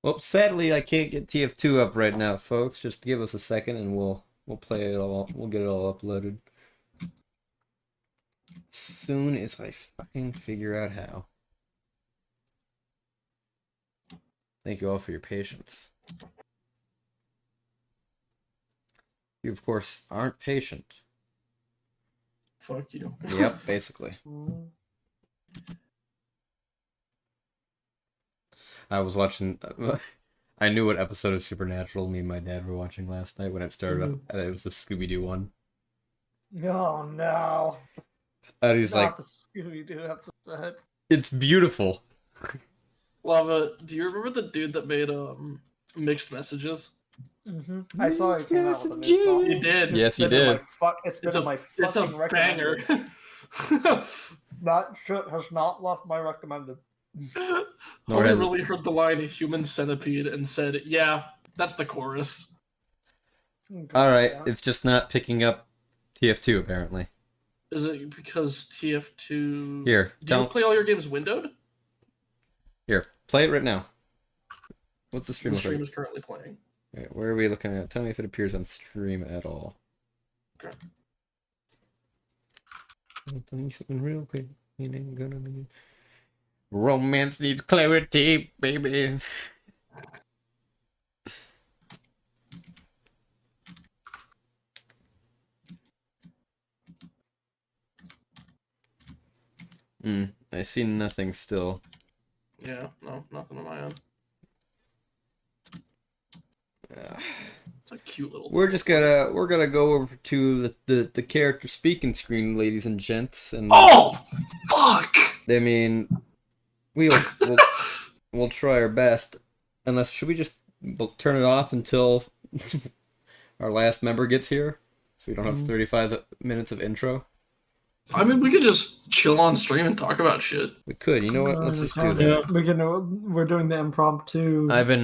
Well, sadly, I can't get TF2 up right now, folks. Just give us a second, and we'll play it all. We'll get it all uploaded as soon as I fucking figure out how. Thank you all for your patience. You, of course, aren't patient. Fuck you. Yep, basically. I was watching. I knew what episode of Supernatural me and my dad were watching last night when it started up. And it was the Scooby-Doo one. Oh no. And he's Not like, the Scooby-Doo episode. it's beautiful. Lava, do you remember the dude that made mixed messages? I saw it came out with a new song. You did. Yes, you It's been in did. It's been in my It's a fucking banger. recommended. That shit has not left my recommended. Nor Homie has it. really heard the line "human centipede" and said, "Yeah, that's the chorus." All right, it's just not picking up TF2 apparently. Is it because TF2? Here, Do you play all your games windowed? Here, play it right now. What's the stream? The stream is currently playing. Right, where are we looking at? Tell me if it appears on stream at all. Okay. Tell me something real quick. It ain't gonna be. Romance needs clarity, baby. I see nothing still. Yeah, no, nothing on my end. It's a cute little. We're gonna go over to the character speaking screen, ladies and gents, and Oh, fuck! I mean, we'll try our best. Unless, should we just turn it off until our last member gets here, so we don't have 35 minutes of intro? I mean, we could just chill on stream and talk about shit. We could. You know what? Let's just do that. Yeah. We're doing the impromptu I've been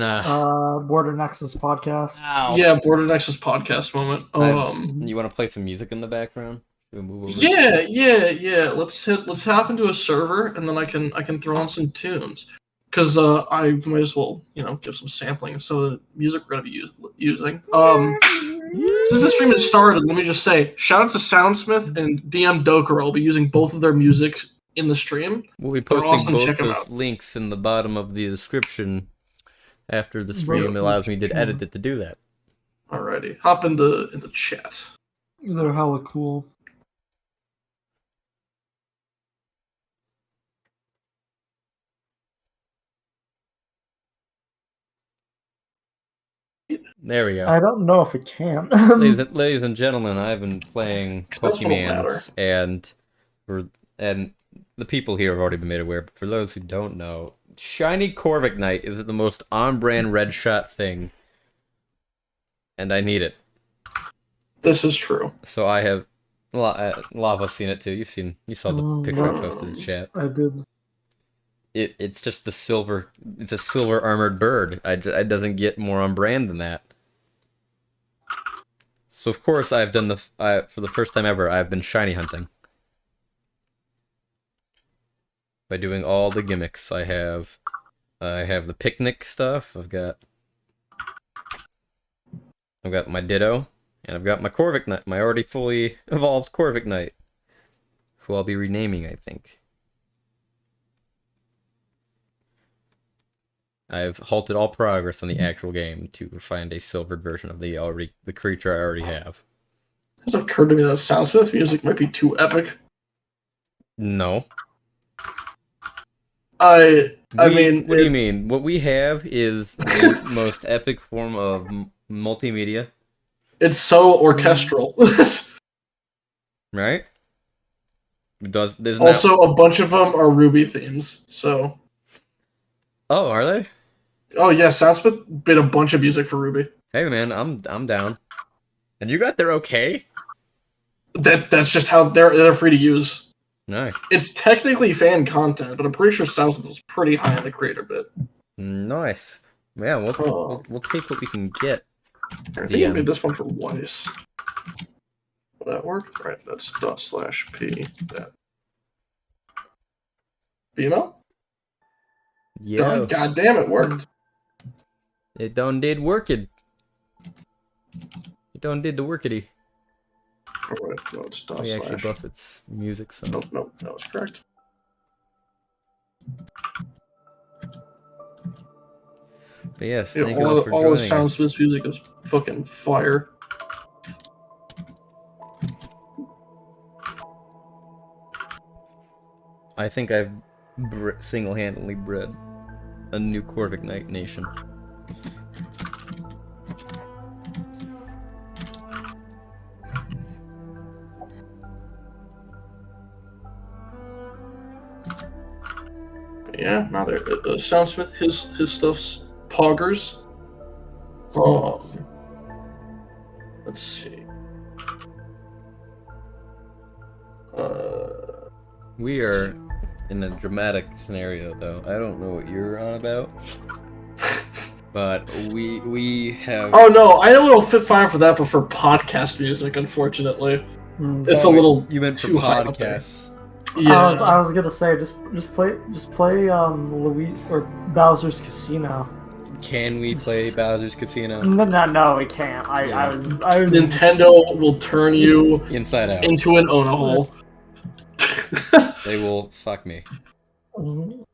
Border Nexus podcast. Yeah, Border Nexus podcast moment. You want to play some music in the background? We'll move over. Yeah. Let's hop into a server, and then I can throw on some tunes. Because I might as well, give some sampling of some of the music we're gonna be using. Since the stream has started, let me just say, shout out to Soundsmith and DM Doker. I'll be using both of their music in the stream. We'll be They're posting awesome. both Check 'em those out. links in the bottom of the description after the stream allows me to edit it to do that. Alrighty, hop in the chat. They're hella cool. There we go. I don't know if it can. Ladies and gentlemen, I've been playing That's what'll Pokemans, and the people here have already been made aware, but for those who don't know, Shiny Corviknight is the most on-brand red shot thing, and I need it. This is true. So I have... Lava's seen it too. You saw the picture I posted in the chat. I did. It's just it's a silver armored bird. It doesn't get more on brand than that. So of course I've done for the first time ever, I've been shiny hunting. By doing all the gimmicks. I have the picnic stuff, I've got my Ditto, and I've got my Corviknight, my already fully evolved Corviknight, who I'll be renaming, I think. I've halted all progress on the actual game to find a silvered version of the creature I already have. It's occurred to me that Soundsmith music might be too epic. No. I What mean, do you mean? What we have is the most epic form of multimedia, it's so orchestral. right? There's Also, a bunch of them are Ruby themes. So, oh, are they? oh yeah, Soundsmith made a bunch of music for Ruby. Hey man, I'm down. And you got their okay? That's just how they're free to use. Nice. It's technically fan content, but I'm pretty sure Soundsmith was pretty high on the creator bit. Nice. Yeah, we'll take what we can get. I think I made this one for Weiss. Will that work? Right, that's /p. That. BML? Yeah. God damn, it worked. It done did work it. It done did the workity. Alright, no, it's dot We actually slash. buff its music, so. Nope, that was correct. But yes, Yeah, thank you all for all the joining sounds us. of this music is fucking fire. I think I've single-handedly bred a new Corvic Knight nation. Yeah, now there. Soundsmith, his stuff's poggers. Let's see. We are in a dramatic scenario, though. I don't know what you're on about, but we have. Oh no, I know it'll fit fine for that, but for podcast music, unfortunately, it's a little. You meant for too high up there. podcasts. Yeah. I was gonna say just play Louis or Bowser's Casino. Can we play Bowser's Casino? No, we can't. I was Nintendo will turn you Inside out. into an Ona hole. They will fuck me. We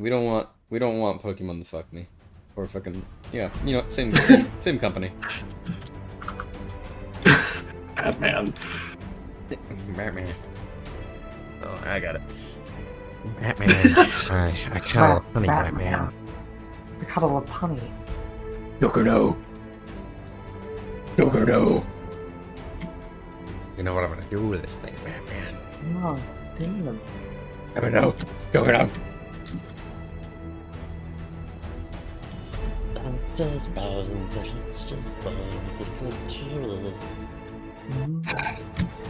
don't want Pokemon to fuck me, or fucking same company. Batman. Batman. Oh, I got it. Batman. I cuddle a punny, Batman. I cuddle a punny. No. You know what I'm gonna do with this thing, Batman? No, damn. No. Go.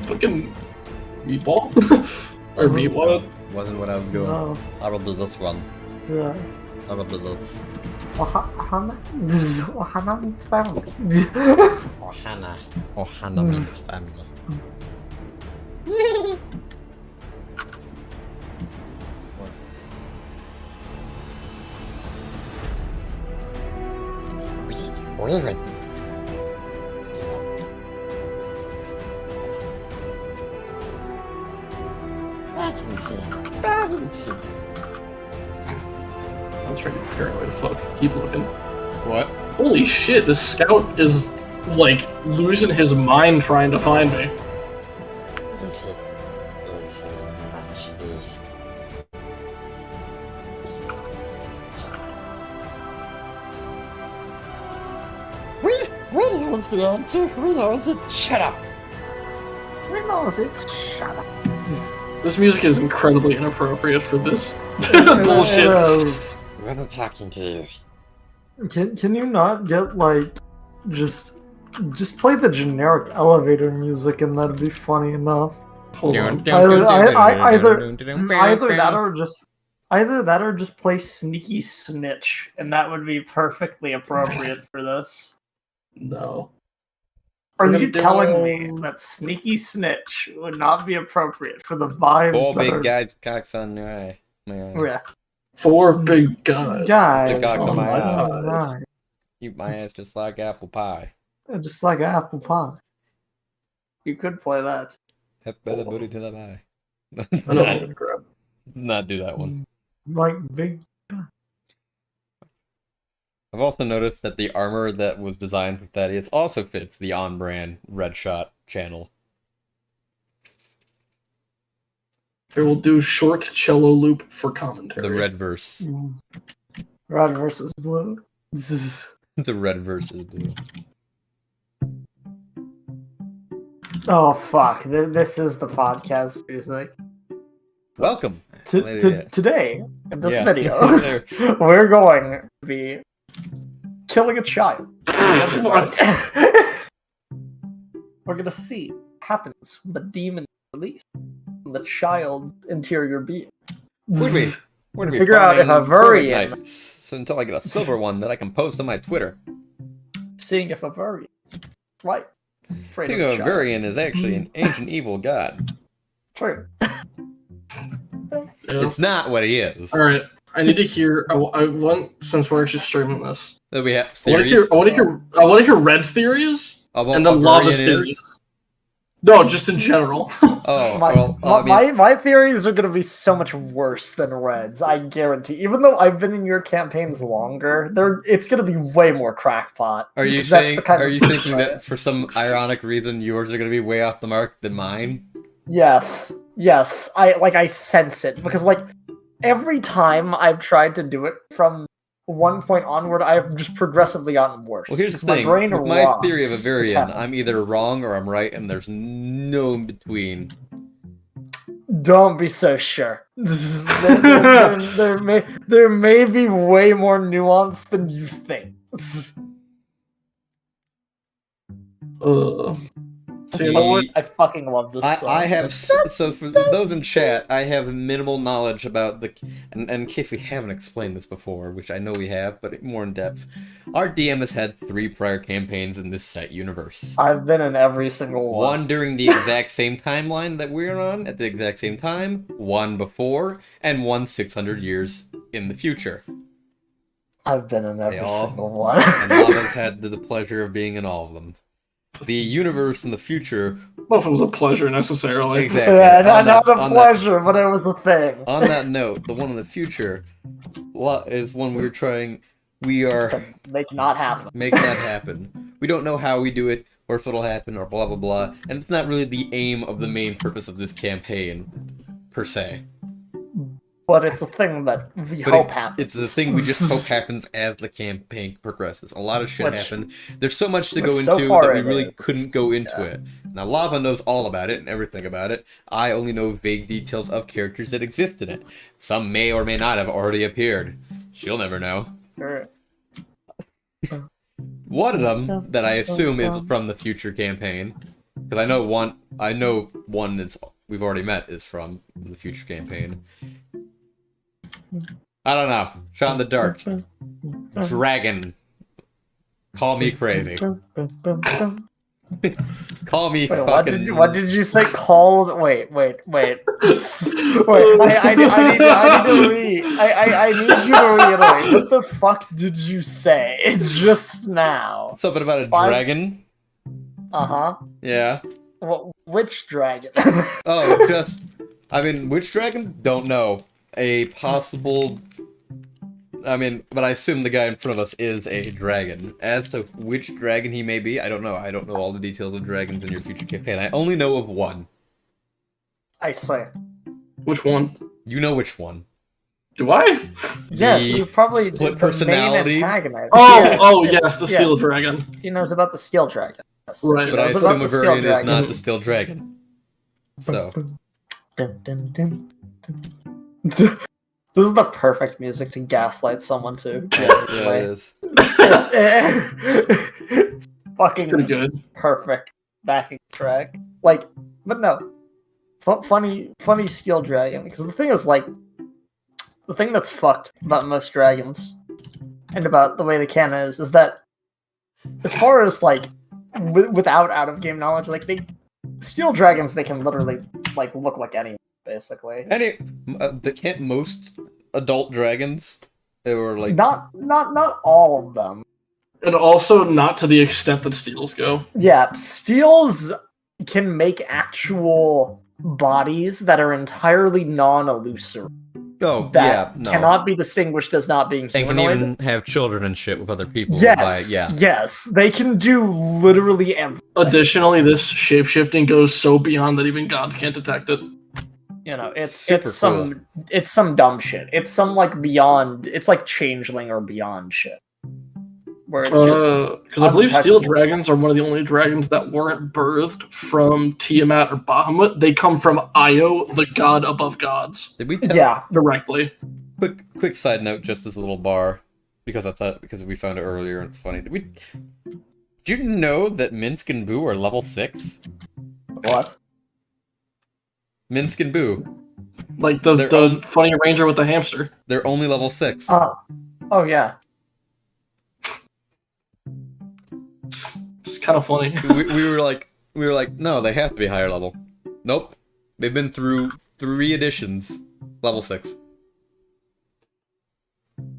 Fucking meatball? Or meatball? Wasn't what I was going. No. I will do this one. Yeah. I will do this. This is Ohana means family. Ohana means family. Wait. I'm trying to figure out a way to fuck. Keep looking. What? Holy shit, this scout is, like, losing his mind trying to find me. We knows the answer. We knows it. Shut up. We knows it. Shut up. This music is incredibly inappropriate for this bullshit. We're not talking to you. Can you not get like just play the generic elevator music and that'd be funny enough. Hold on. Either that or just play Sneaky Snitch and that would be perfectly appropriate for this. No. Are We're you gonna telling do- me that Sneaky Snitch would not be appropriate for the vibes All that big are... guys, cocks on your eye. My eye. Yeah. 4 big guys. Guys, The cocks on my oh eyes. Eat my ass just like apple pie. my. Just like apple pie. You could play that. Hep by the booty to the pie. I know I'm gonna grab. Not do that one. Like big... I've also noticed that the armor that was designed for Thaddeus also fits the on-brand Red Shot channel. Here we'll do short cello loop for commentary. The red verse. Red versus blue. This is... The red verse is blue. Oh fuck! This is the podcast music. Welcome. Today, in this Yeah. video, There. we're going to be killing a child. We're gonna see what happens when the demon is released from the child's interior being. We're gonna be Figure out if a farming Virian- Fortnites, so until I get a silver one that I can post on my Twitter. Seeing if a Virian, right? Afraid Seeing of a a child. Virian is actually an ancient evil god. True. Yeah. It's not what he is. Alright. I need to hear. I want, since we're actually streaming this. That we have I want to theories. hear. I want to hear Red's theories About and then what Lava's Varian theories. is? No, just in general. Oh, My, well, I mean, my theories are gonna be so much worse than Red's, I guarantee. Even though I've been in your campaigns longer, it's gonna be way more crackpot. are you because that's saying? the kind Are of you push thinking I that am. for some ironic reason yours are going to be way off the mark than mine? Yes. I sense it because every time I've tried to do it from one point onward, I've just progressively gotten worse. Well, here's the because thing. My brain With my theory of a rots to Varian, 10. I'm either wrong or I'm right, and there's no in between. Don't be so sure. There may be way more nuance than you think. So you know what? I fucking love this song. I have so for those in chat, I have minimal knowledge about and in case we haven't explained this before, which I know we have, but more in depth. Our DM has had 3 prior campaigns in this set universe. I've been in every single one. One during the exact same timeline that we're on at the exact same time, one before, and one 600 years in the future. I've been in every all- single one. And Lava's had the pleasure of being in all of them. The universe in the future, Both of them was a pleasure necessarily. exactly. Yeah, on not that- a on that- pleasure, but it was a thing. On that note, the one in the future is one we are To make not happen. making that happen. We don't know how we do it, or if it'll happen, or blah blah blah, and it's not really the aim of the main purpose of this campaign, per se. But it's a thing that we But hope happens. it's the thing we just hope happens as the campaign progresses. A lot of shit happened. There's so much to go which so into far that we it really is. couldn't go into Yeah. it. Now, Lava knows all about it and everything about it. I only know vague details of characters that exist in it. Some may or may not have already appeared. She'll never know. Sure. One of them that I assume is from the future campaign, because I know one that's we've already met is from the future campaign. I don't know. Shot in the dark. Dragon. Call me crazy. Call me Wait, fucking. what did you say? Called? Wait. Wait. I need to read. I need you to reiterate. What the fuck did you say just now? Something about a Five- dragon? Uh-huh. Yeah. Which dragon? Oh, which dragon? Don't know. A possible. But I assume the guy in front of us is a dragon. As to which dragon he may be, I don't know. I don't know all the details of dragons in your future campaign. I only know of one. I say. Which one? You know which one. Do I? Yes, The you probably split the personality? main antagonist. Yes, the Steel Dragon. He knows about the Steel Dragon. Yes. Right. But I Knows about assume the Steel Avarian is Dragon. not the Steel Dragon. So. Dun, dun, dun, dun. This is the perfect music to gaslight someone to. Yeah, it is. It's fucking Pretty good. perfect backing track. But no, funny Steel Dragon. Because the thing is, the thing that's fucked about most dragons and about the way the canon is that, as far as without out of game knowledge, Steel Dragons, they can literally look like anyone, basically. Can't most adult dragons, or Not all of them. And also not to the extent that Steels go. Yeah, Steels can make actual bodies that are entirely non-illusory. oh That yeah, no, cannot be distinguished as not being and can humanoid. even have children and shit with other people. Yes, yeah. yes, they can do literally everything. Additionally, this shapeshifting goes so beyond that even gods can't detect it. Super It's some dumb shit. It's some beyond. It's like changeling or beyond shit. Where it's just Because I believe Steel untouchable. Dragons are one of the only dragons that weren't birthed from Tiamat or Bahamut. They come from Io, the god above gods, Did we tell? Yeah, directly. Quick side note, just as a little bar, because we found it earlier and it's funny. Did you know that Minsk and Boo are level 6? what? Minsk and Boo, Like They're the funny ranger with the hamster. they're only level 6. Oh yeah. It's kind of funny. we were like, no, they have to be higher level. Nope, they've been through 3 editions, level 6.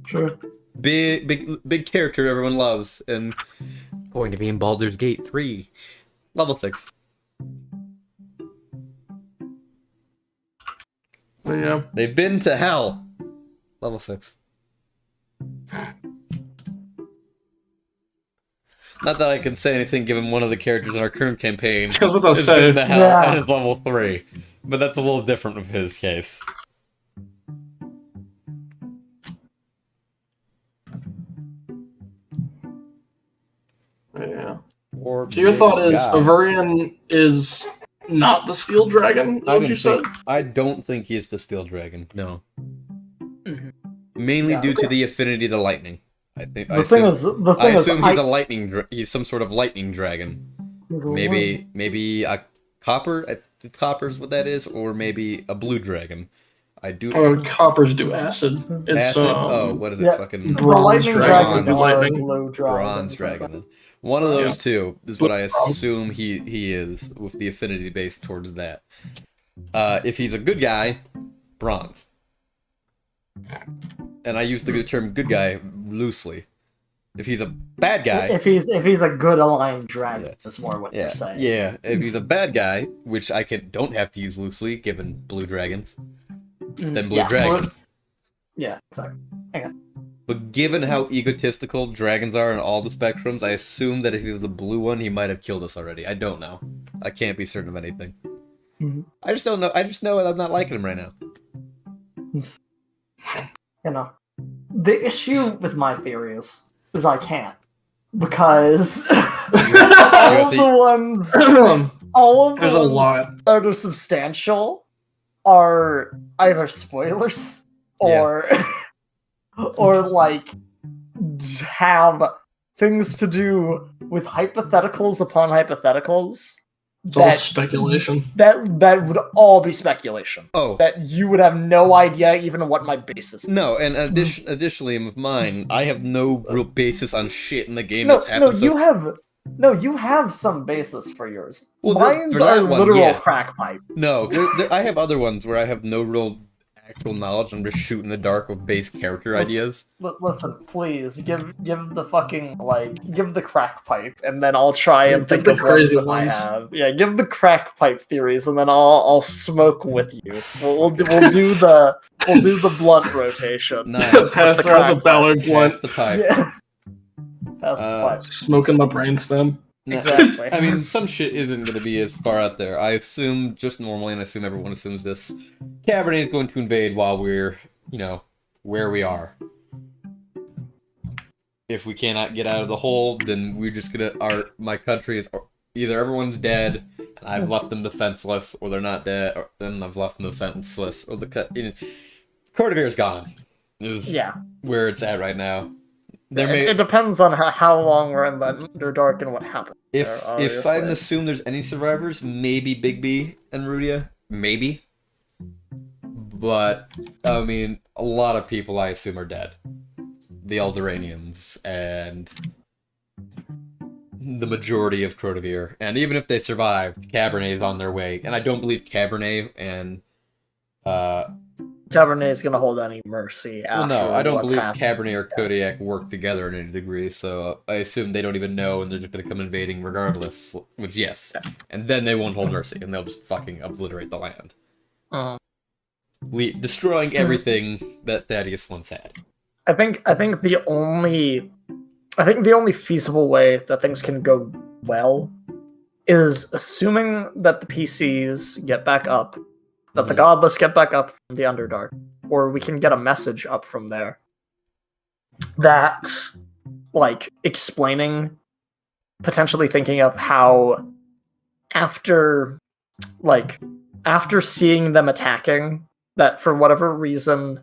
Sure. Big character everyone loves, and going to be in Baldur's Gate 3, level 6. But yeah. They've been to hell, level 6. Not that I can say anything given one of the characters in our current campaign That's what I has say. been to hell Yeah. and is level 3, but that's a little different of his case. Yeah. Or So your thought is gods. Avarian is not the steel dragon? Is I what you didn't said? think. I don't think he is the steel dragon. No, Mhm. mainly Yeah. due to the affinity to lightning. I think. The thing is, I assume he's a lightning. He's some sort of lightning dragon. he's a Maybe a copper. If copper's what that is, or maybe a blue dragon. I do. Coppers do acid. It's Acid. Oh, what is it? yeah. Fucking The Bronze lightning dragons dragons do are lightning. blue bronze dragons. dragon. Then. One of those two is what I Bronze. assume he is, with the affinity base towards that. If he's a good guy, bronze. And I use the term "good guy" loosely. If he's a bad guy, If he's a good aligned dragon, Yeah. that's more what yeah, you're saying. yeah. If he's a bad guy, which I don't have to use loosely, given blue dragons, then blue Yeah. dragon. Yeah, exactly. But given how egotistical dragons are in all the spectrums, I assume that if he was a blue one, he might have killed us already. I don't know. I can't be certain of anything. Mhm. I just don't know. I just know that I'm not liking him right now. You know, the issue with my theories is I can't, because all of the ones, all of There's the a ones lot. that are substantial are either spoilers or or like have things to do with hypotheticals upon hypotheticals It's all that speculation. that would all be speculation. Oh, That you would have no idea even what my basis is. no, and additionally with mine, I have no real basis on shit in the game No, that's happened you have some basis for yours. Well, Mine's for that are one, literal yeah. crack pipe. No, I have other ones where I have no real actual knowledge. I'm just shooting in the dark with base character ideas. Listen, please give the fucking give the crack pipe, and then I'll try and Give think the of crazy ones that ones. I have. Yeah, give the crack pipe theories, and then I'll smoke with you. We'll do the blunt rotation. Nice. Pass the around crack the ballard blunt. Pass the pipe. Yeah. Pass the pipe. Smoking my brainstem. No, Exactly. I mean, some shit isn't going to be as far out there. I assume, just normally, and I assume everyone assumes this, Cabernet is going to invade while we're, where we are. If we cannot get out of the hole, then we're just going to, my country is, either everyone's dead, and I've left them defenseless, or they're not dead, or then I've left them defenseless, or Cordovir's gone. Is Yeah. where it's at right now. It depends on how long we're in the Underdark and what happens. If there, if I obviously. assume there's any survivors, maybe Big B and Rudia, maybe. But I mean, a lot of people I assume are dead. The Eldoranians and the majority of Crotavir, and even if they survived, Cabernet is on their way, and I don't believe Cabernet and Cabernet is gonna hold any mercy after well, no, I don't what's believe happened. Cabernet or Kodiak work together in any degree, so I assume they don't even know and they're just gonna come invading regardless, which, yes. And then they won't hold mercy, and they'll just fucking obliterate the land. Destroying everything that Thaddeus once had. I think the only feasible way that things can go well is assuming that the PCs get back up, that the godless get back up from the Underdark, or we can get a message up from there that, explaining, potentially thinking of how after seeing them attacking, that for whatever reason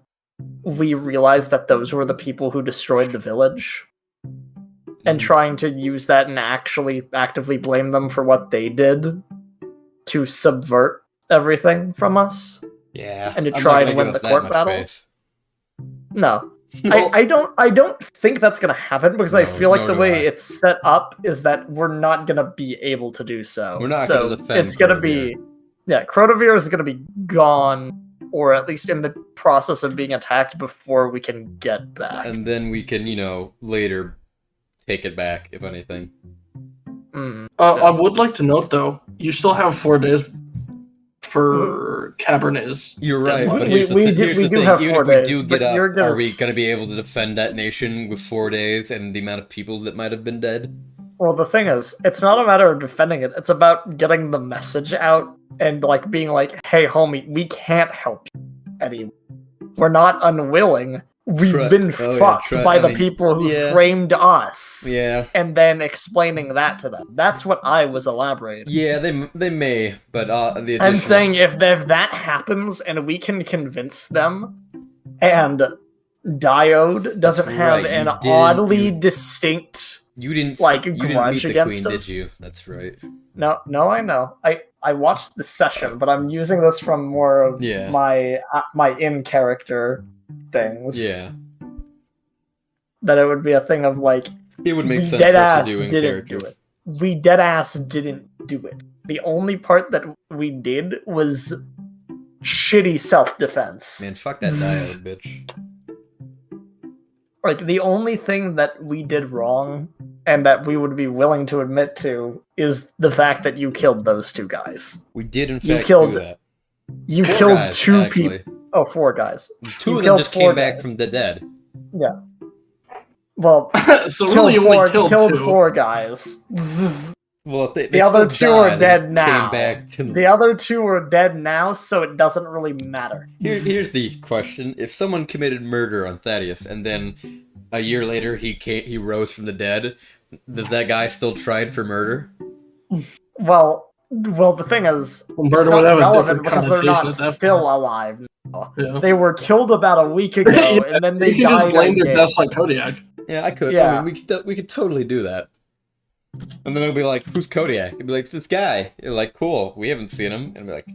we realized that those were the people who destroyed the village, and trying to use that and actually actively blame them for what they did to subvert everything from us. Yeah. And to I'm try not and gonna win give the us that court much battle? faith. No. Well- I don't think that's gonna happen, because I No, feel like nor the do way I. it's set up is that we're not gonna be able to do so. We're not so gonna defend it's gonna Crotavir. be Crotavir is gonna be gone, or at least in the process of being attacked before we can get back. And then we can, later take it back, if anything. I would like to note, though, you still have 4 days for Cabernets. You're right, Well, but we here's the do thing. have Even 4 if we days, do but get up, you're gonna are we going to be able to defend that nation with 4 days and the amount of people that might have been dead? Well, the thing is, it's not a matter of defending it. It's about getting the message out and like being like, "Hey, homie, we can't help you anymore. We're not unwilling. We've been fucked by the people who framed us." Yeah. And then explaining that to them. That's what I was elaborating. Yeah, they may, but the I'm saying if that happens and we can convince them, and Diode doesn't have an oddly distinct. You didn't grudge meet the against queen, us? did you? That's right. No, I know. I watched the session, but I'm using this from more of my in character things. Yeah. That it would be a thing of like It would make we sense for us to do in didn't character. do it. We deadass didn't do it. The only part that we did was shitty self-defense. Man, fuck that diode, bitch. Like, the only thing that we did wrong, and that we would be willing to admit to, is the fact that you killed those 2 guys. We did, in You fact, killed- do that. You 4 killed guys, 2 actually. people. Oh, 4 guys. 2 You of them killed just 4 came back guys. from the dead. Yeah. Well, So really, you only killed 2. 4 guys. Well, they The other still 2 are died, they just dead now. Came back to The other 2 are dead now, so it doesn't really matter. Here's the question: if someone committed murder on Thaddeus and then a year later he rose from the dead, does that guy still tried for murder? Well, the thing is, Murder it's not would have a relevant different because they're connotation not at that still point. alive now. Yeah. They were killed about a week ago, Yeah, and then they You can died. just blame their again. deaths like Kodiak. Yeah, I could. Yeah. I mean, we could totally do that. And then it'll be like, "Who's Kodiak?" It'd be like, "It's this guy." You're like, "Cool, we haven't seen him." And be like,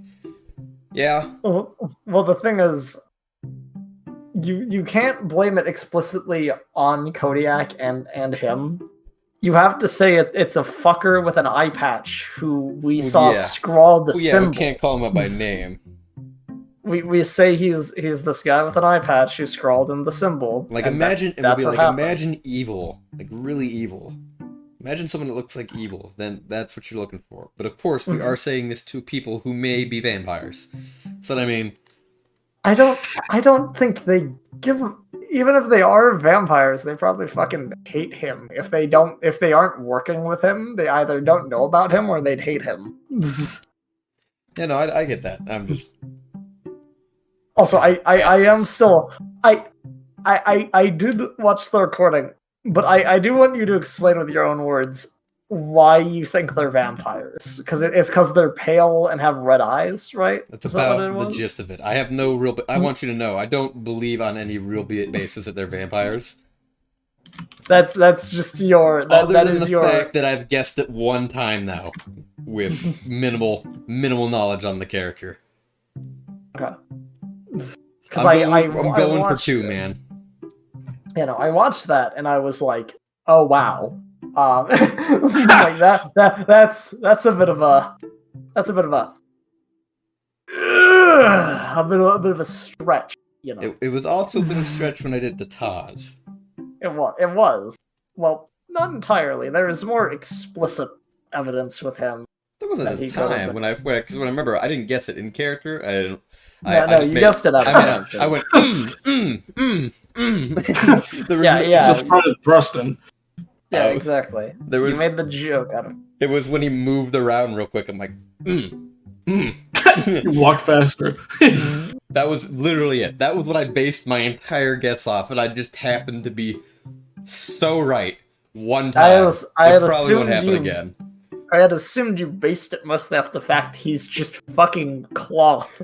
"Yeah." Well, the thing is, you can't blame it explicitly on Kodiak and him. You have to say it's a fucker with an eye patch who we saw scrawl the Well, yeah, symbol. we can't call him up by name. We say he's this guy with an eye patch who scrawled in the symbol. Like, and imagine it would that's be what like happened. imagine evil, like really evil. Imagine someone that looks like evil. Then that's what you're looking for. But of course, we are saying this to people who may be vampires. So I mean, I don't think they give. Even if they are vampires, they probably fucking hate him. If they aren't working with him, they either don't know about him or they'd hate him. yeah, no, I get that. I'm just Also, I am still I did watch the recording, but I do want you to explain with your own words why you think they're vampires. Because it's because they're pale and have red eyes, right? that's Is that what about it the was? gist of it. I have no real. I want you to know, I don't believe on any real basis that they're vampires. That's just your Other that than is the your fact that I've guessed it one time now, with minimal knowledge on the character. okay. Because I'm going for watched 2, it. man. You know, I watched that and I was like, oh wow. Like that's a bit of a a bit of a stretch, you know. It was also a bit of a stretch when I did the Taz. It was. Well, not entirely. There is more explicit evidence with him. There wasn't That a he could have time been. because when I remember, I didn't guess it in character. I didn't. No, I just you made, guessed it out of I went. character. There was Yeah, no- yeah. Just started thrusting. Yeah, Oh. exactly. There was. You made the joke out of it. It was when he moved around real quick. I'm like, You walk faster. That was literally it. That was what I based my entire guess off, and I just happened to be so right one time. I it had probably assumed won't happen you- again. I had assumed you based it mostly off the fact he's just fucking cloth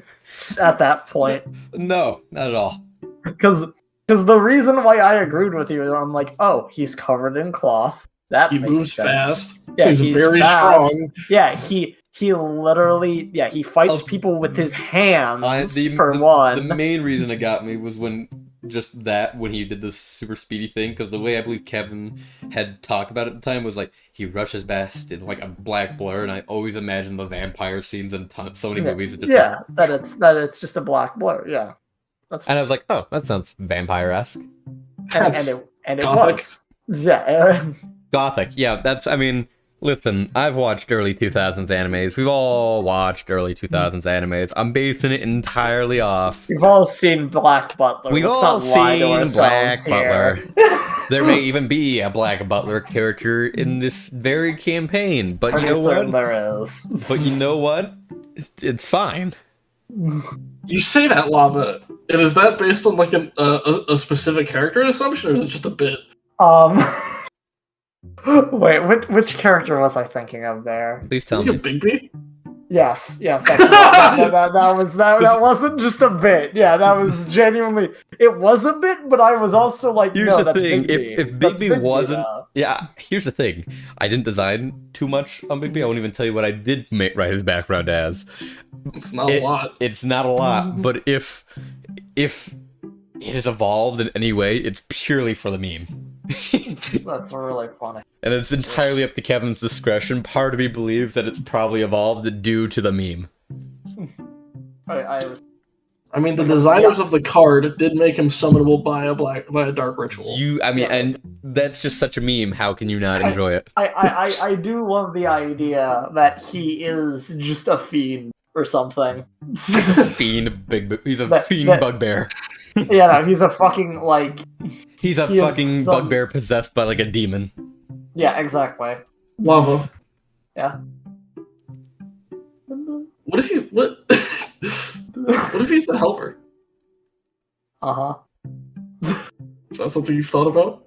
at that point. No, not at all. Because the reason why I agreed with you is I'm like, oh, he's covered in cloth. That He makes moves sense. fast. Yeah, He's very fast. strong. Yeah, he literally he fights Oh, people with his hands The for one. The main reason it got me was when just that when he did this super speedy thing, because the way I believe Kevin had talked about it at the time was like he rushes best in like a black blur, and I always imagine the vampire scenes in so many movies. Are just that it's just a black blur. Yeah, that's and I was like, oh, that sounds vampire-esque. and it Gothic. was. Yeah. Gothic, yeah, that's, I mean, listen, I've watched early 2000s animes. We've all watched early 2000s animes. I'm basing it entirely off. We've all seen Black Butler. We've Let's all not lie to seen ourselves Black here. Butler. There may even be a Black Butler character in this very campaign, but Pretty you know certain what? there is. But you know what? It's fine. You say that, Lava. And is that based on like a specific character assumption, or is it just a bit? Wait, which character was I thinking of there? Please tell Like a me. Bigby? Yes, that wasn't just a bit. Yeah, that was genuinely. It was a bit, but I was also like, Here's no, the that's thing, Bigby. if That's Bigby wasn't... though. Yeah, here's the thing. I didn't design too much on Bigby. I won't even tell you what I did write his background as. It's not a lot. It's not a lot, but if it has evolved in any way, it's purely for the meme. That's really funny. And it's entirely up to Kevin's discretion. Part of me believes that it's probably evolved due to the meme. I mean, the designers of the card did make him summonable by a dark ritual. And that's just such a meme. How can you not enjoy it? I do love the idea that he is just a fiend or something. He's a fiend, he's a fiend bugbear. Yeah, no, he's a fucking like. He's a fucking bugbear possessed by like a demon. Yeah, exactly. Lava. Yeah. What if you what? What if he's the helper? Is that something you've thought about?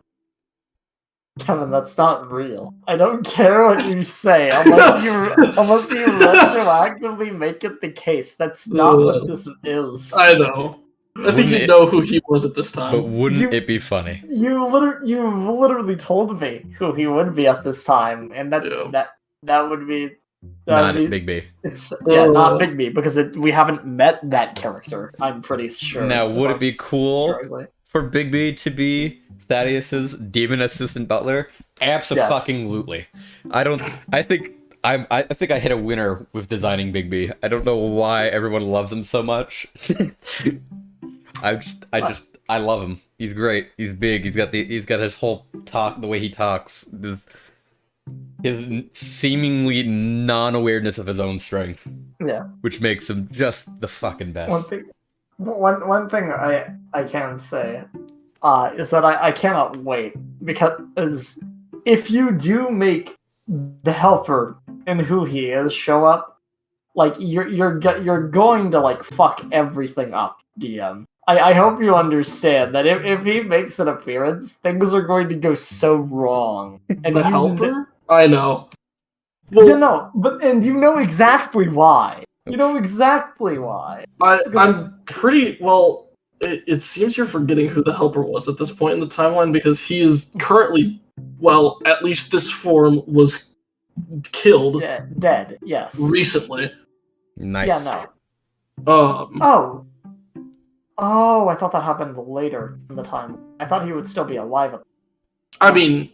Kevin, that's not real. I don't care what you say unless you retroactively make it the case. That's not what this is. I know. I think you know who he was at this time. But wouldn't it be funny? You literally told me who he would be at this time, and that would be Not Bigby. It's not Bigby because we haven't met that character. I'm pretty sure. Now, would it be cool correctly. for Bigby to be Thaddeus's demon assistant butler? Abso-fucking-lutely. I think I hit a winner with designing Bigby. I don't know why everyone loves him so much. I love him. He's great. He's big. He's got his whole talk, the way he talks, his seemingly non-awareness of his own strength. Yeah. Which makes him just the fucking best. One thing I can say is that I cannot wait, because if you do make the helper and who he is show up, like you're going to like fuck everything up, DM. I hope you understand that if he makes an appearance, things are going to go so wrong. And the helper? I know. Well, you know, and you know exactly why. You know exactly why. I'm pretty well. It seems you're forgetting who the helper was at this point in the timeline, because he is currently, well, at least this form was killed. Yeah, dead. Yes. Recently. Nice. Yeah. No. Oh, I thought that happened later in the time. I thought he would still be alive. I mean,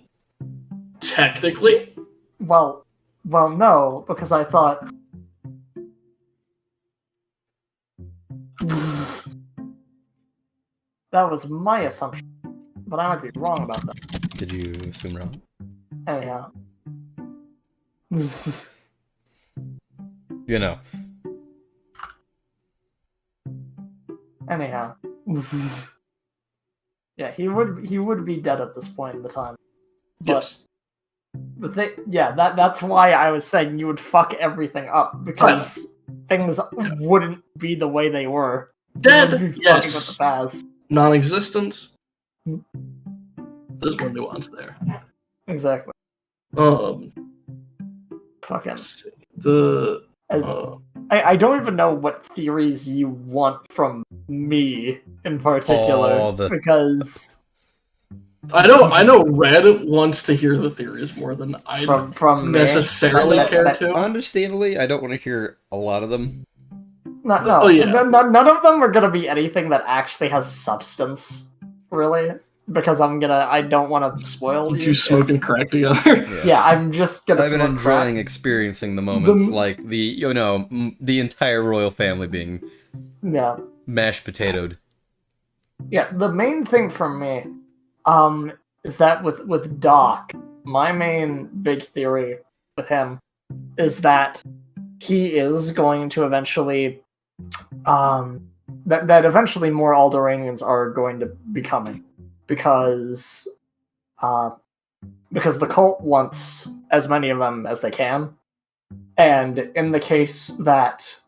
technically. Well, no, because I thought. That was my assumption, but I might be wrong about that. Did you assume wrong? Anyhow. You know. Anyhow. Yeah, he would be dead at this point in the time. Yes. But that's why I was saying you would fuck everything up, because things wouldn't be the way they were. Dead. With the past. Non-existent. There's one nuance there. Exactly. Fucking I don't even know what theories you want from me in particular, because I know Red wants to hear the theories more than I from necessarily care to. Understandably, I don't want to hear a lot of them. None of them are gonna be anything that actually has substance. really, because I don't want to spoil You smoking crack together. Yeah, I'm just gonna. I've been smoke enjoying crack. experiencing the moments, like the entire royal family being Yeah, mashed potatoed. yeah. The main thing for me, is that with Doc, my main big theory with him is that he is going to eventually, that eventually more Alderaanians are going to be coming, because the cult wants as many of them as they can, and in the case that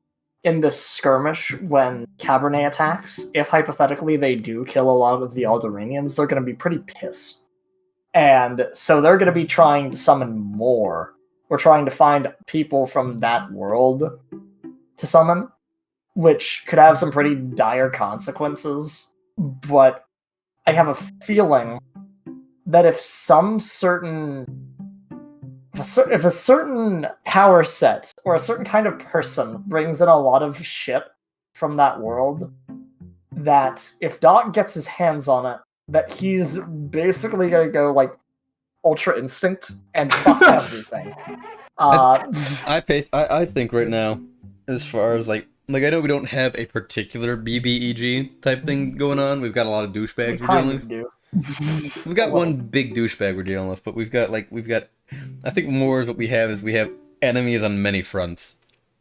in this skirmish, when Cabernet attacks, if hypothetically they do kill a lot of the Alderaanians, they're going to be pretty pissed. And so they're going to be trying to summon more. We're trying to find people from that world to summon, which could have some pretty dire consequences. But I have a feeling that if a certain power set or a certain kind of person brings in a lot of shit from that world, that if Doc gets his hands on it, that he's basically gonna go like Ultra Instinct and fuck everything. I think right now, as far as like I know we don't have a particular BBEG type thing going on. We've got a lot of douchebags we're dealing with. Do. We've got one big douchebag we're dealing with, but we've got I think more is what we have enemies on many fronts.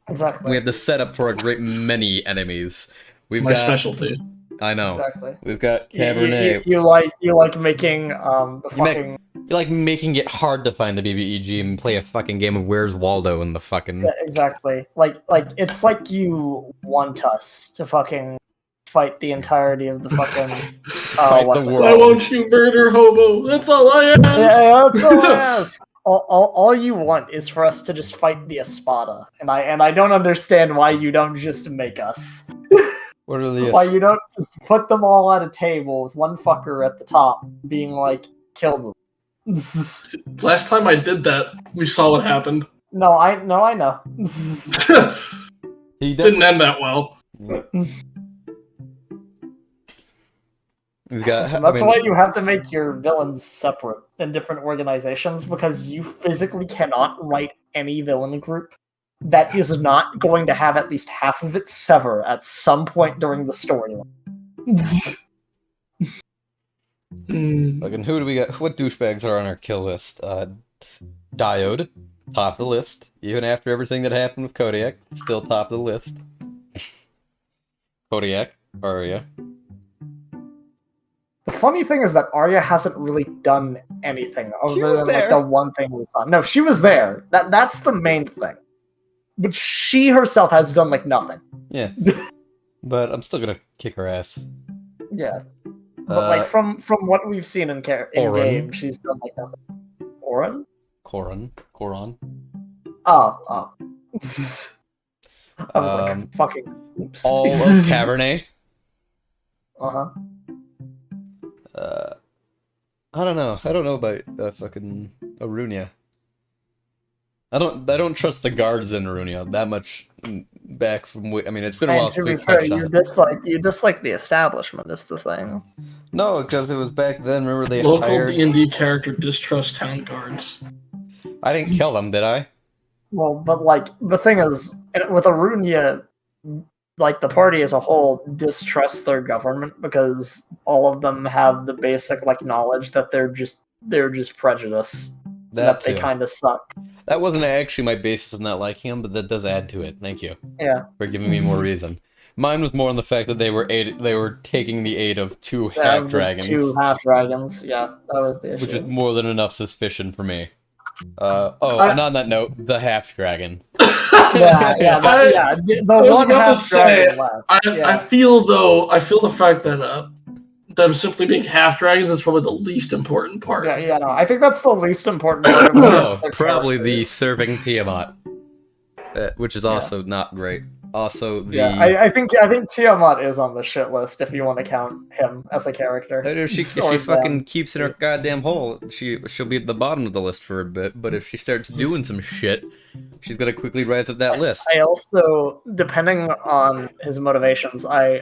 Exactly. We have the setup for a great many enemies. We've My got specialty. I know. Exactly. We've got Cabernet. You like making the fucking. You like making it hard to find the BBEG and play a fucking game of Where's Waldo in the fucking. Yeah, exactly. Like it's like you want us to fucking fight the entirety of the fucking. Fight the world. Why won't you murder hobo? That's all I ask. Yeah, that's all I ask. All you want is for us to just fight the Espada, and I don't understand why you don't just make us. What are the? Why you don't just put them all at a table with one fucker at the top being like, kill them. Last time I did that, we saw what happened. No, I know. He Didn't end that well. We've got. So that's why you have to make your villains separate in different organizations, because you physically cannot write any villain group that is not going to have at least half of it sever at some point during the storyline. Fucking who do we got? What douchebags are on our kill list? Diode, top of the list. Even after everything that happened with Kodiak, still top of the list. Kodiak, Arya. The funny thing is that Arya hasn't really done anything other than like the one thing we saw. No, she was there. That's the main thing. But she herself has done like nothing. Yeah. But I'm still gonna kick her ass. Yeah. But like from what we've seen in game, she's done like nothing. Oren? Coron. Oh. I was like, fucking oops. All of Cabernet. Uh-huh. I don't know. I don't know about fucking Arunia. I don't trust the guards in Arunia that much. Back from, I mean, it's been a while And to since be we fair, touched on it. you dislike the establishment is the thing. No, because it was back then. Remember they Local hired. D&D character distrust town guards. I didn't kill them, did I? Well, but like the thing is, with Arunia, like the party as a whole distrusts their government because all of them have the basic like knowledge that they're just prejudice. That they kind of suck. That wasn't actually my basis of not liking him, but that does add to it. Thank you. Yeah. For giving me more reason. Mine was more on the fact that they were taking the aid of two half-dragons. Two half-dragons, yeah. That was the issue. Which is more than enough suspicion for me. And on that note, the half-dragon. Yeah. The one half-dragon left. I feel the fact that them simply being half-dragons is probably the least important part. Yeah, no. I think that's the least important part. No, probably the serving Tiamat. Which is also not great. Also, I think Tiamat is on the shit list if you want to count him as a character. If she fucking keeps in her goddamn hole, she'll be at the bottom of the list for a bit. But if she starts doing some shit, she's gonna quickly rise up that list. I also, depending on his motivations, I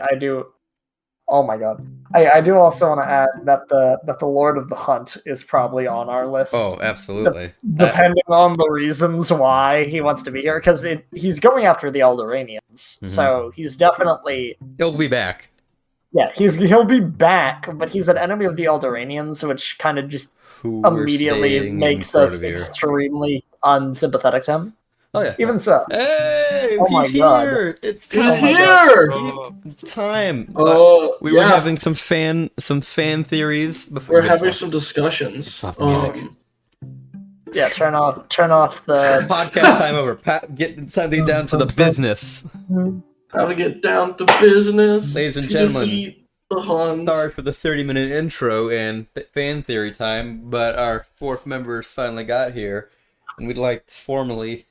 Oh my god. I do also want to add that the Lord of the Hunt is probably on our list. Oh, absolutely. Depending on the reasons why he wants to be here, because he's going after the Eldoranians, so he's definitely He'll be back. yeah he'll be back, but he's an enemy of the Eldoranians, which kind of just Who we're immediately staying makes in us front of here. extremely unsympathetic to him. Oh yeah. Even so, Hey, Oh my he's God. here! It's time. He's Oh my here. It's time. We Yeah. were having some fan theories before. We're having some discussions. It's off the music. yeah, turn off the Podcast time over. Get something down to the business. How to get down to business, Ladies and to gentlemen, defeat the Huns. Sorry for the 30-minute intro and fan theory time, but our fourth members finally got here, and we'd like to formally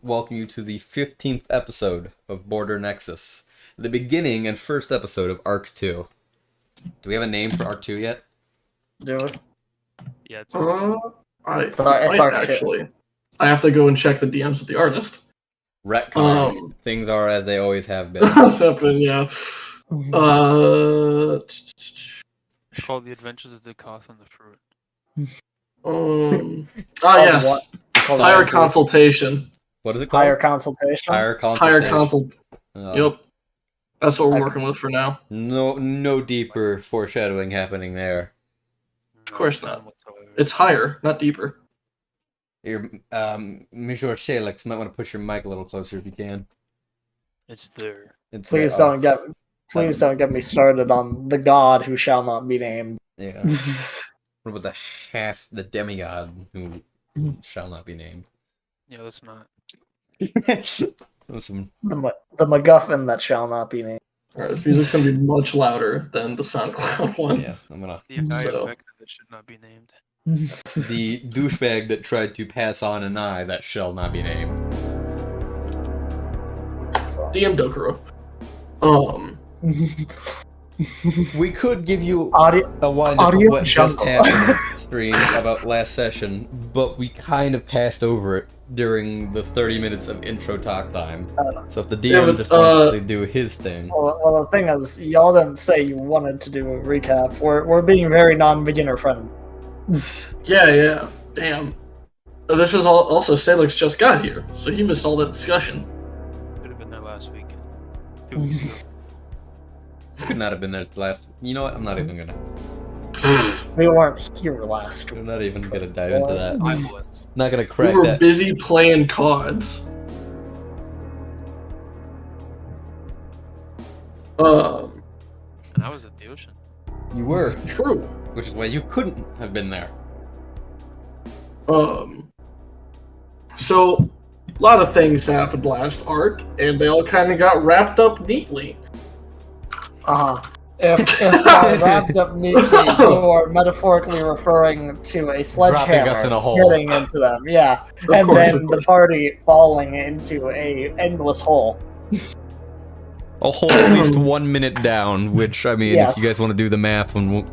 welcome you to the 15th episode of Border Nexus, the beginning and first episode of Arc 2. Do we have a name for Arc 2 yet? do it. Yeah, it's It's might Arc 2. actually. I have to go and check the DMs with the artist. Retcon. Things are as they always have been. What's happening? Yeah. it's called The Adventures of the Koth and the Fruit. Yes. What? Called Higher Arc 2. consultation. What is it called? Higher consultation. Higher Higher consultation. consult. Yep. That's what we're Okay. working with for now. No deeper foreshadowing happening there. Of course not. Whatsoever. It's higher, not deeper. Your Monsieur Shalix might want to push your mic a little closer if you can. It's there. It's Please there. don't get me started on the god who shall not be named. Yeah. What about the demigod who shall not be named? Yeah, let's not. Listen, the MacGuffin that shall not be named. Alright, this music's gonna be much louder than the SoundCloud one. yeah, I'm gonna. The eye So- effect that should not be named. The douchebag that tried to pass on an eye that shall not be named. DM Dokuro. We could give you Audio, a wind up of Audio what just jungle. happened on stream about last session, but we kind of passed over it during the 30 minutes of intro talk time. So if the DM Yeah, but, just wants to do his thing. well, the thing is, y'all didn't say you wanted to do a recap. We're being very non-beginner friendly. Yeah. Damn. This is also Salix just got here, so he missed all that discussion. Could have been there last week. 2 weeks ago. Could not have been there last. You know what? I'm not even gonna. We weren't here last week. I'm not even gonna dive into that. I was. Not gonna We crack were that. busy playing cards. And I was at the ocean. You were, True. which is why you couldn't have been there. So, a lot of things happened last arc, and they all kind of got wrapped up neatly. If I wrapped up neatly, you are metaphorically referring to a sledgehammer us in a hole. hitting into them, yeah, Of and course, then of the course. party falling into a endless hole. A whole at least 1 minute down, which, I mean, Yes. if you guys want to do the math on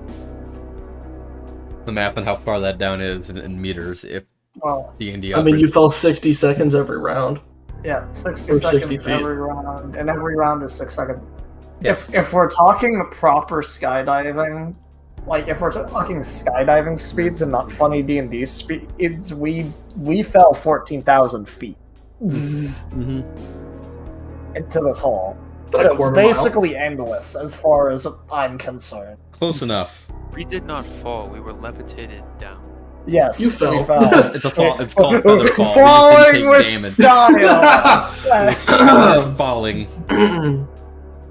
how far that down is in meters, if Well, D&D I mean, you operates- fell 60 seconds every round. yeah, 60 Or seconds 60 feet. every round, and every round is 6 seconds. Yes. If we're talking proper skydiving, like if we're talking skydiving speeds and not funny D&D speeds, we fell 14,000 feet Mhm. into this hole. A So quarter mile. basically endless, as far as I'm concerned. Close enough. We did not fall. We were levitated down. Yes, You we fell. fell. It's a fall. It's called feather fall. We just Falling didn't with take damage. style. Feather falling.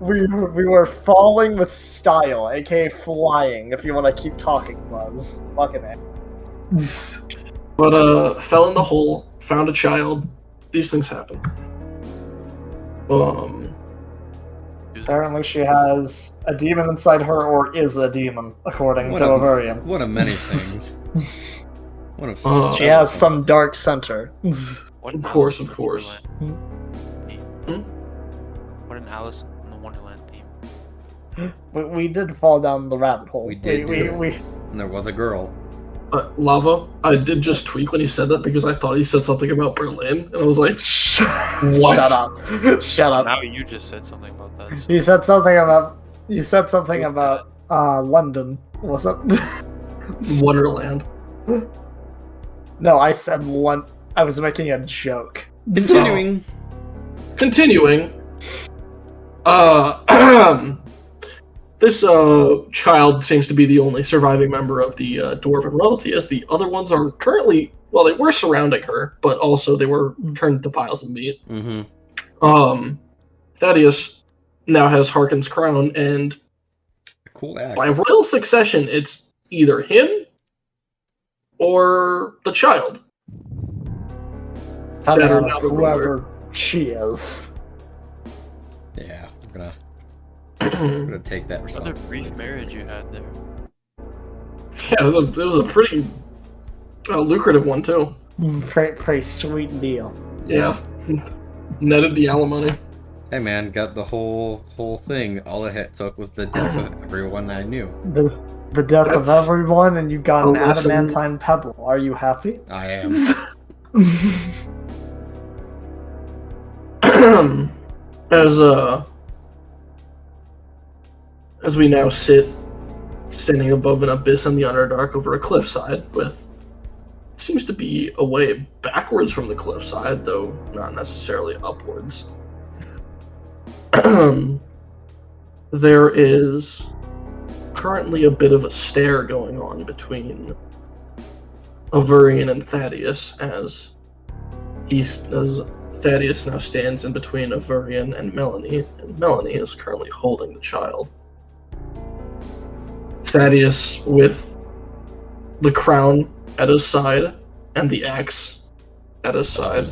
we were falling with style, aka flying. If you want to keep talking, Buzz. Fucking it. But, fell in the hole, found a child. These things happen. Apparently, she has a demon inside her, or is a demon, according What to a- Avarian. What a many things. What a. She has some dark center. What Of an course, Alice in of course. Wonderland theme. Hmm? What an Alice in the Wonderland theme. We did fall down the rabbit hole. We did do it. We And there was a girl. Lava, I did just tweak when he said that because I thought he said something about Berlin, and I was like, Shut What? up. Shut up. Now you just said something about that. So He said something about You said something about London. What's up? Wonderland. No, I said I was making a joke. Continuing. Continuing. This child seems to be the only surviving member of the dwarven royalty, as the other ones are currently, well, they were surrounding her, but also they were turned to piles of meat. Mm-hmm. Thaddeus now has Harkon's crown, and Cool axe. by royal succession, it's either him or the child. Depending That are on now the ruler. whoever she is. Yeah, I'm gonna take that Another responsibility. brief marriage you had there. Yeah, it was a pretty lucrative one, too. Pretty sweet deal. Yeah. Netted the alimony. Hey man, got the whole thing. All it took was the death of everyone I knew. The death of That's everyone, and you got an a lesson. adamantine pebble. Are you happy? I am. As we now sit standing above an abyss in the Underdark over a cliffside with seems to be a way backwards from the cliffside, though not necessarily upwards. There is currently a bit of a stare going on between Avurian and Thaddeus as Thaddeus now stands in between Avurian and Melanie is currently holding the child. Thaddeus with the crown at his side and the axe at his side.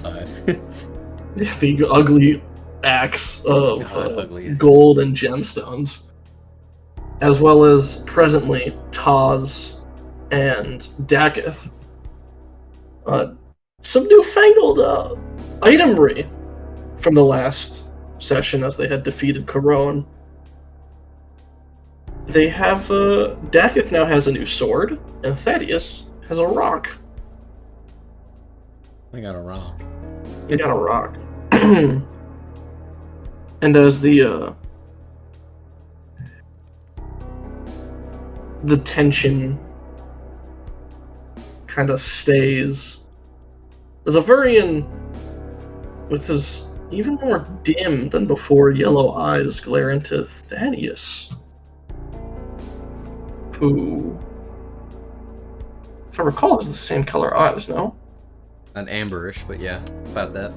The ugly axe of Ugly. gold and gemstones. As well as presently Taz and Dakith. Some newfangled itemry from the last session as they had defeated Corone. They have, Dakith now has a new sword, and Thaddeus has a rock. I got a rock. He got a rock. And as the tension kind of stays, as Avurian, with his even more dim than before yellow eyes, glare into Thaddeus, who, if I recall, has the same color eyes, no? An amberish, but yeah, about that.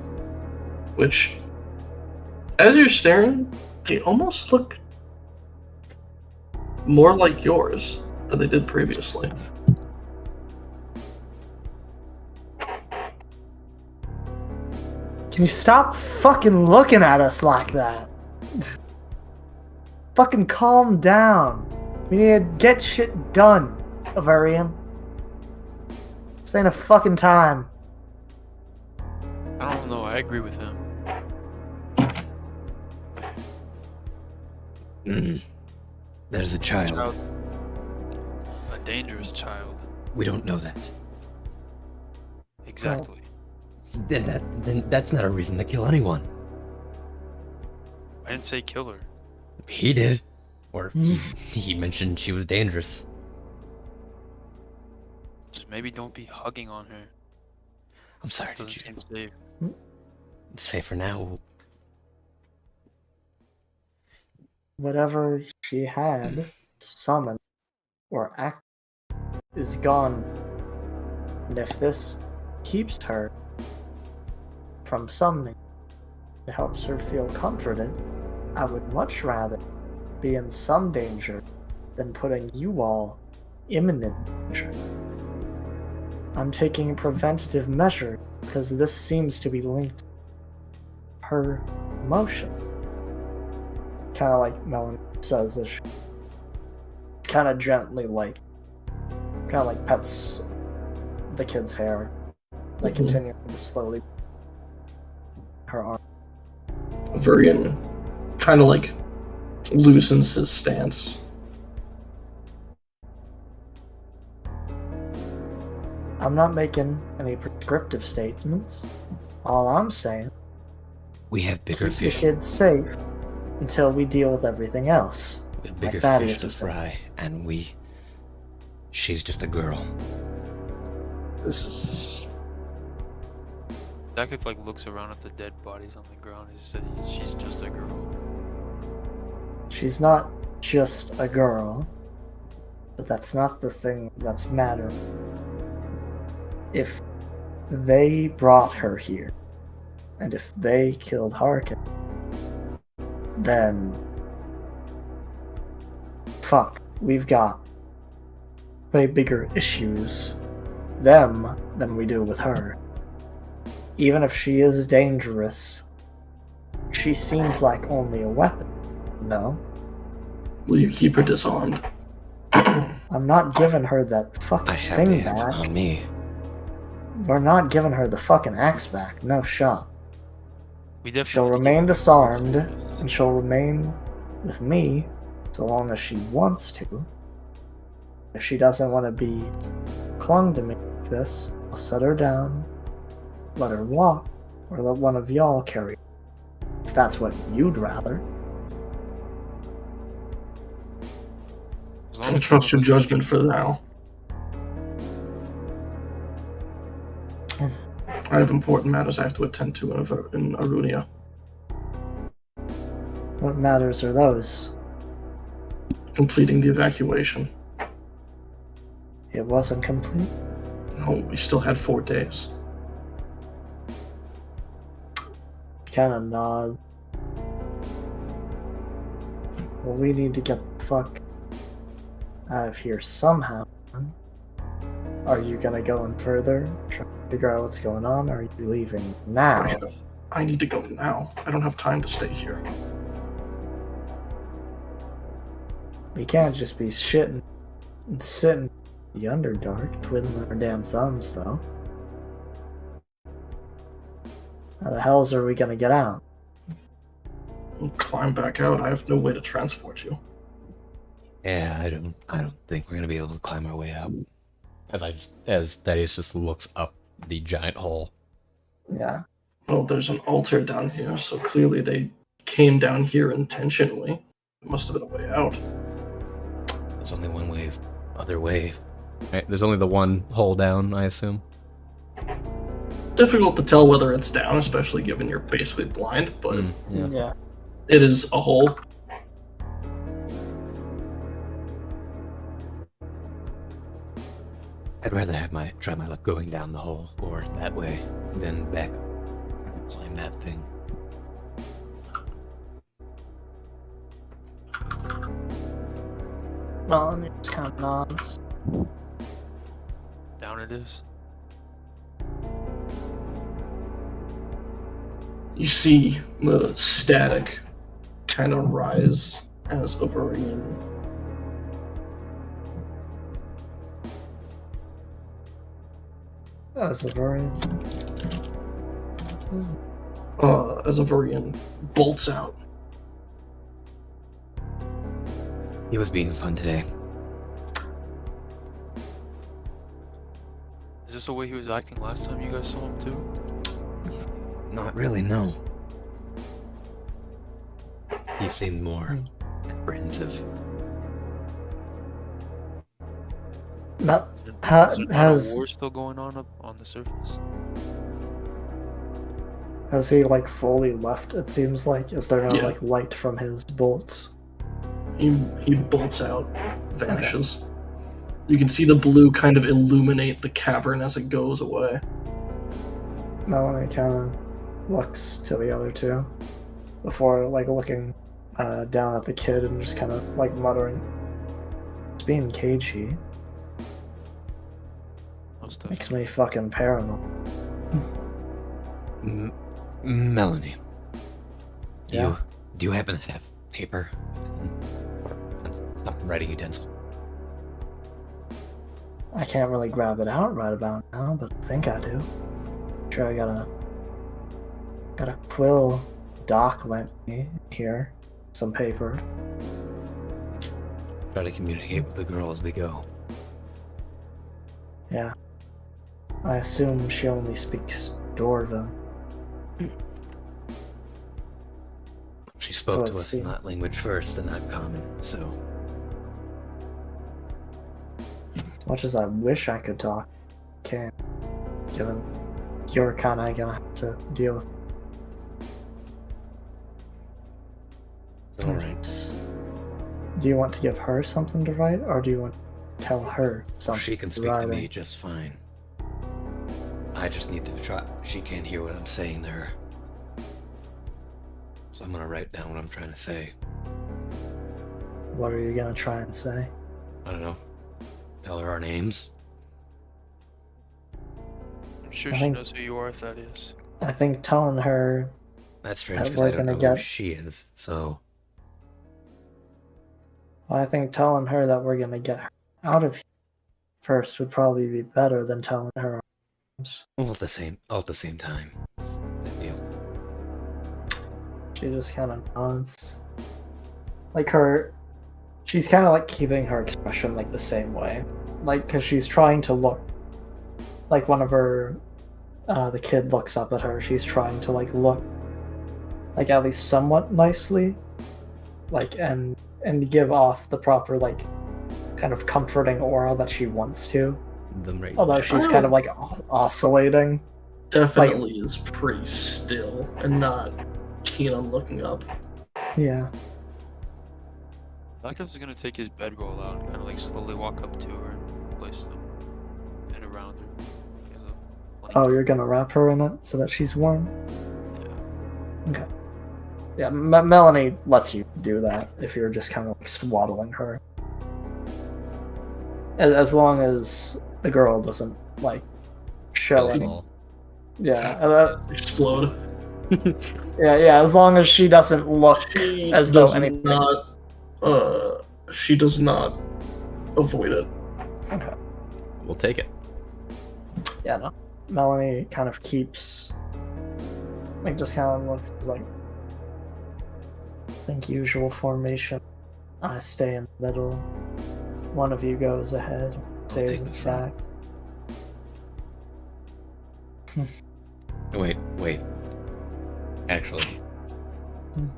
Which, as you're staring, they almost look more like yours than they did previously. Can you stop fucking looking at us like that? Fucking calm down. We need to get shit done, Avarian. This ain't a fucking time. I don't know, I agree with him. That is a child. A dangerous child. We don't know that. Exactly. Then that's not a reason to kill anyone. I didn't say kill her. He did. Or he mentioned she was dangerous. Just maybe don't be hugging on her. I'm sorry, It doesn't did you seem safe. say for now? Whatever she had summoned or acted is gone. And if this keeps her from summoning, it helps her feel comforted, I would much rather be in some danger than putting you all imminent danger. I'm taking a preventative measure because this seems to be linked to her emotion. Kind of like Melanie says, as she kind of gently, pets the kid's hair, continuing to slowly her arm. Avurian kind of loosens his stance. I'm not making any prescriptive statements. All I'm saying, We have bigger keep the fish. kids safe until we deal with everything else. We have bigger Thaddeus fish to was saying. fry, and she's just a girl. This is. Dakif like looks around at the dead bodies on the ground and he said she's just a girl. She's not just a girl, but that's not the thing that's matter. If they brought her here, and if they killed Harkin, then fuck, we've got way bigger issues with them than we do with her. Even if she is dangerous, she seems like only a weapon. No, Will you keep her disarmed? I'm not giving her that fucking I have the thing answer back. on me. We're not giving her the fucking axe back. No shot. We definitely She'll need to remain give her disarmed, this. and she'll remain with me so long as she wants to. If she doesn't want to be clung to me like this, I'll set her down, let her walk, or let one of y'all carry her. If that's what you'd rather. As long I as trust your one of us- judgment for now. I have important matters I have to attend to in Arunia. What matters are those? Completing the evacuation. It wasn't complete. No, we still had 4 days. Kinda nod. Well, we need to get the fuck out of here somehow. Are you gonna go in further, try to figure out what's going on, or are you leaving now? I need to go now. I don't have time to stay here. We can't just be shitting and sitting in the Underdark, twiddling our damn thumbs, though. How the hells are we gonna get out? We'll climb back out. I have no way to transport you. Yeah, I don't think we're gonna be able to climb our way out. As Thaddeus just looks up the giant hole. Yeah. Well, there's an altar down here, so clearly they came down here intentionally. It must have been a way out. There's only one way, other way. Right, there's only the one hole down, I assume. Difficult to tell whether it's down, especially given you're basically blind, but Yeah. it is a hole. I'd rather try my luck going down the hole or that way than back and climb that thing. Well, and it just kind of nods. Down it is. You see the static kind of rise as Avarian That's a very. bolts out. He was being fun today. Is this the way he was acting last time you guys saw him too? Not really, no. He seemed more apprehensive. Not, Is there not has a war still going on up on the surface? has he like fully left? It seems like is there no Yeah. like light from his bolts? He bolts out, vanishes. You can see the blue kind of illuminate the cavern as it goes away. Melanie kind of looks to the other two before like looking down at the kid and just kind of like muttering, "It's being cagey. Most Makes definitely. me fucking paranoid." Melanie. Yeah? Do you happen to have paper? Some writing utensil. I can't really grab it out right about now, but I think I do. Sure, I got a quill Doc lent me here, some paper. Try to communicate with the girl as we go. Yeah, I assume she only speaks Dwarven. She's spoke So to it us in seemed- that language first and not common, so As much as I wish I could talk, can't. Given you're kind of gonna have to deal with. it's alright. Do you want to give her something to write, or do you want to tell her something? She can to speak to write? me just fine. I just need to try. She can't hear what I'm saying to her. So I'm gonna write down what I'm trying to say. What are you gonna try and say? I don't know. Tell her our names. I'm sure I she think- knows who you are, Thaddeus. I think telling her That's strange That because I we're don't know gonna who get- she is, so I think telling her that we're gonna get her out of here first would probably be better than telling her our names. all at the same time. That deal. She just kind of nods. Like she's kind of like keeping her expression like the same way, like because she's trying to look like whenever the kid looks up at her, she's trying to like look like at least somewhat nicely, like and give off the proper like kind of comforting aura that she wants to. Them right. Although she's kind of like oscillating. Definitely is pretty still and not keen on looking up. Yeah. Thaddeus is gonna take his bedroll out and kind of like slowly walk up to her and place them and around her. As a Oh, you're gonna wrap her in it so that she's warm. Yeah. Okay. Yeah, Melanie lets you do that if you're just kind of like swaddling her. As long as the girl doesn't like show That's any. all. Yeah, Explode. yeah. As long as she doesn't look She as though does anything. not. She does not avoid it. Okay. We'll take it. Yeah, no. Melanie kind of keeps, like, just kind of looks like, think usual formation. I stay in the middle. One of you goes ahead, stays take in the the front. back. Wait. Actually,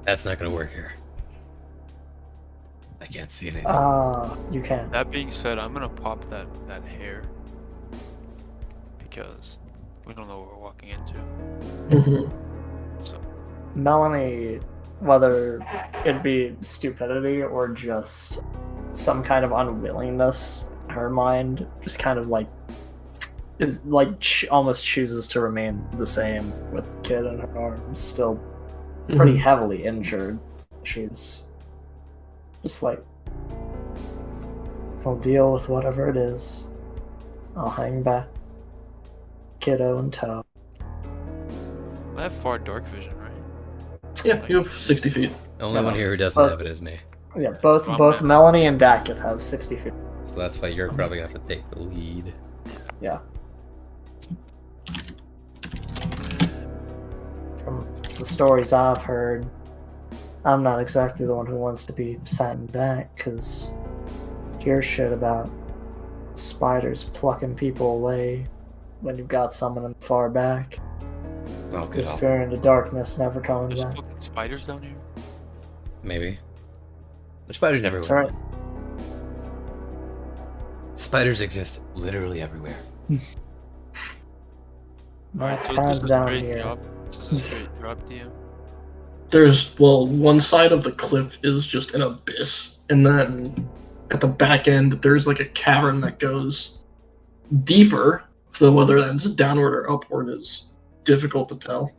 that's not gonna work here. I can't see anything. You can. That being said, I'm gonna pop that hair because we don't know what we're walking into. Mm-hmm. So Melanie, whether it be stupidity or just some kind of unwillingness, her mind just kind of like is like almost chooses to remain the same with the kid in her arms, still pretty heavily injured. She's just like, I'll deal with whatever it is. I'll hang back, kiddo in tow. I have far dark vision, right? Yeah, you have 60 feet. The only no, one here who doesn't both- have it is me. Yeah, both From both that. Melanie and Dakith have 60 feet. So that's why you're probably gonna have to take the lead. Yeah. From the stories I've heard, I'm not exactly the one who wants to be sat in back, because hear shit about spiders plucking people away when you've got someone in the far back, It's all good. disappearing into darkness, never coming There's back. fucking spiders down here. Maybe. There's spiders everywhere. That's right. Spiders exist literally everywhere. Alright, so Time's this is a down straight here. drop. This is a straight drop, DM. There's, well, one side of the cliff is just an abyss, and then at the back end, there's like a cavern that goes deeper, so whether that's downward or upward is difficult to tell.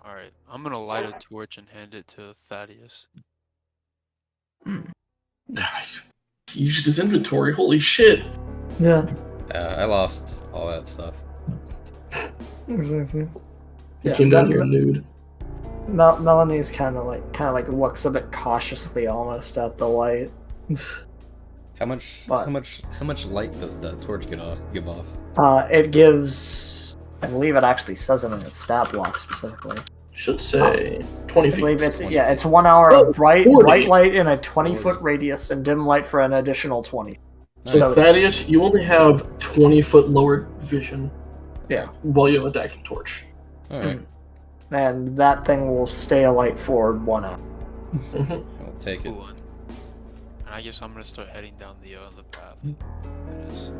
Alright, I'm gonna light a torch and hand it to Thaddeus. He used his inventory, holy shit! Yeah, I lost all that stuff. exactly. He came down here nude. Melanie's kind of like looks a bit cautiously almost at the light. How much? But- How much light does the torch give off? It gives, I believe it actually says it in its stat block specifically. Should say 20 I feet. believe it's 1 hour Oh, of bright 40. light in a 20-foot radius and dim light for an additional 20. So So it's- Thaddeus, you only have 20-foot lowered vision. Yeah. While you have a active torch. All right. And that thing will stay alight for 1 hour. Mhm. I'll take it. Cool. And I guess I'm gonna start heading down the path. It is.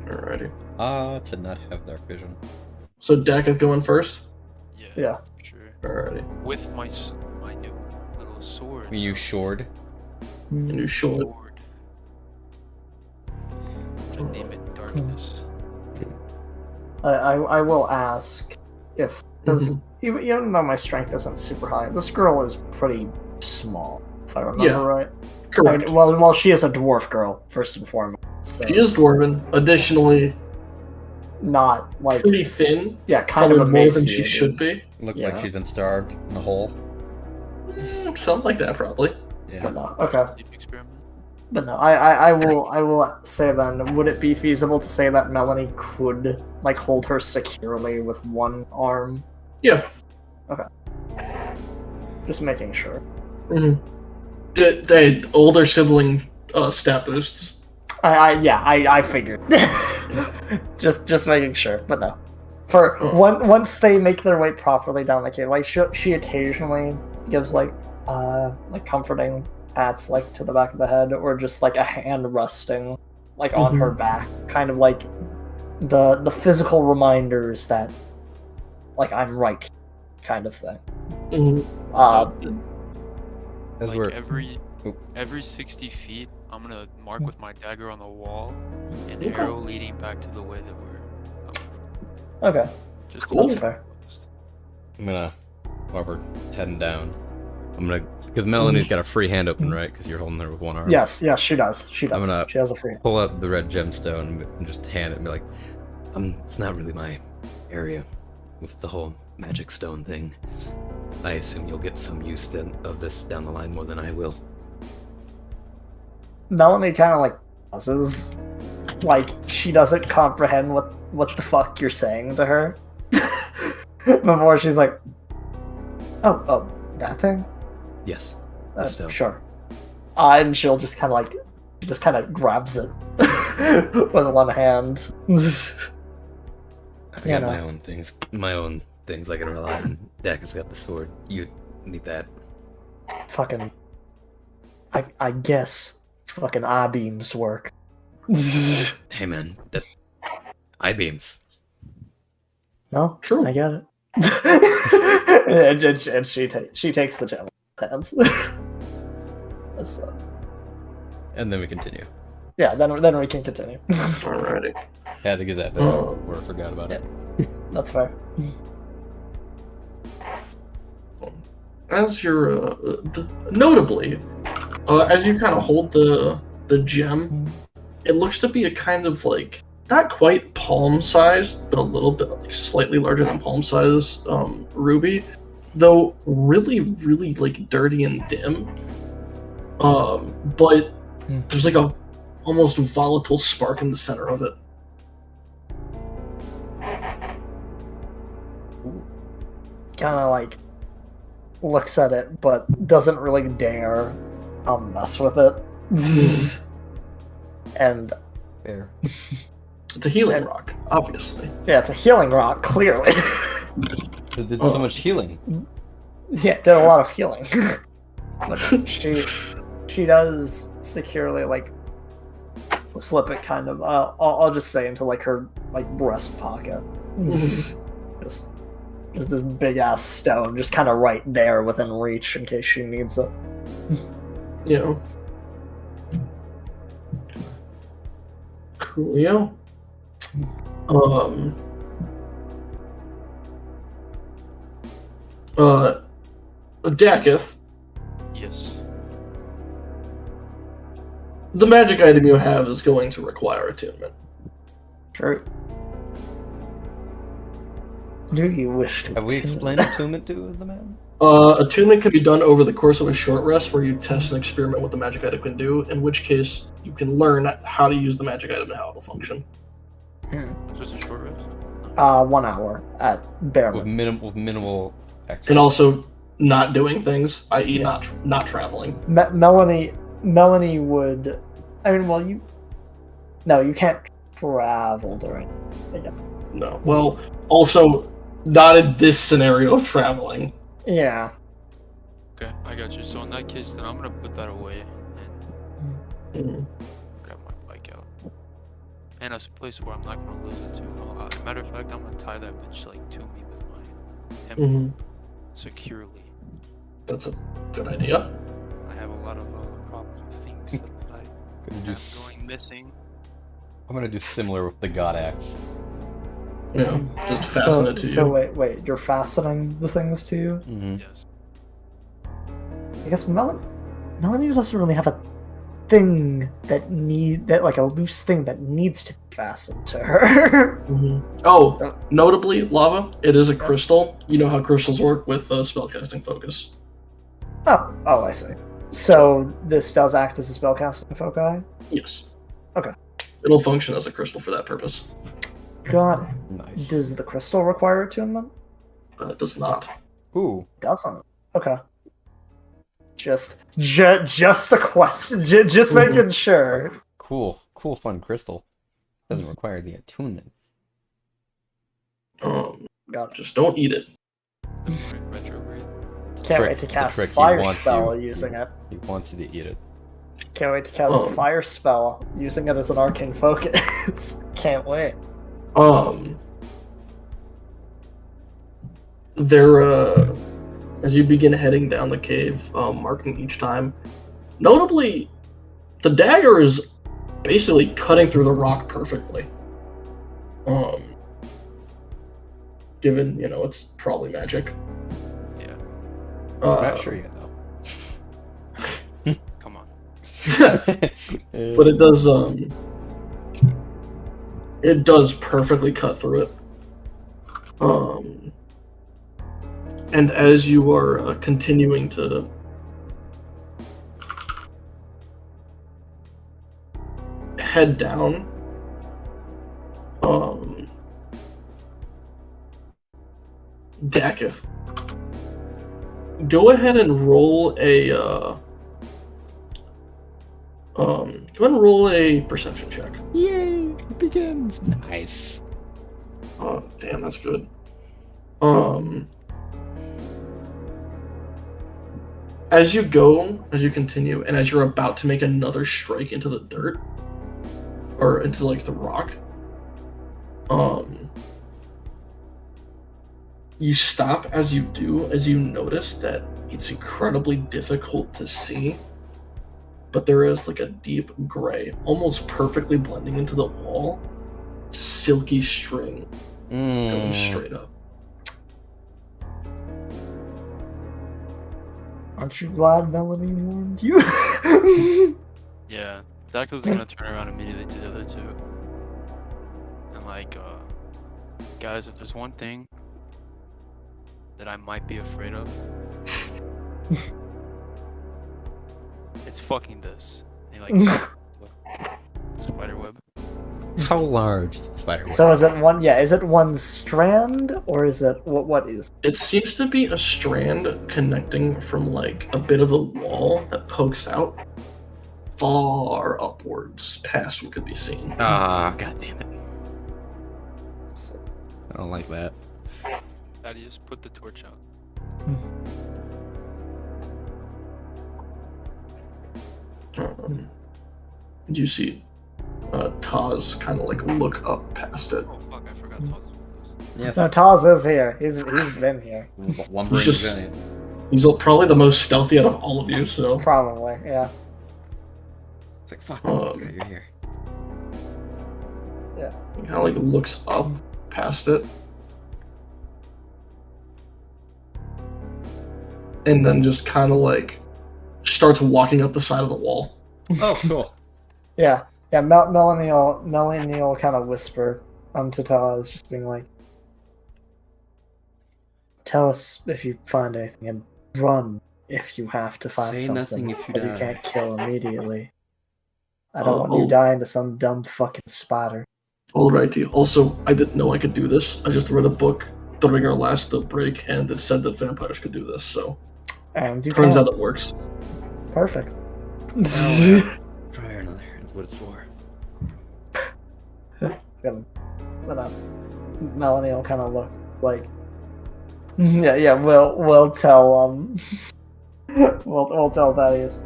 Alrighty. To not have dark vision. So Dakith going first. Yeah. Sure. Alrighty. With my new little sword. I mean, you shored. And you short. Sword. I'm gonna name it Darkness. I will ask if, because even though my strength isn't super high, this girl is pretty small, if I remember Yeah. right. Correct. I mean, well, she is a dwarf girl, first and foremost. So She is dwarven. Additionally, not like, pretty thin. yeah, kind Probably of more than emaciated. she should be. Looks like Yeah. she's been starved in a hole. Something like that, probably. Yeah. But no, okay. Sleep experiment. But no, I will say then, would it be feasible to say that Melanie could like hold her securely with one arm? Yeah. Just making sure. Mm-hmm. The older sibling stat boosts. I figured. just making sure, but no. For Oh. once they make their way properly down the cave, like she occasionally gives like comforting pats like to the back of the head, or just like a hand resting like on her back, kind of like the physical reminders that like I'm right, kind of thing. Mm-hmm. As Like we're every 60 feet, I'm gonna mark with my dagger on the wall, an Okay. arrow leading back to the way that we're coming from. Okay, Just Cool. that's fair. I'm gonna, while we're heading down, I'm gonna, because Melanie's got a free hand open, right? Because you're holding her with one arm. Yes, she does. She does. I'm gonna She has a free. pull out the red gemstone and just hand it and be like, it's not really my area with the whole magic stone thing. I assume you'll get some use then of this down the line more than I will. Melanie kind of like pauses, like she doesn't comprehend what the fuck you're saying to her. Before she's like, oh, that thing? Yes, the stone. Sure. And she'll just kind of grabs it with one hand. I've Yeah, got no. my own things I can rely on. Dak has got the sword. You need that. Fucking, I guess fucking I-beams work. Hey man, that I-beams. No, True. I get it. and she takes the gem hands. So, And then we continue. yeah, then we can continue. Alrighty. Had to get that bit Oh. where I forgot about it. That's fair. As you're notably, as you kind of hold the gem, it looks to be a kind of like not quite palm sized, but a little bit like slightly larger than palm size ruby, though really like dirty and dim. But there's like a almost volatile spark in the center of it. Kind of like looks at it, but doesn't really dare mess with it. And Fair. It's a healing rock, obviously. yeah, it's a healing rock, clearly. It did so much healing. Yeah, it did a lot of healing. But she does securely like slip it kind of. I'll just say into like her like breast pocket. Just this big ass stone, just kind of right there within reach in case she needs it. You know. Coolio. Dakith, Yes. the magic item you have is going to require attunement. True. Do you wish to? Have we attune? explained attunement to the man? Attunement can be done over the course of a short rest where you test and experiment what the magic item can do, in which case you can learn how to use the magic item and how it will function. Just a short rest. 1 hour at bare With minimum. minimal exercise. And also not doing things, i.e. Yeah. not traveling. Melanie would. I mean, well, no, you can't travel during. No. Well, also not in this scenario of traveling. Yeah. Okay, I got you. So in that case, then I'm gonna put that away and Mhm. grab my bike out. And a place where I'm not gonna lose it to. Matter of fact, I'm gonna tie that bitch like to me with my hemp Mhm. securely. That's a good idea. I have a lot of problems with things that I Gonna do have s- going missing. I'm gonna do similar with the God Axe. Yeah, just fasten it to So you. wait, you're fastening the things to you? Mm-hmm. Yes. I guess Melanie doesn't really have a thing that like a loose thing that needs to be fastened to her. Oh, So- notably, lava. It is a crystal. You know how crystals work with spellcasting focus. oh, I see. So this does act as a spellcasting foci? Yes. Okay. It'll function as a crystal for that purpose. Got it. Nice. Does the crystal require attunement? It does not. Ooh. Doesn't. Okay. Just a question. Just Mhm. making sure. Cool. Cool, fun crystal. Doesn't require the attunement. Got it. Just don't eat it. Retrograde. Can't wait Trick- to it's a cast a trick, he fire wants spell you. using it. He wants you to eat it. Can't wait to cast a fire spell using it as an arcane focus. Can't wait. There, as you begin heading down the cave, marking each time, notably, the dagger is basically cutting through the rock perfectly. Given, it's probably magic. Yeah. I'm not sure yet, though. Come on. But it does perfectly cut through it. And as you are continuing to head down, Dakith, go ahead and roll a perception check. Yay! It begins! Nice. Oh, damn, that's good. As you continue, and as you're about to make another strike into the dirt, or into like the rock, you stop as you notice that it's incredibly difficult to see, but there is like a deep gray, almost perfectly blending into the wall, silky string going straight up. Aren't you glad Melanie warned you? Yeah. Dakil's gonna turn around immediately to the other two. And like, guys, if there's one thing that I might be afraid of, it's fucking this. And he like spider web. How large is the spider web? So is it one? Yeah, is it one strand or is it what is? It seems to be a strand connecting from like a bit of a wall that pokes out far upwards past what could be seen. Ah, god damn it. I don't like that. Daddy, just put the torch out. You see Taz kind of like look up past it. Oh fuck, I forgot Taz was with us. Yes. No, Taz is here. He's been here. Lumbering Just- giant. He's probably the most stealthy out of all of you, so Probably, yeah. It's like, fuck, Um, okay, you're here. he kind of like looks up past it. And then just kind of like starts walking up the side of the wall. Oh, cool. Yeah. Melanie will kind of whisper to Taz, just being like, "Tell us if you find anything, and run if you have to find Say something nothing if you that die." you can't kill immediately. I don't want Oh. you dying to some dumb fucking spider." Alrighty. Also, I didn't know I could do this. I just read a book during our last break, and it said that vampires could do this. So And you turns can. out it works. Perfect. Try another. That's what it's for. Melanie will kind of look like, yeah, we'll tell We'll tell Thaddeus.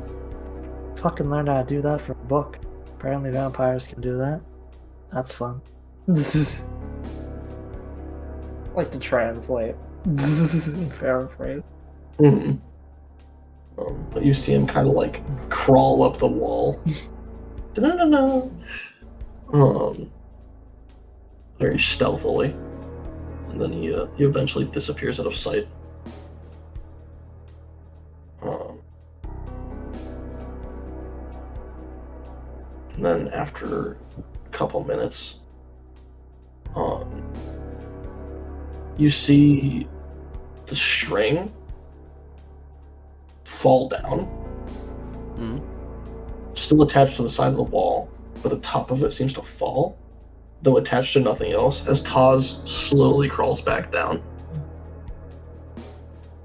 Fucking learned how to do that from a book. Apparently vampires can do that. That's fun. Like to translate. Paraphrase. Hmm. But you see him kind of like crawl up the wall. Da-da-da-da. Very stealthily, and then he eventually disappears out of sight. And then after a couple minutes, you see the string fall down, still attached to the side of the wall, but the top of it seems to fall, though attached to nothing else, as Taz slowly crawls back down.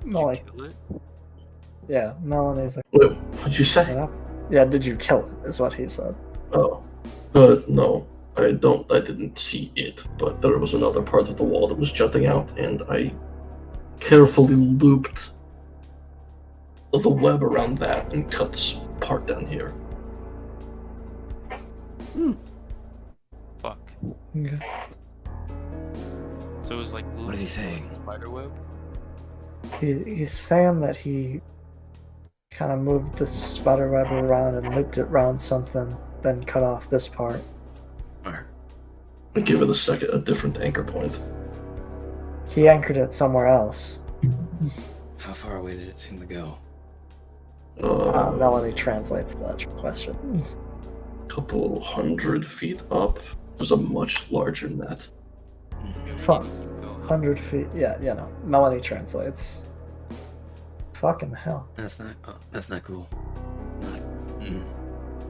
Molly. Kill it? Yeah, Melanie's like, Wait, what'd you say? yeah, did you kill it, is what he said. Oh, no, I didn't see it, but there was another part of the wall that was jutting out, and I carefully looped the web around that and cut this part down here. Fuck. Okay. So it was like What is he saying? Spiderweb? He's saying that he kind of moved the spider web around and looped it around something, then cut off this part. Or I give it a different anchor point. He anchored it somewhere else. how far away did it seem to go? Melanie translates that question. Couple 100 feet up. There's a much larger net. Fuck. 100 feet. Yeah, Melanie translates. Fucking hell. That's not cool. Not.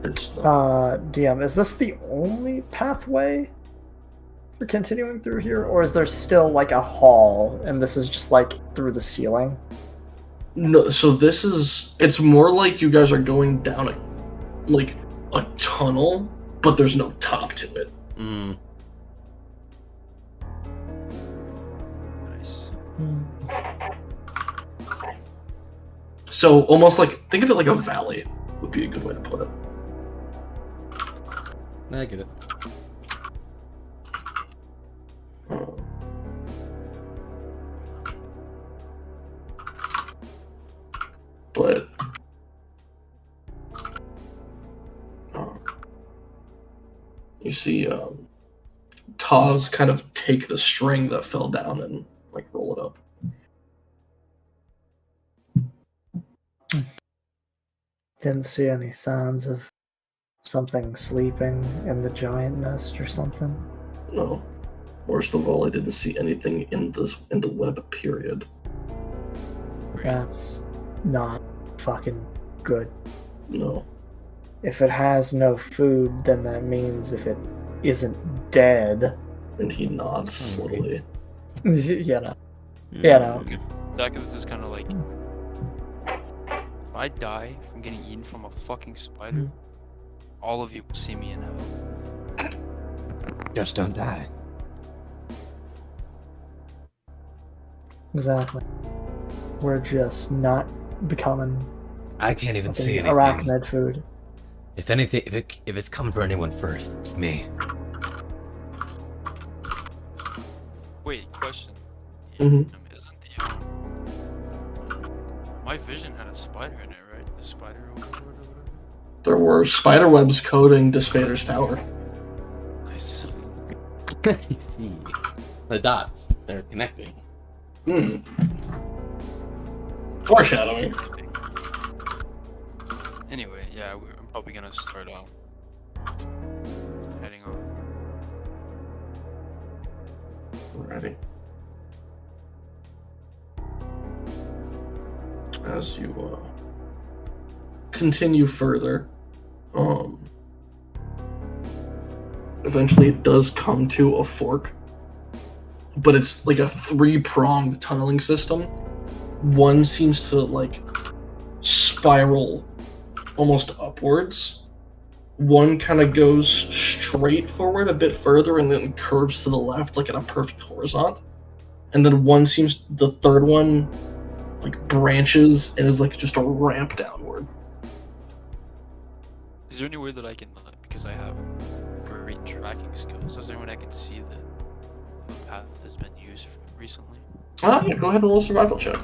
It's not, DM, is this the only pathway for continuing through here, or is there still like a hall and this is just like through the ceiling? no, so it's more like you guys are going down a tunnel, but there's no top to it. Nice. So almost like, think of it like a valley would be a good way to put it. I get it. But you see Taz kind of take the string that fell down and like roll it up. Didn't see any signs of something sleeping in the giant nest or something. No. Worst of all, I didn't see anything in the web, period. That's not fucking good. No. If it has no food, then that means if it isn't dead, And he nods slowly. Yeah, That is just kind of like, if I die from getting eaten from a fucking spider, all of you will see me in hell. Just don't die. Exactly. We're just not becoming I can't even see fucking anything. arachnid food. If anything, if it's coming for anyone first, it's me. Wait, question. Mhm. Isn't my vision had a spider in it, right? The spider or whatever. There were spider webs coating Despader's tower. Nice. I see. The dots. They're connecting. Foreshadowing. Anyway, yeah, I'm probably gonna start heading on. Alrighty. As you continue further, eventually it does come to a fork, but it's like a 3-pronged tunneling system. One seems to like spiral almost upwards. One kind of goes straight forward a bit further and then curves to the left like in a perfect horizon. And then the third one like branches and is like just a ramp downward. Is there any way that I can, because I have great tracking skills, is there any way I can see the path that's been used recently? Yeah, go ahead and roll a survival check.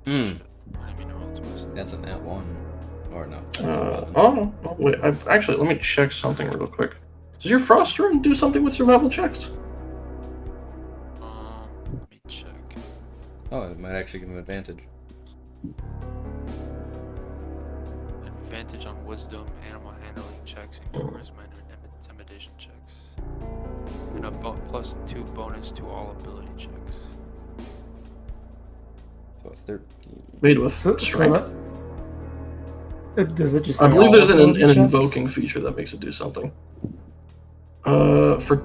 Hmm. I didn't mean to roll twice. That's a nat 1. Or no. That's Wait, actually, let me check something real quick. Does your frost rune do something with survival checks? Let me check. Oh, it might actually give him advantage. Advantage on wisdom, animal handling checks, and charisma and intimidation checks. And a +2 bonus to all ability checks. So it's 13. Made with So strength. does it just? I say believe all there's an ability checks? invoking feature that makes it do something. For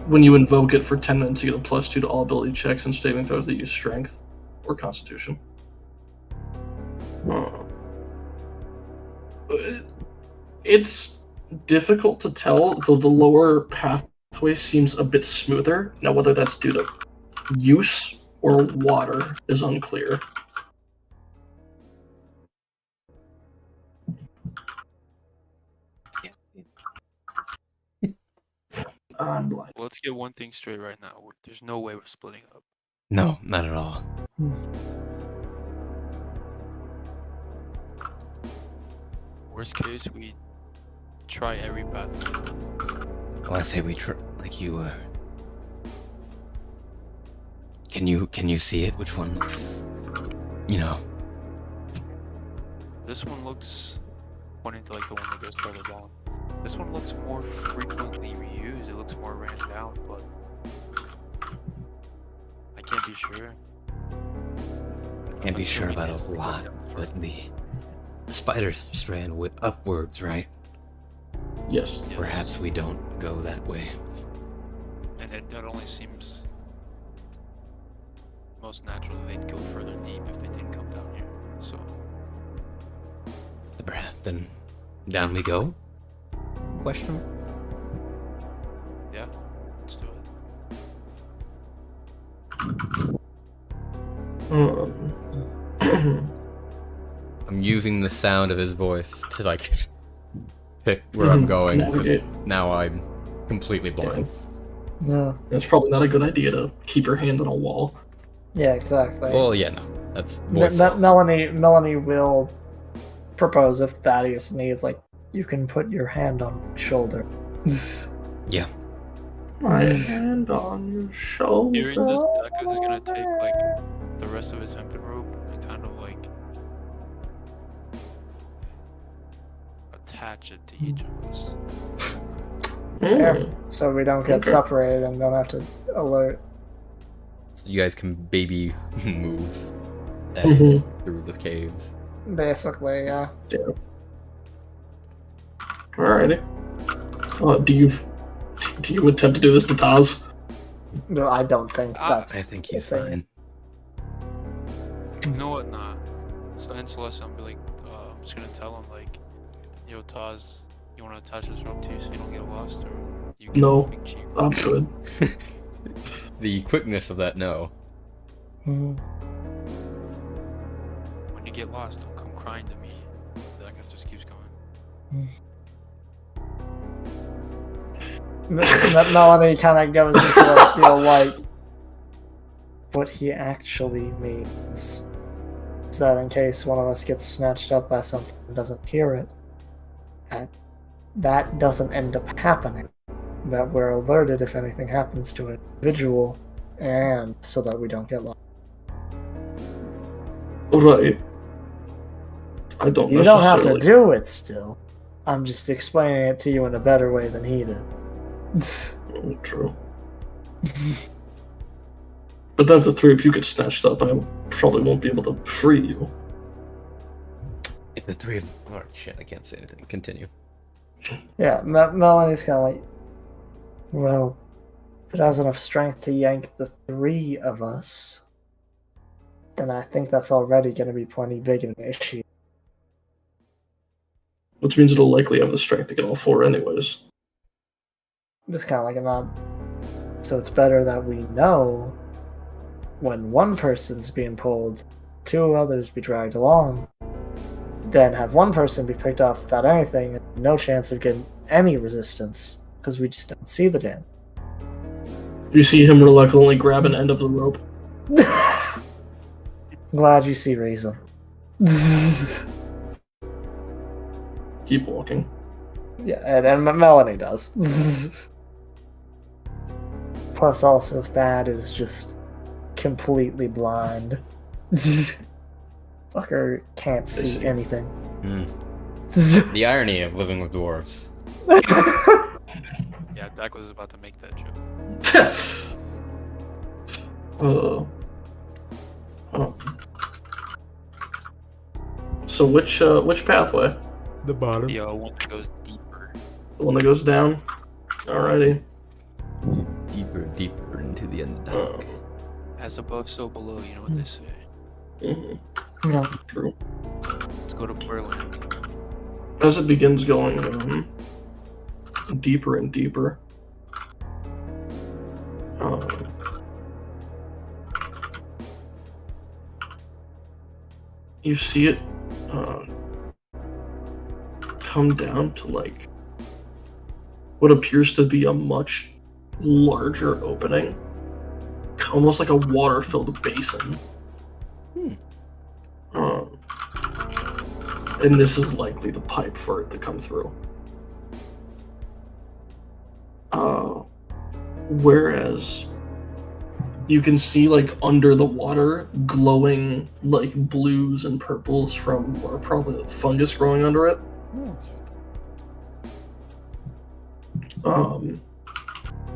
when you invoke it for 10 minutes, you get a +2 to all ability checks and saving throws that use strength or constitution. It's difficult to tell, though the lower pathway seems a bit smoother. Now, whether that's due to use or water is unclear. I'm blind. Well, let's get one thing straight right now. There's no way we're splitting up. No, not at all. Worst case, we try every path. Well, I say we try. Like you. Can you see it? Which one looks? You know. This one looks pointing to like the one that goes further down. This one looks more frequently reused. It looks more ran down, but I can't be sure. Can't be Unless sure somebody about a can lot, look at it but the spider strand went upwards, right? Yes. Yes. Perhaps we don't go that way. And that only seems most natural. They'd go further deep if they didn't come down here. So Then down we go. Question? yeah, let's do it. I'm using the sound of his voice to like pick where I'm going, because Navigate. now I'm completely blind. No. It's probably not a good idea to keep your hand on a wall. Yeah, exactly. Well, yeah, no, that's voice. Melanie will propose if Thaddeus needs, like, you can put your hand on my shoulder. Yeah. My hand on your shoulder. Hearing this, Deku is gonna take like the rest of his hempen rope and kind of like attach it to each of us. Fair. So we don't get Okay. separated and don't have to alert. So you guys can baby move Mhm. through the caves. Basically, yeah. Alrighty. Do you attempt to do this to Taz? No, I don't think that's. I think he's the thing. fine. You know what? Nah. So in Celeste, I'm be like, I'm just gonna tell him like, yo, Taz, you wanna attach this rope to you so you don't get lost, or you get No. big cheap? I'm good. The quickness of that no. Mhm. When you get lost, don't come crying to me. That guy just keeps going. Melanie kind of goes into Celestial like, what he actually means is that in case one of us gets snatched up by something and doesn't hear it, that doesn't end up happening. That we're alerted if anything happens to an individual, and so that we don't get lost. Right. I don't You don't have to necessarily- do it still. I'm just explaining it to you in a better way than he did. True. But then if the three of you get snatched up, I probably won't be able to free you. If the three of oh shit, I can't say anything. Continue. Yeah, Melanie's kind of like, well, if it has enough strength to yank the three of us, then I think that's already going to be plenty big of an issue. Which means it'll likely have the strength to get all four anyways. Just kind of like a nod. So it's better that we know when one person's being pulled, two others be dragged along, than have one person be picked off without anything and no chance of getting any resistance because we just don't see the damn. You see him reluctantly grab an end of the rope. Glad you see reason. Keep walking. Yeah, and Melanie does. Plus, also, Thad is just completely blind. Fucker can't see anything. The irony of living with dwarves. Yeah, Dak was about to make that joke. Oh. So which pathway? The bottom. The one that goes deeper. The one that goes down? Alrighty. Deeper into the end. As above, so below, you know what they say. Mm-hmm. Yeah. True. Let's go to Berland. As it begins going deeper and deeper, you see it come down to like what appears to be a much larger opening, almost like a water-filled basin. And this is likely the pipe for it to come through. Whereas you can see like under the water glowing like blues and purples from or probably fungus growing under it.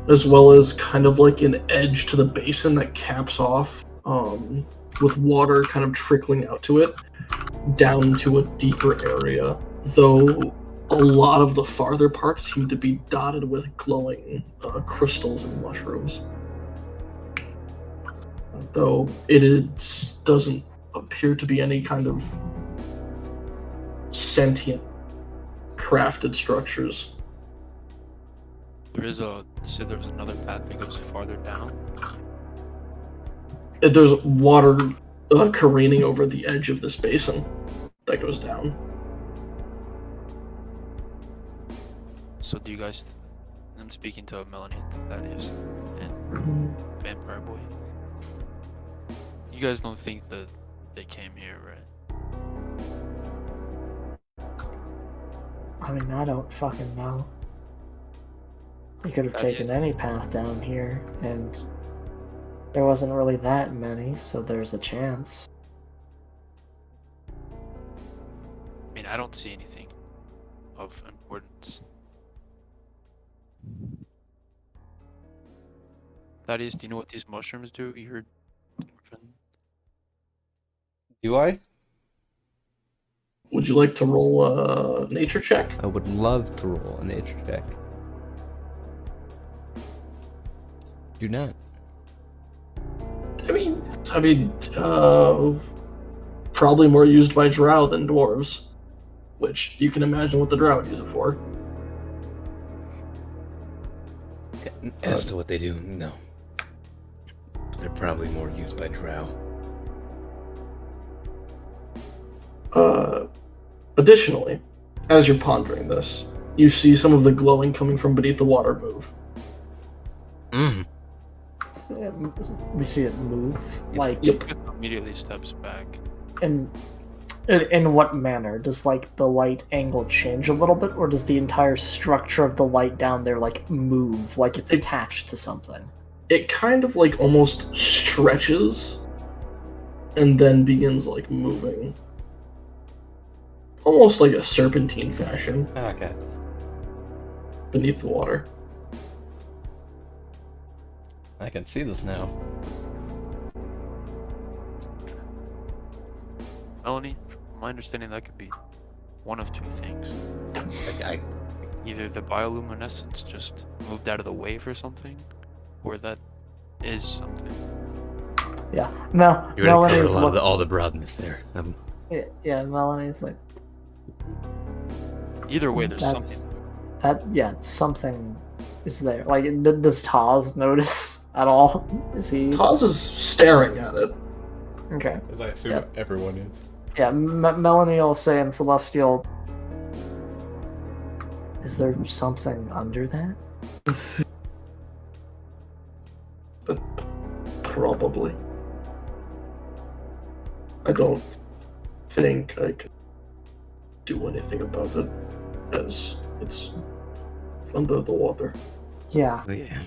As well as kind of like an edge to the basin that caps off with water kind of trickling out to it down to a deeper area, though a lot of the farther parts seem to be dotted with glowing crystals and mushrooms. Though doesn't appear to be any kind of sentient crafted structures. You said there was another path that goes farther down? There's water careening over the edge of this basin that goes down. So do you guys... I'm speaking to Melanie, that is, and Vampire Boy. You guys don't think that they came here, right? I mean, I don't fucking know. We could have taken any path down here, and there wasn't really that many, so there's a chance. I mean, I don't see anything of importance. Thaddeus, do you know what these mushrooms do? You heard... Do I? Would you like to roll a nature check? I would love to roll a nature check. Do not. I mean, probably more used by drow than dwarves, which you can imagine what the drow would use it for. As to what they do, no. They're probably more used by drow. Additionally, as you're pondering this, you see some of the glowing coming from beneath the water move. We see it move. Like, Immediately steps back. in what manner? Does like the light angle change a little bit, or does the entire structure of the light down there like move, like it's attached to something? It kind of like almost stretches and then begins like moving. Almost like a serpentine fashion Okay. beneath the water. I can see this now. Melanie, from my understanding, that could be one of two things. Either the bioluminescence just moved out of the way for something, or that is something. Yeah. You're gonna cover Melanie's a lot of all the broadness there. yeah, Melanie's like, Either way, there's something. it's something is there? Like, does Taz notice at all? Is he Taz is staring at it. okay? As I assume Yep. everyone is. Yeah, Melanie will say in Celestial, is there something under that? Probably. I don't think I can do anything about it, as it's under the water. Yeah, Oh, yeah.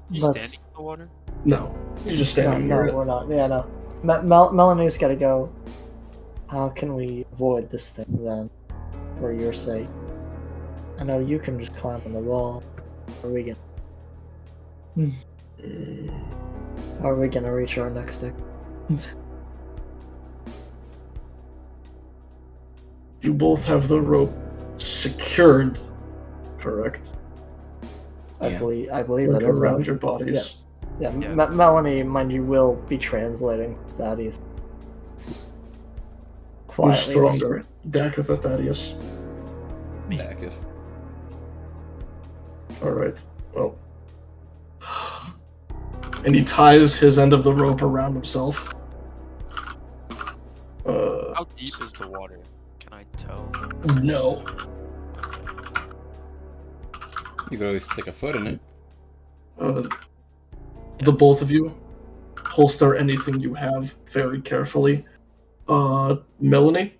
You Let's- standing in the water? No, he's just no, standing near it. we're not. Yeah, no. Melanie's gotta go. How can we avoid this thing then, for your sake? I know you can just climb on the wall. How are we gonna? How are we gonna reach our next stick? You both have the rope secured, correct? I Yeah. believe Like that is around right. your bodies. Yeah, Yeah. Melanie, mind you, will be translating Thaddeus. Who's Quietly. stronger, Dakith or Thaddeus? Back if. Alright, well. And he ties his end of the rope around himself. How deep is the water? Can I tell? No. You could always stick a foot in it. The both of you holster anything you have very carefully. Melanie,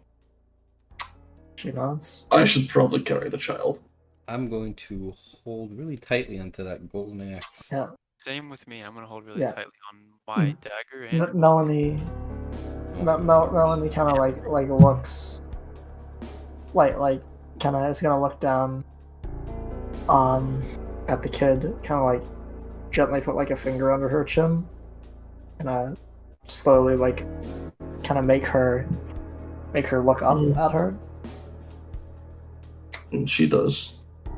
She nods. I should probably carry the child. I'm going to hold really tightly onto that golden axe. Yeah. Same with me. I'm gonna hold really Yeah. tightly on my dagger and Melanie. Melanie kind of like looks. Like kind of is gonna look down. At the kid, kind of like gently put like a finger under her chin, and slowly like kind of make her look up at her. And she does.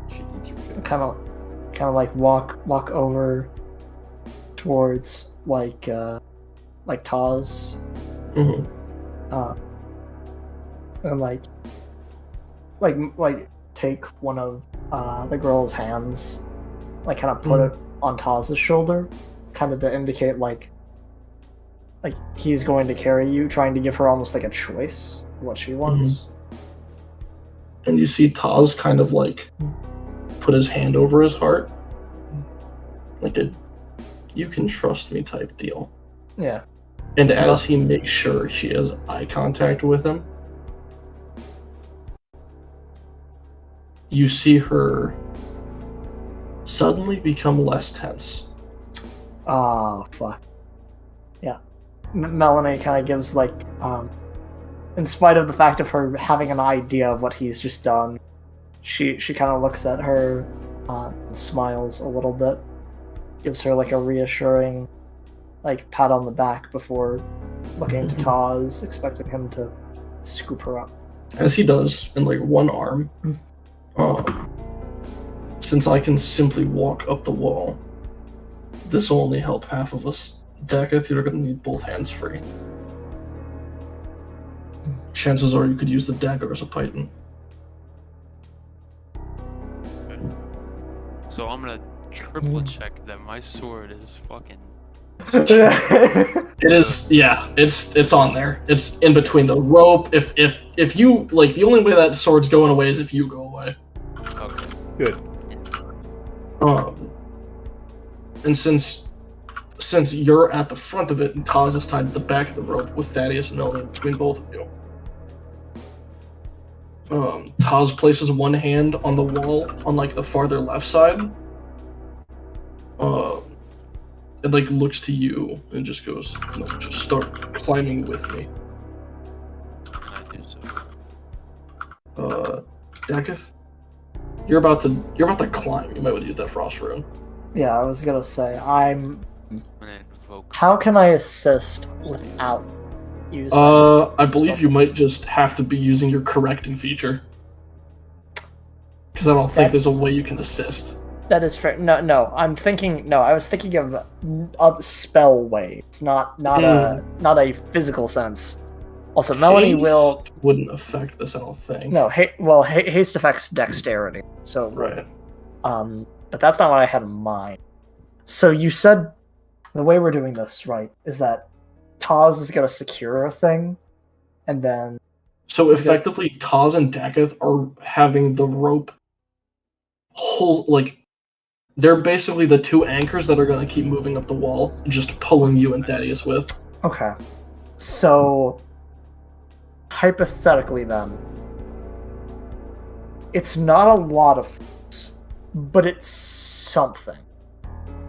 She eats your face. Kind of like walk over towards like Taz, Mhm. and like take one of the girl's hands, like kind of put it on Taz's shoulder, kind of to indicate like he's going to carry you, trying to give her almost like a choice of what she wants. And you see Taz kind of like put his hand over his heart. Like a you can trust me type deal. Yeah. And as he makes sure she has eye contact with him, you see her suddenly become less tense. Oh, fuck. Yeah. Melanie kind of gives, like, in spite of the fact of her having an idea of what he's just done, she kind of looks at her, and smiles a little bit, gives her, like, a reassuring, like, pat on the back before looking to Taz, expecting him to scoop her up. As he does, in like one arm, since I can simply walk up the wall, this will only help half of us. Dakith, you're gonna need both hands free. Chances are you could use the dagger as a python. so I'm gonna triple check that my sword is fucking. It is, yeah, it's on there. It's in between the rope. If you like, the only way that sword's going away is if you go away. Okay. Good. And since you're at the front of it and Taz is tied to the back of the rope with Thaddeus and Melanie between both of you, Taz places one hand on the wall on like the farther left side. It like looks to you and just goes, no, just start climbing with me. And I do so. Dakith, you're about to climb. You might want to use that frost rune. Yeah, I was gonna say, I'm gonna invoke. how can I assist without using... I believe you might just have to be using your correcting feature. Because I don't think there's a way you can assist. That is fair. No, I was thinking of spell ways, not a physical sense. Also, Melanie Haste will... wouldn't affect this, I don't think. No, haste affects dexterity, so... Right. but that's not what I had in mind. So you said the way we're doing this, right, is that Taz is gonna secure a thing, and then So effectively, Taz and Dakath are having the rope hold, like, they're basically the two anchors that are going to keep moving up the wall, just pulling you and Thaddeus with. okay. So hypothetically, then, it's not a lot of things, but it's something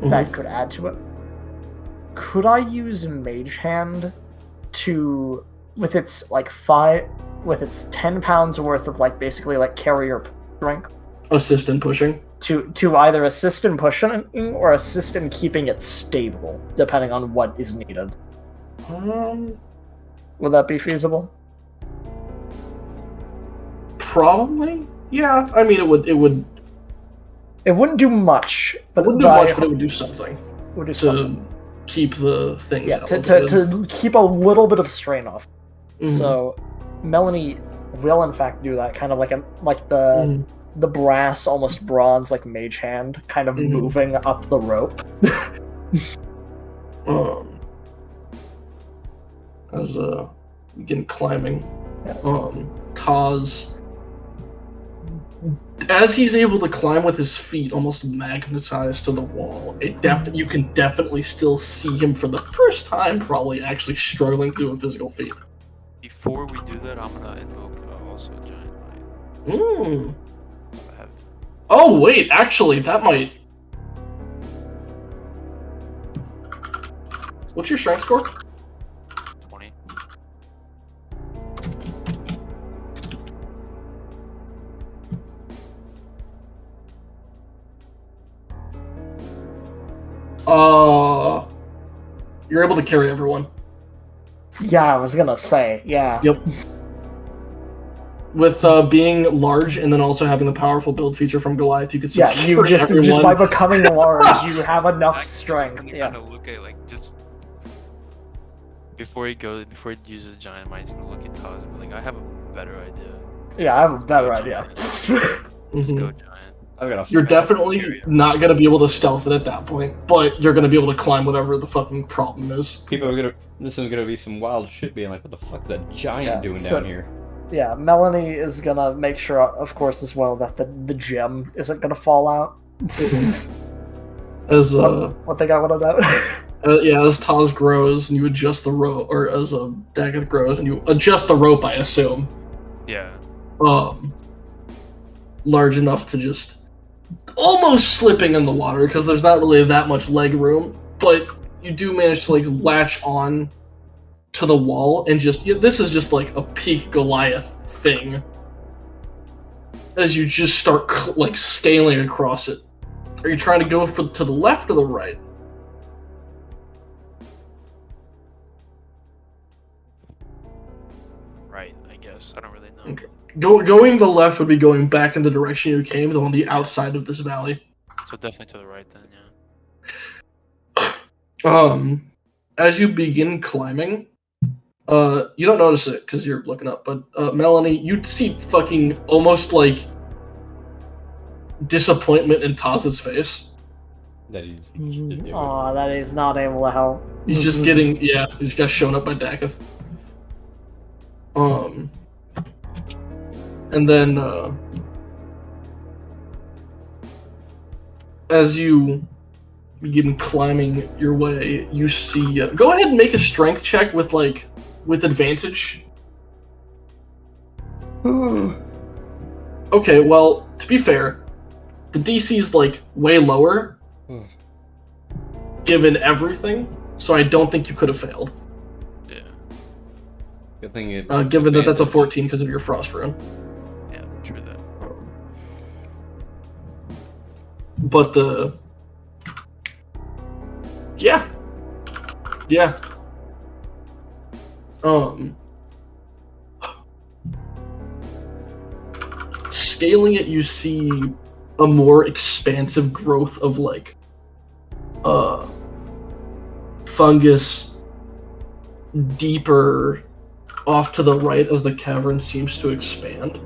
that could add to it. Could I use Mage Hand to, with its like 10 pounds worth of like basically like carrier strength, Assist in pushing. to either assist in pushing or assist in keeping it stable, depending on what is needed? Would that be feasible? Probably. Yeah. I mean, it would. It wouldn't do much, but It wouldn't do much, but it would do something would do to something. keep the things. Yeah, elevated. to keep a little bit of strain off. Mhm. So Melanie will in fact do that, kind of like the brass, almost bronze, like mage hand, kind of moving up the rope. As begin climbing, Yeah. Taz, as he's able to climb with his feet almost magnetized to the wall, you can definitely still see him for the first time, probably actually struggling through a physical feat. Before we do that, I'm gonna invoke also a giant light. I have Oh wait, actually, that might. What's your strength score? 20. You're able to carry everyone. Yeah, I was gonna say, yeah. Yep. With being large and then also having the powerful build feature from Goliath, you can still Yeah, you carry just everyone. by becoming large, you have enough Actually, I was strength. gonna Yeah. kind of look at like just before he uses giant might, he's gonna look at Taz and be like, I have a better idea. Yeah, I have a better Go idea. giant. Just Mhm. go giant. I've got a You're fat definitely area. not gonna be able to stealth it at that point, but you're gonna be able to climb whatever the fucking problem is. People are gonna. This is gonna be some wild shit being like, what the fuck is that giant Yeah, doing so- down here? Yeah, Melanie is gonna make sure, of course, as well, that the gem isn't gonna fall out. As What they got one of that? yeah, as Taz grows and you adjust the rope, or as Daggett grows and you adjust the rope, I assume, Yeah. large enough to just almost slipping in the water because there's not really that much leg room, but you do manage to like latch on to the wall and just this is just like a peak Goliath thing as you just start like scaling across it. Are you trying to go to the left or the right? Right, I guess. I don't really know. Okay. Going the left would be going back in the direction you came, on the outside of this valley. So definitely to the right then, yeah. As you begin climbing, you don't notice it because you're looking up, but Melanie, you'd see fucking almost like disappointment in Taz's face. That he's. Aw, that is not able to help. He's just getting, he just got shown up by Daggett. And then, as you begin climbing your way, you see, go ahead and make a strength check with advantage. Okay, well, to be fair, the DC's like way lower, given everything, so I don't think you could have failed. Yeah. Good thing it. Given that that's a 14 because of your frost rune. Yeah, true that. But yeah. Scaling it, you see a more expansive growth of fungus deeper off to the right as the cavern seems to expand.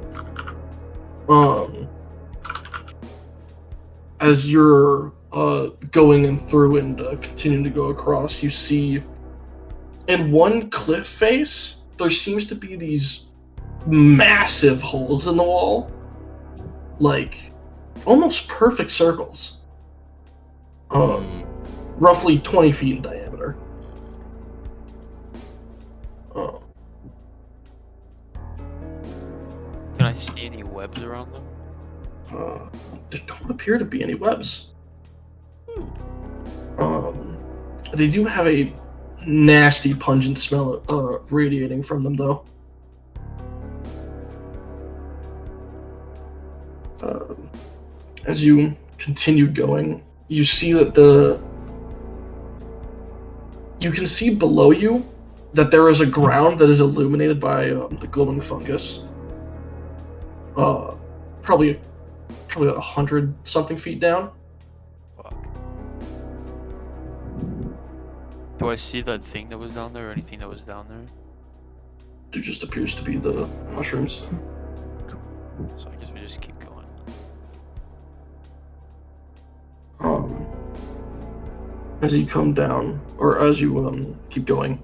as you're going in through and continuing to go across, you see in one cliff face there seems to be these massive holes in the wall, like almost perfect circles, roughly 20 feet in diameter. Can I see any webs around them? There don't appear to be any webs. They do have a nasty, pungent smell radiating from them, though. As you continue going, you see that you can see below you that there is a ground that is illuminated by the glowing fungus. Probably about 100 something feet down. Fuck. Do I see that thing that was down there or anything that was down there? There just appears to be the mushrooms. So I guess we just keep going. As you come down, or as you keep going,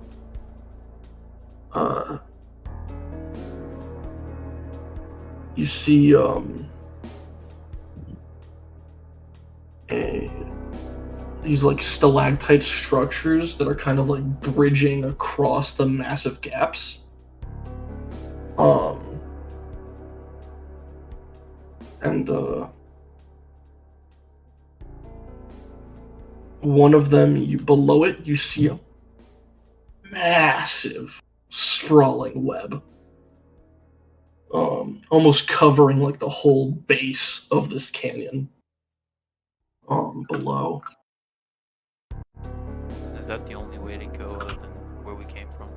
you see these like stalactite structures that are kind of like bridging across the massive gaps. And one of them, below it, you see a massive, sprawling web. Almost covering like the whole base of this canyon. Below. Is that the only way to go other than where we came from?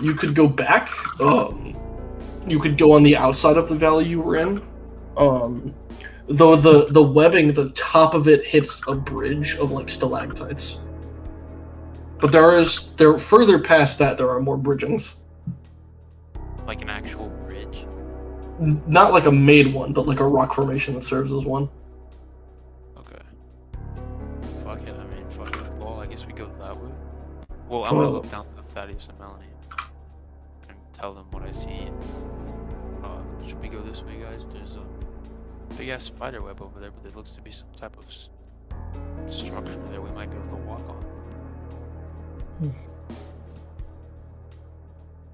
You could go back. You could go on the outside of the valley you were in. Though the webbing, the top of it hits a bridge of like stalactites. But there further past that there are more bridgings. Like an actual bridge? Not like a made one, but like a rock formation that serves as one. Okay. Fuck it, I mean, fuck it. Well, I guess we go that way. Well, I'm gonna look down to Thaddeus and Melanie and tell them what I see. Should we go this way, guys? There's a big ass spider web over there, but there looks to be some type of structure there we might be able to walk on.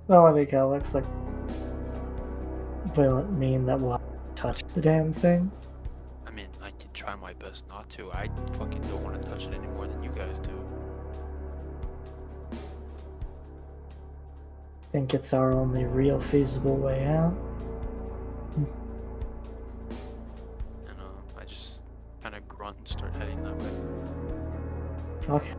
Well, I think it looks like. Will it mean that we'll touch the damn thing? I mean, I can try my best not to. I fucking don't want to touch it any more than you guys do. Think it's our only real feasible way out? And I just kind of grunt and start heading that way. Okay.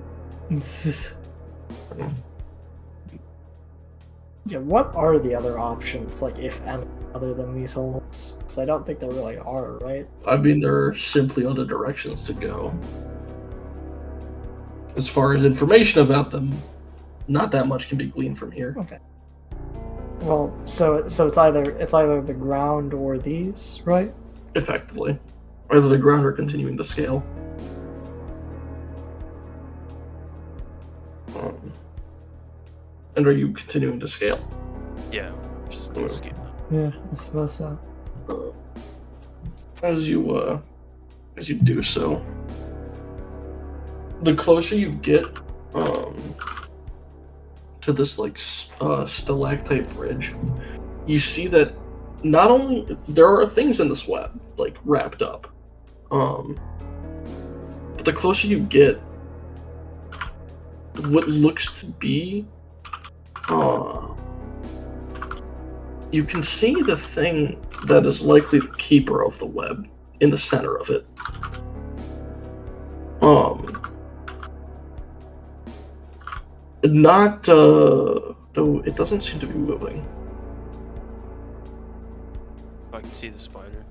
Yeah, what are the other options, like, if any, other than these holes? Because I don't think there really are, right? I mean, there are simply other directions to go. As far as information about them, not that much can be gleaned from here. Okay. Well, so it's either the ground or these, right? Effectively. Either the ground or continuing to scale. And are you continuing to scale? Yeah, we're still skipping. Yeah, I suppose so. As you do so, the closer you get to this like stalactite bridge, you see that not only there are things in this web like wrapped up, but the closer you get, what looks to be you can see the thing that is likely the keeper of the web in the center of it. Not though it doesn't seem to be moving. I can see the spider.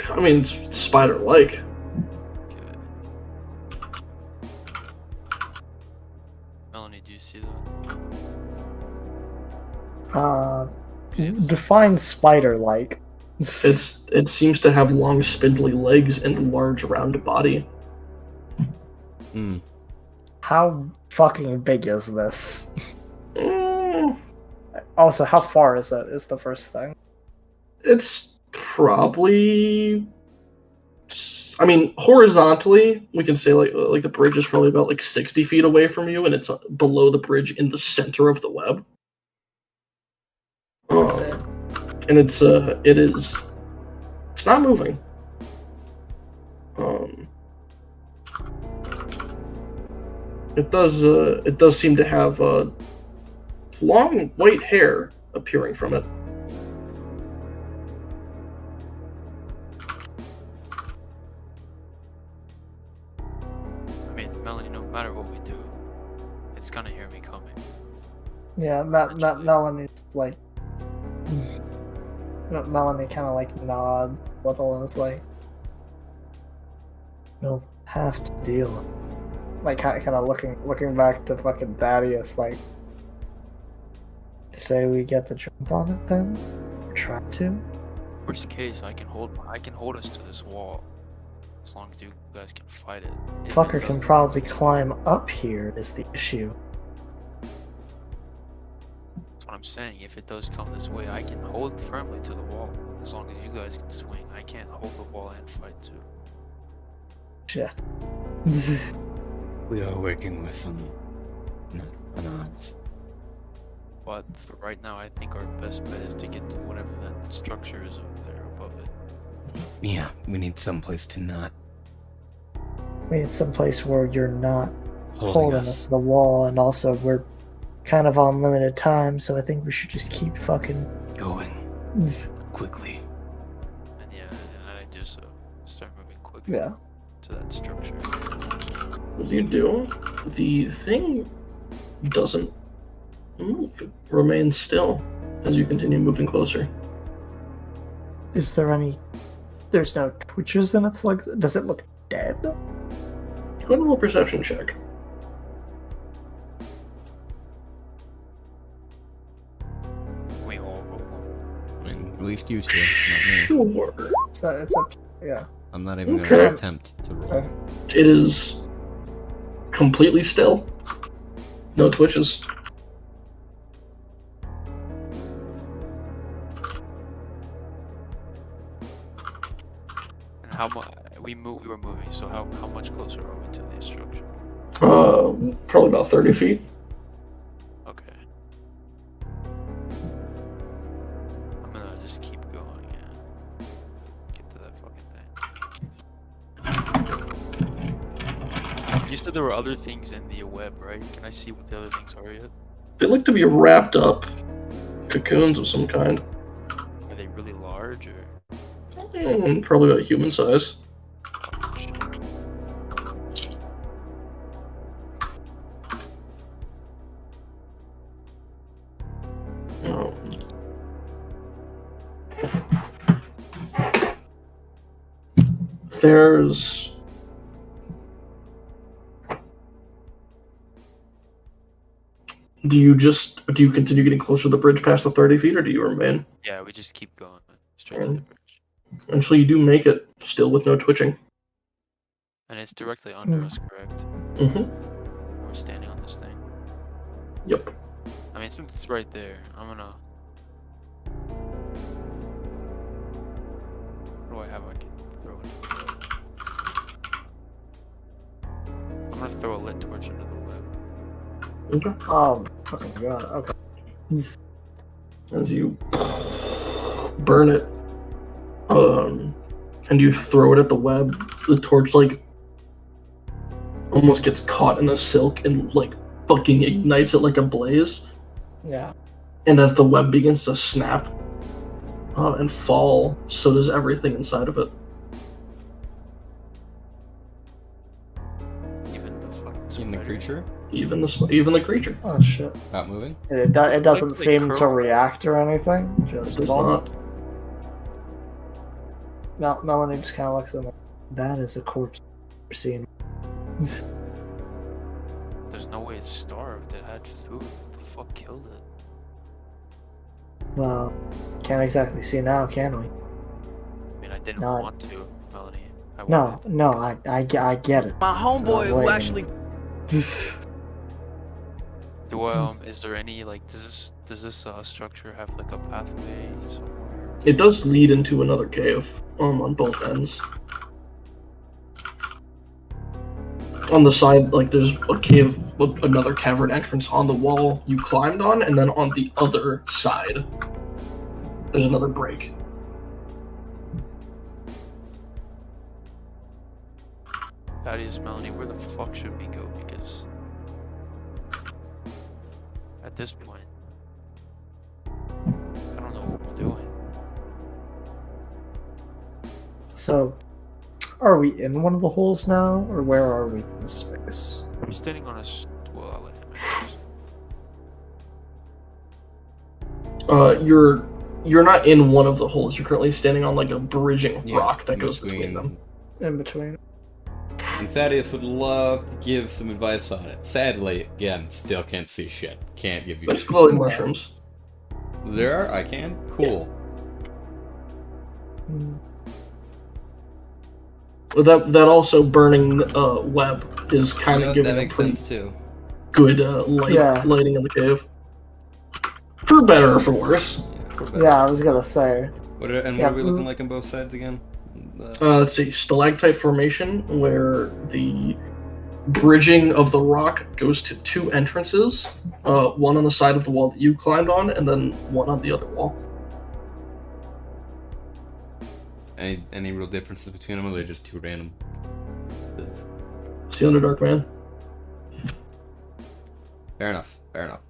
I mean, it's spider-like. Okay. Melanie, do you see that? Define spider-like. It seems to have long, spindly legs and large, round body. Hmm. How fucking big is this? Mm, Also, how far is it? Is the first thing. it's probably. I mean, horizontally, we can say like the bridge is probably about like 60 feet away from you, and it's below the bridge in the center of the web. And it's not moving. It does seem to have long white hair appearing from it. I mean, Melanie, no matter what we do, it's gonna hear me coming. Yeah, Melanie's like. Melanie kind of like nods a little and is like, "We'll have to deal with it." Like kind of looking back to fucking Thaddeus, like, say we get the jump on it then, or try to. Worst case, I can hold us to this wall, as long as you guys can fight it. If it Fucker can doesn't- probably climb up here is the issue. That's what I'm saying. If it does come this way, I can hold firmly to the wall, as long as you guys can swing. I can't hold the wall and fight too. Shit. We are working with some odds. But for right now, I think our best bet is to get to whatever that structure is over there above it. Yeah, we need someplace to not We need some place where you're not holding holding us. us to the wall, and also we're kind of on limited time, so I think we should just keep fucking. Going quickly. And yeah, and I just start moving quickly Yeah. to that structure. As you do, the thing doesn't move. It remains still as you continue moving closer. Is there any? There's no twitches in its legs. Does it look dead? Go ahead and roll a perception check. We all roll one. I mean, at least you two, not me. Sure. It's up. Yeah. I'm not even Okay. gonna attempt to roll. Okay. It is completely still. No twitches. And how much we were moving, so how much closer are we to the structure? Probably about 30 feet. Okay. I'm gonna just keep going and get to that fucking thing. You said there were other things in the web, right? Can I see what the other things are yet? They look to be wrapped up cocoons of some kind. Are they really large or? Probably about human size. Oh, shit. Um, there's do you continue getting closer to the bridge past the 30 feet, or do you remain? Yeah, we just keep going straight to the bridge. Actually, you do make it, still with no twitching. And it's directly under us, correct? Mm-hmm. We're standing on this thing. Yep. I mean, since it's right there, I'm gonna. What do I have I can throw it? I'm gonna throw a lit torch into the web. Okay. Oh fucking god. Okay. As you burn it, and you throw it at the web, the torch like almost gets caught in the silk and like fucking ignites it like a blaze. Yeah. And as the web begins to snap and fall, so does everything inside of it. Even the fucking In the spider. creature? Even the creature. Oh shit. Not moving? It doesn't Like seem to curl. react or anything. Just Does fall. not. Melanie just kind of looks at him like, that is a corpse we've seen. There's no way it's starved. It had food. What the fuck killed it? Well, can't exactly see now, can we? didn't No. want to, Melanie. I No, wanted. no, I get it. My homeboy who wait. actually Is there any like does this structure have like a pathway somewhere? It does lead into another cave on both ends. On the side, like there's a cave, another cavern entrance on the wall you climbed on, and then on the other side, there's another break. Thaddeus, Melanie, where the fuck should we go? Because at this point, I don't know what we're doing. So, are we in one of the holes now, or where are we in space? I'm standing on a well, I'll let him answer. You're not in one of the holes. You're currently standing on like a bridging Yeah, rock that in goes between them. In between. And Thaddeus would love to give some advice on it. Sadly, again, still can't see shit. Can't give you There's shit. glowing mushrooms. There are? I can? Cool. Hmm. That also burning web is kind You know, of giving that a makes pretty sense too. good Yeah. lighting in the cave. For better or for worse. Yeah, for better. Yeah, I was gonna say. What are Yeah, we looking like on both sides again? Let's see, stalactite formation, where the bridging of the rock goes to two entrances, one on the side of the wall that you climbed on, and then one on the other wall. Any real differences between them, or are they just two random? It's the Underdark Man. Fair enough. Fair enough.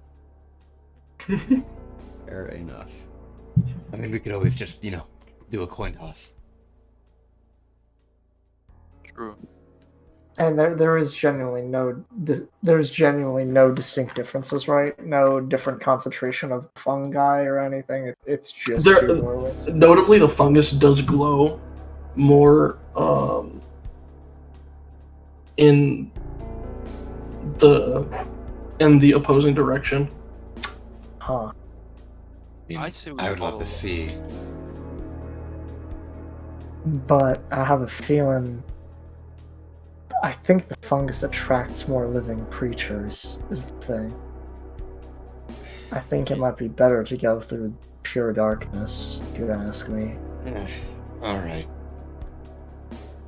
Fair enough. I mean, we could always just, do a coin toss. True. And there is genuinely no distinct differences, right? No different concentration of fungi or anything. It's just There- two doorways. Notably, the fungus does glow more in the opposing direction. Huh. I say we I would love follow- to see. But I have a feeling. I think the fungus attracts more living creatures, is the thing. I think it might be better to go through pure darkness, if you ask me. All right.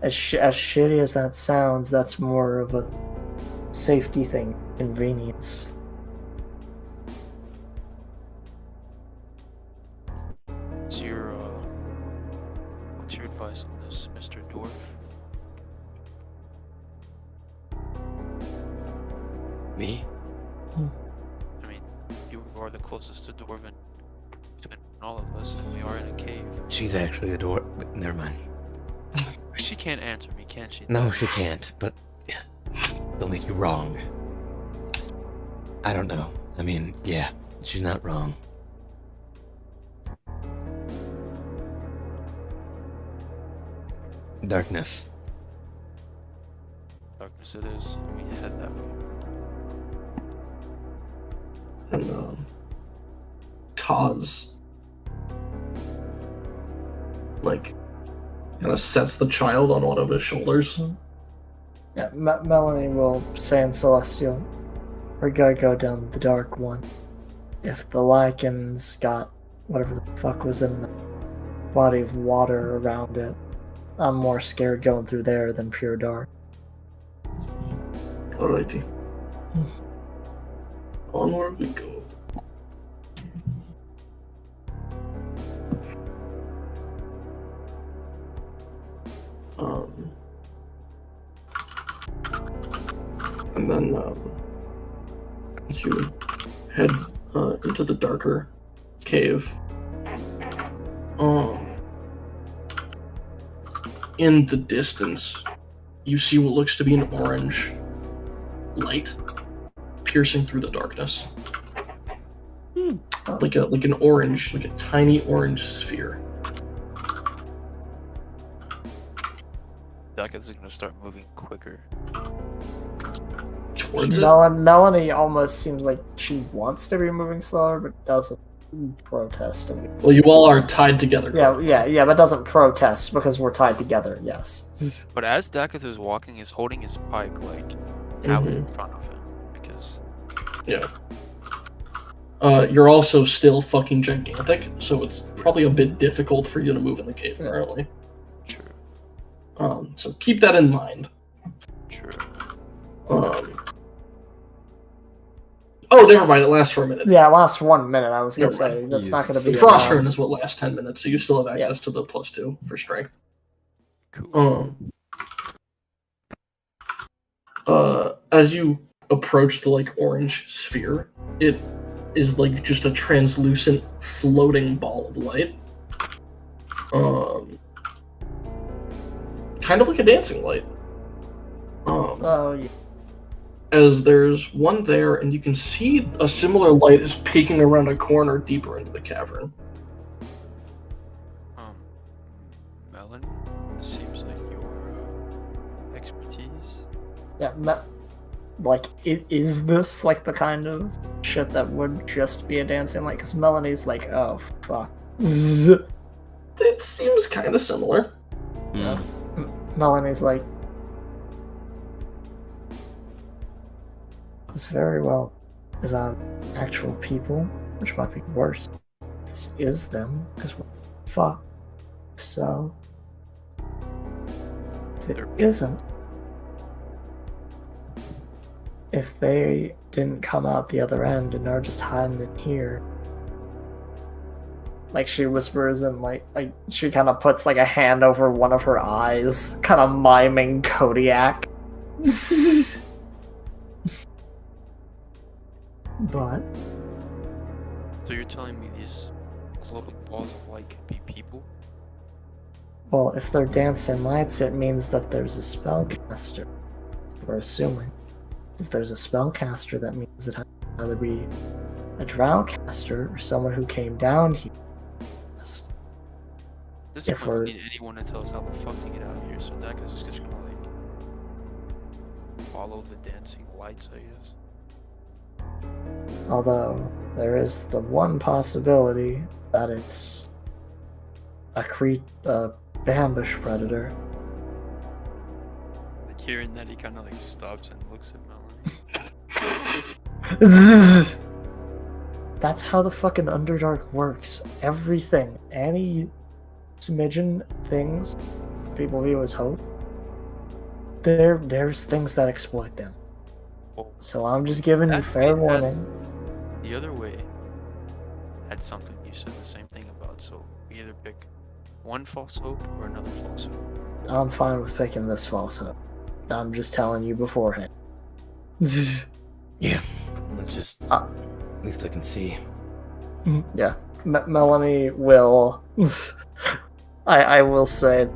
As shitty as that sounds, that's more of a safety thing, convenience. What's your advice on this, Mr. Dwarf? Me? I mean, you are the closest to Dwarven between all of us, and we are in a cave. She's actually a dwarf. Never mind. She can't answer me, can she? No, she can't, but they'll make you wrong. I don't know. I mean, yeah, she's not wrong. Darkness. Darkness it is. We head that way. And Taz, like, kind of sets the child on one of his shoulders. Yeah, Melanie will say in Celestial, we're gonna go down the dark one. If the lichens got whatever the fuck was in the body of water around it, I'm more scared going through there than pure dark. Alrighty. Onward we go. And then as you head into the darker cave, in the distance, you see what looks to be an orange light piercing through the darkness. Like an orange, like a tiny orange sphere. That guy's gonna start moving quicker. Towards it. Melanie almost seems like she wants to be moving slower, but doesn't. protest. Well, you all are tied together. Yeah, but doesn't protest because we're tied together, yes. But as Dakath is walking, he's holding his pike like out in front of him because you're also still fucking gigantic, so it's probably a bit difficult for you to move in the cave currently. true. So keep that in mind. True. Oh, never mind. It lasts for a minute. Yeah, it lasts 1 minute. I was gonna Never say mind. that's not gonna The be frost enough. rune is what lasts 10 minutes, so you still have access Yeah. to the +2 for strength. Cool. As you approach the like orange sphere, it is like just a translucent floating ball of light. Kind of like a dancing light. Oh yeah. As there's one there, and you can see a similar light is peeking around a corner deeper into the cavern. Melanie, this seems like your expertise. Yeah, is this like the kind of shit that would just be a dancing light? Because Melanie's like, oh fuck. It seems kind of similar. Yeah. Melanie's like, this very well is actual people, which might be worse. This is them, because we're fucked. So, if it isn't, if they didn't come out the other end and are just hiding in here, like she whispers and like she kind of puts like a hand over one of her eyes, kind of miming Kodiak. But So you're telling me these floating balls of light could be people? well, if they're dancing lights, it means that there's a spellcaster. We're assuming. If there's a spellcaster, that means it has to either be a drowcaster or someone who came down here. This If point, we we're- need anyone to tell us how the fuck to get out of here. So Dakath is just gonna like follow the dancing lights, I guess. Although there is the one possibility that it's a ambush predator. Like hearing that, he kind of like stops and looks at Melanie. That's how the fucking Underdark works. Everything, any smidgen things people view as hope, there's things that exploit them. Well, So I'm just giving you That fair way, warning. the other way had something you said the same thing about. So we either pick one false hope or another false hope. I'm fine with picking this false hope. I'm just telling you beforehand. Yeah. Let's just. Ah. At least I can see. Yeah, Melanie will. I will say,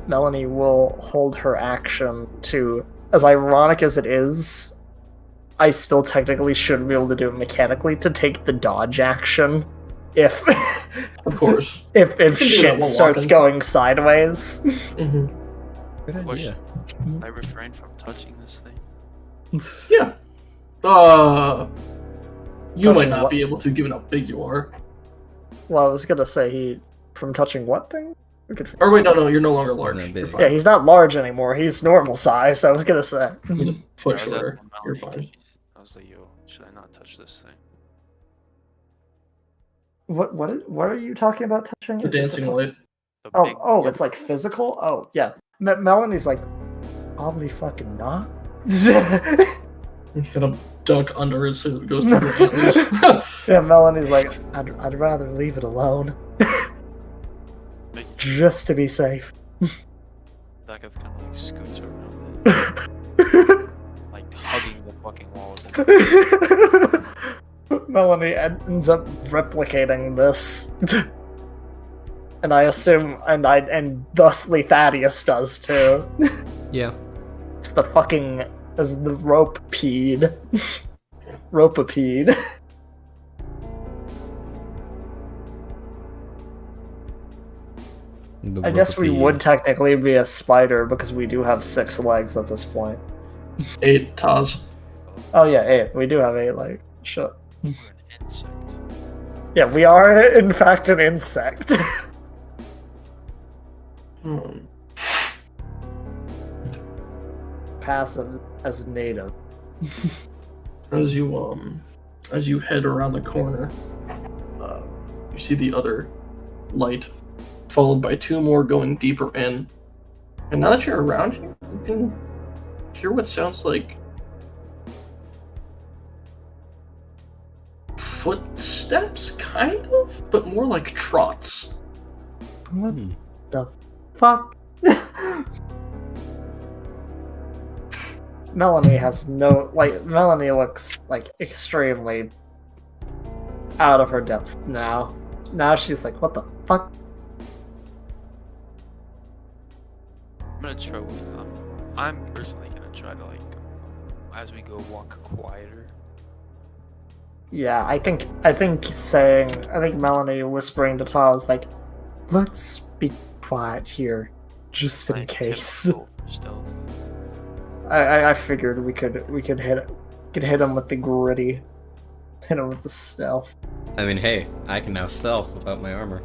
Melanie will hold her action to. As ironic as it is, I still technically should be able to do it mechanically to take the dodge action if Of course. if You can do that shit while starts walking. going sideways. hmm Good idea. Question. I refrain from touching this thing. Yeah. You might Touching not what? be able to, given how big you are. Well, I was gonna say he from touching what thing? We could- Or wait, no, you're no longer large. Not You're big. fine. Yeah, he's not large anymore. He's normal size. I was gonna say. He's a foot I was shorter. asking You're Melanie, fine. I was like, yo, should I not touch this thing? What are you talking about touching? The Is it dancing the- light. The Oh, big oh, it's like physical? Oh, yeah. Melanie's like, probably fucking not. You gotta duck under it so it goes through your antlers. Yeah, Melanie's like, I'd rather leave it alone. big Just to be safe. Dakath kind of like scoots around it, like hugging the fucking wall. Melanie ends up replicating this. And I assume, and thusly Thaddeus does too. Yeah. It's the fucking, as the rope peed. Ropapede. I guess we would technically be a spider because we do have 6 legs at this point. 8 Taz. Oh yeah, 8. We do have 8 legs. Shit. We're an insect. Yeah, we are in fact an insect. Passive as native. As you head around the corner, you see the other light, followed by two more going deeper in. And now that you're around here, you can hear what sounds like footsteps, kind of, but more like trots. What the fuck? Melanie has no Melanie looks like extremely out of her depth now. Now she's like, what the fuck? I'm gonna try. I'm personally gonna try to as we go, walk quieter. Yeah, I think Melanie whispering to Tal is like, let's be quiet here, just in case. Stealth. I figured we could hit him with the gritty, hit him with the stealth. I mean, hey, I can now stealth without my armor.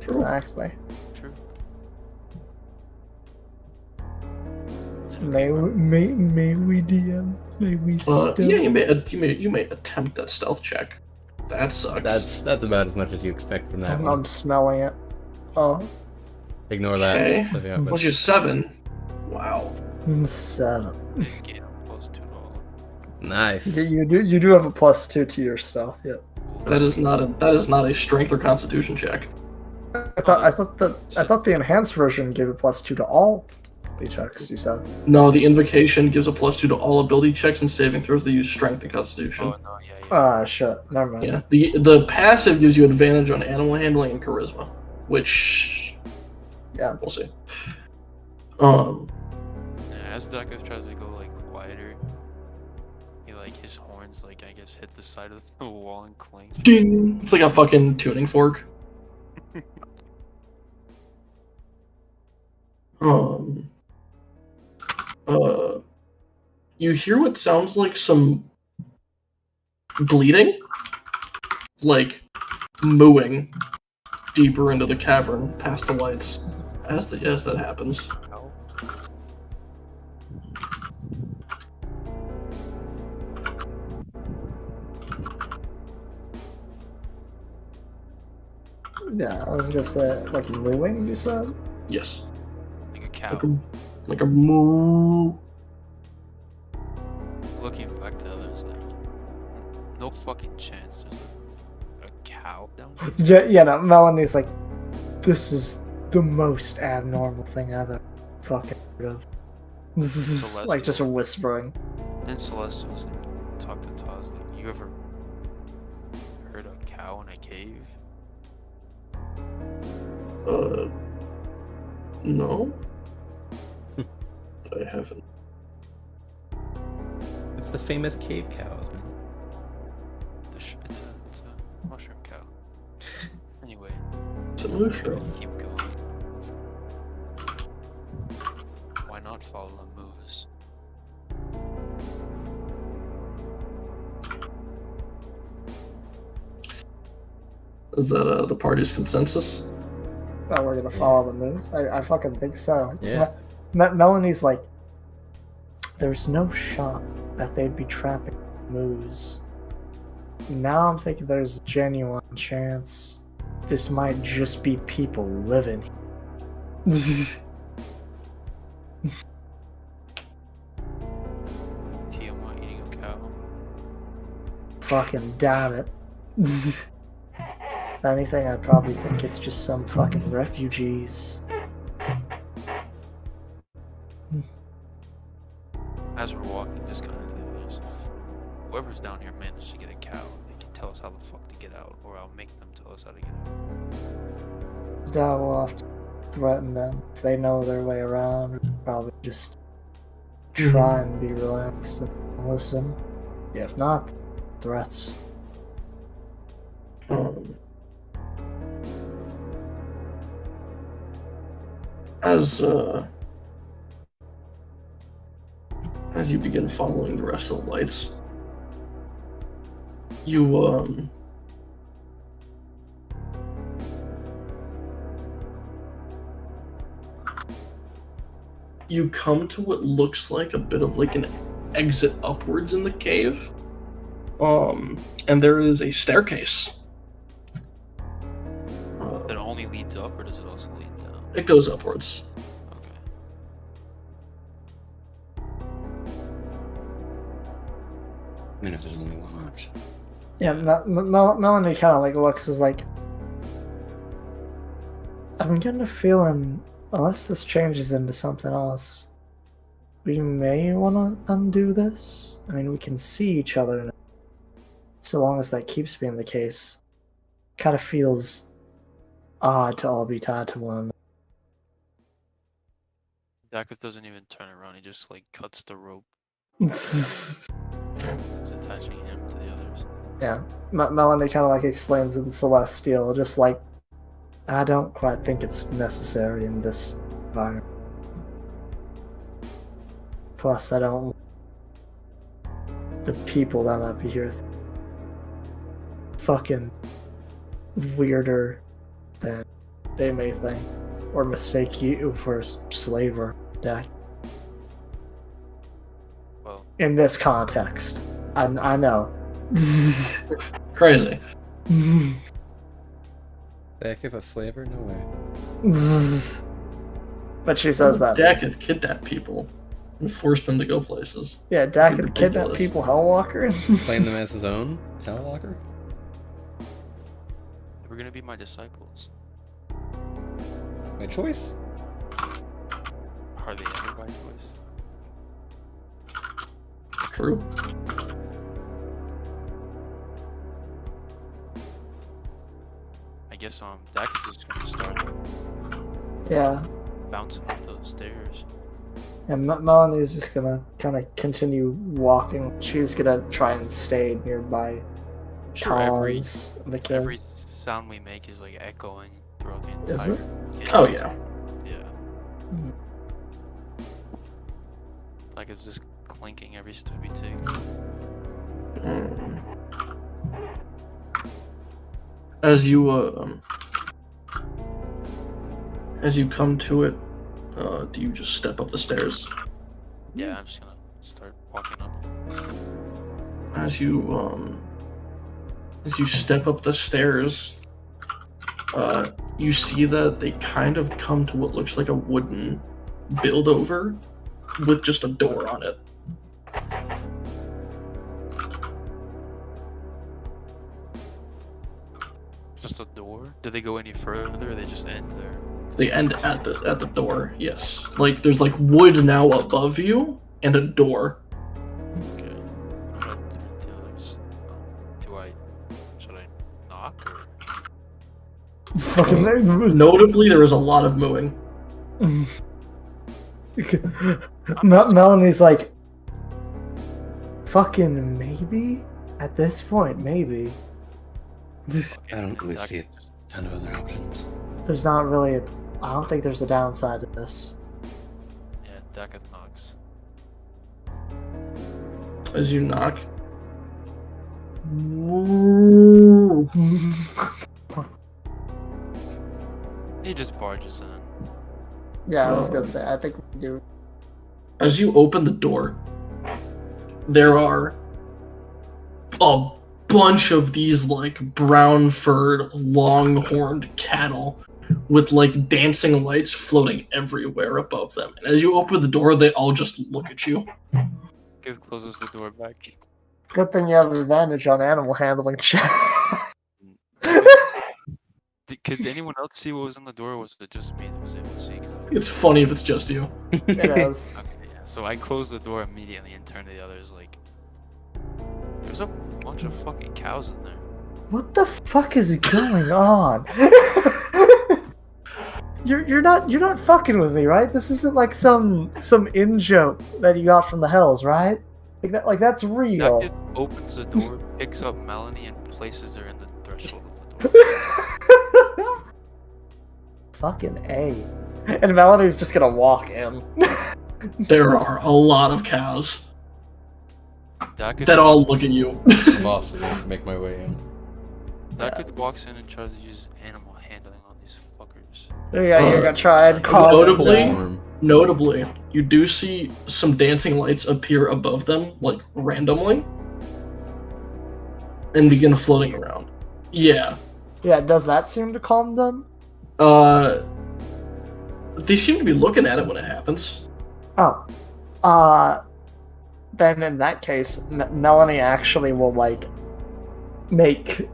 Exactly. True. May we DM? May we stealth? Yeah, you may attempt that stealth check. That sucks. That's about as much as you expect from that one. I'm smelling it. Oh, Ignore that. Okay. So, yeah, but- What's your 7? Wow. 7. Get him close to all. Nice. You do have a +2 to your stealth. Yeah. That is not a strength or constitution check. I thought the enhanced version gave a +2 to all the checks. You said. No, the invocation gives a +2 to all ability checks and saving throws that use strength and constitution. Oh no, yeah. Ah, shit. Never mind. Yeah. The passive gives you advantage on animal handling and charisma, which Yeah. we'll see. As Duckus tries to go quieter, he his horns I guess hit the side of the wall and clink. Ding! It's like a fucking tuning fork. You hear what sounds like some bleeding, like mooing deeper into the cavern past the lights. As that happens. Ow. Yeah, I was gonna say like mooing. You said. Yes. Like a cow. Like a moo. Looking back to others, no fucking chance there's a cow down there. Yeah. No, Melanie's like, this is the most abnormal thing I've ever fucking heard of. This is Celestial. like just a whispering. And Celestials talk to Taz you ever heard a cow in a cave? No. I haven't. It's the famous cave cows, man. It's a mushroom cow. Anyway, It's a mushroom. keep going. Why not follow the moose? Is that the party's consensus? Oh, we're gonna follow the moves. I fucking think so. Yeah. Melanie's like, there's no shot that they'd be trapping moose. Now I'm thinking there's a genuine chance this might just be people living here. Tiamat eating a cow. Fucking damn it. If anything, I probably think it's just some fucking refugees. As we're walking, just kind of think this. Whoever's down here managed to get a cow, they can tell us how the fuck to get out, or I'll make them tell us how to get out. Now we'll have to threaten them. If they know their way around, we'll probably just try and be relaxed and listen. Yeah, if not, threats. As you begin following the rest of the lights, you you come to what looks like a bit of like an exit upwards in the cave. And there is a staircase. It only leads up, or does it also lead down? It goes upwards. Okay. I mean, if there's only one option. Yeah, Melanie kind of like looks as like, I'm getting a feeling, unless this changes into something else, we may want to undo this. I mean, we can see each other, and so long as that keeps being the case, kind of feels odd to all be tied to one. Dakith doesn't even turn around, he just like cuts the rope. Yeah, It's attaching him to the others. Melanie kind of like explains in Celestial, just like, I don't quite think it's necessary in this environment. Plus, I don't. The people that might be here fucking weirder than they may think, or mistake you for a slave or death. Well, In this context, I know. Crazy. Back of a slaver? No way. But she says that. Dakith kidnapped people and forced them to go places. Yeah, Dak had Ridiculous. kidnapped people, Hellwalker. Claim them as his own? Hellwalker? we're gonna be my disciples. My choice? Hardly ever by choice. True. I guess Dak is just gonna start Yeah, bouncing up those stairs. and Melanie's just gonna kind of continue walking. She's gonna try and stay nearby Sure, every Taz, the kid. every sound we make is like echoing throughout the Is entire. it? Oh yeah. Yeah. Mhm. Like it's just clinking every step he takes. As you come to it, do you just step up the stairs? Yeah, I'm just gonna start walking up. As you step up the stairs, you see that they kind of come to what looks like a wooden build over with just a door on it. Just a door? Do they go any further, or they just end there? They end at the door. Yes, like there's like wood now above you and a door. Okay. What do should I knock or? Fucking Notably, there is a lot of mooing. Melanie's like, fucking maybe? At this point, maybe. I don't really see a ton of other options. There's not really I don't think there's a downside to this. Yeah, Dakith knocks. As you knock, He just barges in. Yeah, I was gonna say, I think we do. as you open the door, there are a bunch of these like brown furred, long horned cattle with like dancing lights floating everywhere above them. And as you open the door, they all just look at you. Dakith closes the door back. Good thing you have an advantage on animal handling check. Could anyone else see what was in the door, or was it just me that was able to see? It's funny if it's just you. It is. Okay, yeah. So I closed the door immediately and turned to the others like, there's a bunch of fucking cows in there. What the fuck is going on? You're not fucking with me, right? This isn't like some in joke that you got from the hells, right? Like that's real. Dakith opens the door, picks up Melanie, and places her in the threshold of the door. Fucking A. And Melanie's just gonna walk in. There are a lot of cows Dakith, that all look at you. I'm also going to make my way in. Dakith walks in and tries to use animal handling on these fuckers. Yeah, you're gonna try and cause Notably, Warm. notably, you do see some dancing lights appear above them, like randomly, and begin floating around. Yeah. Yeah, does that seem to calm them? They seem to be looking at it when it happens. Oh. Then in that case, Melanie actually will, like, make...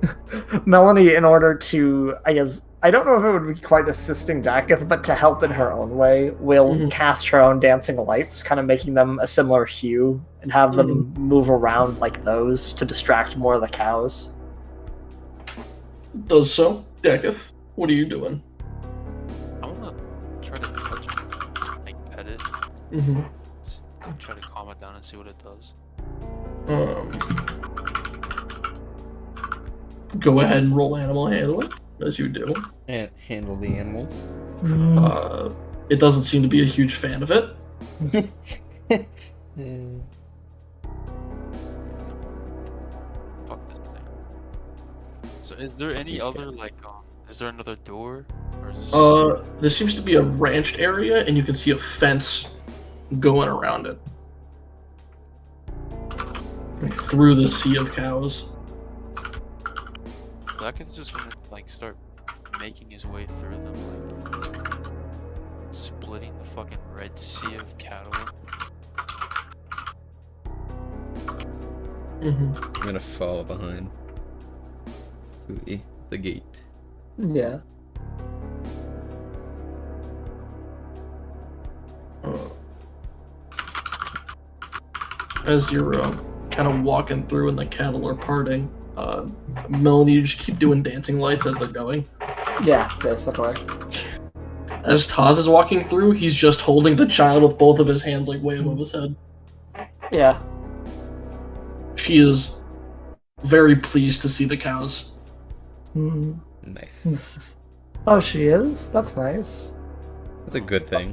Melanie, in order to, I guess... I don't know if it would be quite assisting Dakith, but to help in her own way, will cast her own dancing lights, kind of making them a similar hue, and have them move around like those to distract more of the cows. Does so. Dakith, what are you doing? I wanna try to touch it, like pet it. Just try to calm it down and see what it does. Go ahead and roll animal handling, as you do. And handle the animals. It doesn't seem to be a huge fan of it. Fuck this thing. So is there any other like is there another door? Or is this There seems to be a ranched area, and you can see a fence going around it. Through the sea of cows. Black is just gonna like start making his way through them, like splitting the fucking red sea of cattle. I'm gonna follow behind to the gate. Yeah. As you're kind of walking through and the cattle are parting, Melanie, you just keep doing dancing lights as they're going. Yeah, basically. As Taz is walking through, he's just holding the child with both of his hands like way above his head. Yeah. She is very pleased to see the cows. Nice. Oh, she is? That's nice. That's a good thing.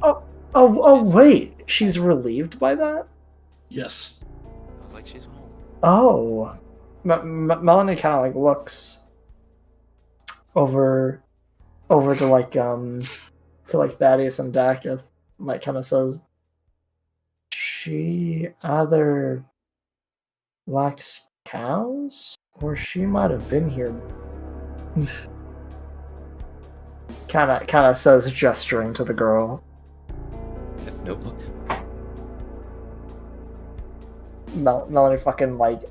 Oh, wait. She's relieved by that? Yes. I was like, she's home. Oh. Melanie kind of, like, looks over to, like, Thaddeus and Dakith, and, like, kind of says, she either likes cows, or she might have been here. kind of says, gesturing to the girl. Notebook. Melanie fucking, like,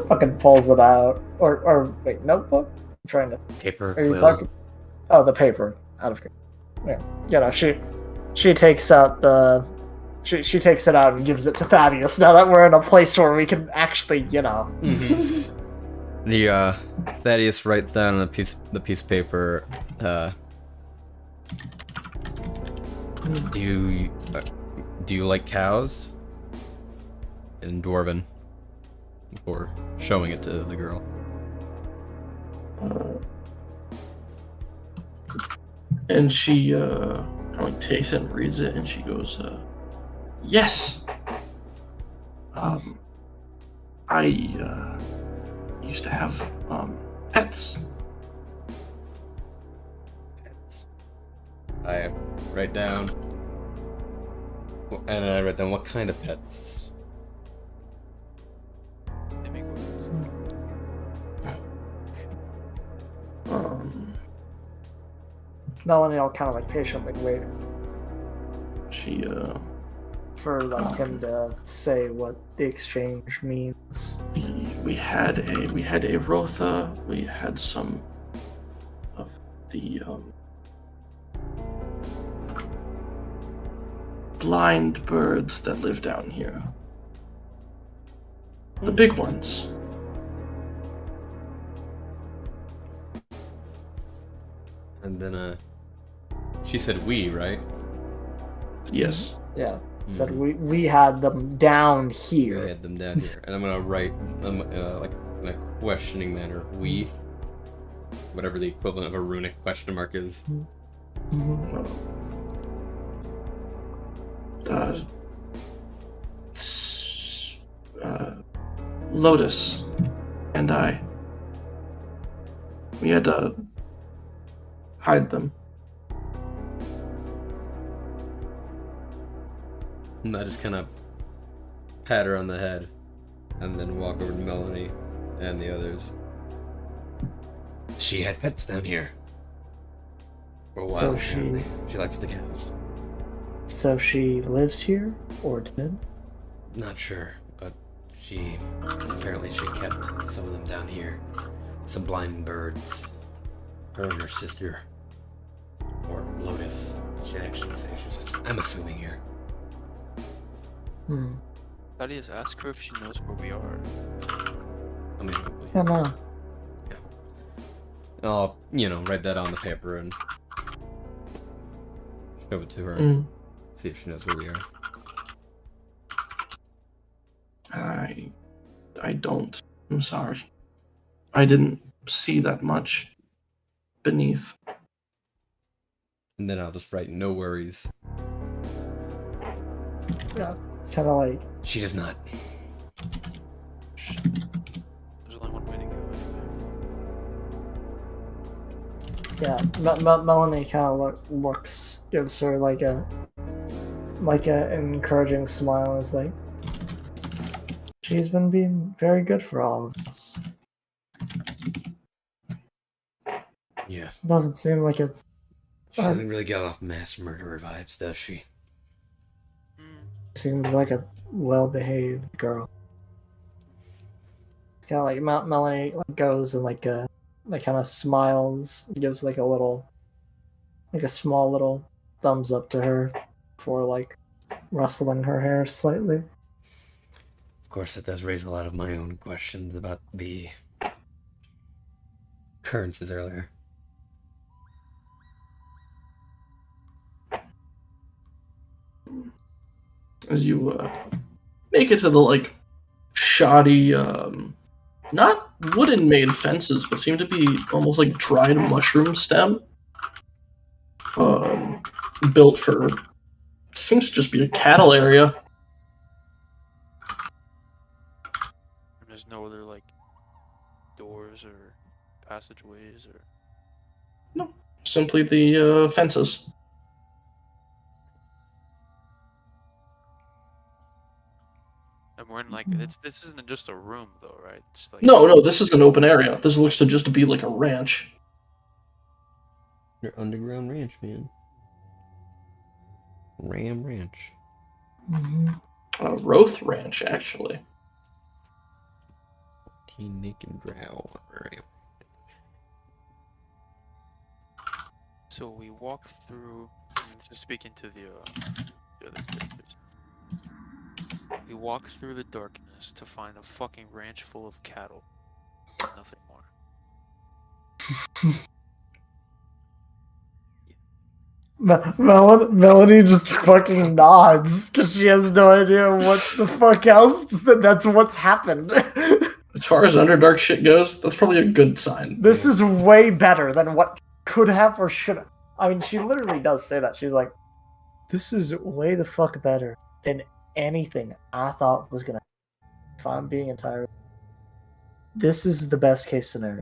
fucking pulls it out. Or wait, notebook? I'm trying to... Paper. Are you quill. talking? Oh, the paper. Out of... Yeah. You know, she takes out the... She takes it out and gives it to Thaddeus, now that we're in a place where we can actually, you know... The Thaddeus writes down on the piece of paper, do you like cows? In Dwarven. Before showing it to the girl. And she kind of like takes it and reads it, and she goes, yes! I used to have pets. I write down, and I write down what kind of pets. Immigrants. Melanie will kind of, like, patiently wait She for, like, him to say what the exchange means. we had a Rotha. We had some of the blind birds that live down here. The big ones. And then, she said we, right? Yes. Yeah. Said we had them down We here. had them down here. And I'm gonna write, like, in a questioning manner, we. Whatever the equivalent of a runic question mark is. Lotus and I. We had to hide them. And I just kind of pat her on the head, and then walk over to Melanie and the others. She had pets down here. For a while, So apparently. She likes the cows. So she lives here, or did? Not sure, but apparently she kept some of them down here. Some blind birds. Her and her sister. Or Lotus. She actually says she's just, I'm assuming here. Thaddeus, ask her if she knows where we are. I mean, I don't know. I'll, write that on the paper and show it to her. See if she knows where we are. I don't. I'm sorry. I didn't see that much beneath. And then I'll just write no worries. Yeah. Kind of like. she does not. There's only one way to go. Yeah, Melanie kind of looks, gives her like an encouraging smile. Is like, she's been being very good for all of us. Yes. Doesn't seem like it. She doesn't really get off mass murderer vibes, does she? Seems like a well-behaved girl. It's kind of like Melanie goes and like kind of smiles, gives like a small little thumbs up to her before like rustling her hair slightly. Of course, that does raise a lot of my own questions about the occurrences earlier. As you make it to the shoddy, not wooden made fences, but seem to be almost like dried mushroom stem, built for, seems to just be a cattle area. And there's no other doors or passageways or. No, simply the fences. And we're in this isn't just a room though, right? It's No, this is an open area. This looks to just be like a ranch. Your underground ranch, man. Ram Ranch. Roth Ranch, actually. Teen Naked Drow. Ram. So we walk through. This is speaking to the other characters. We walk through the darkness to find a fucking ranch full of cattle. Nothing more. Melanie just fucking nods because she has no idea what the fuck else. That's what's happened. As far as Underdark shit goes, that's probably a good sign. This is way better than what could have or should have. I mean, she literally does say that. She's like, this is way the fuck better than anything I thought was gonna happen. If I'm being entirely. This is the best case scenario.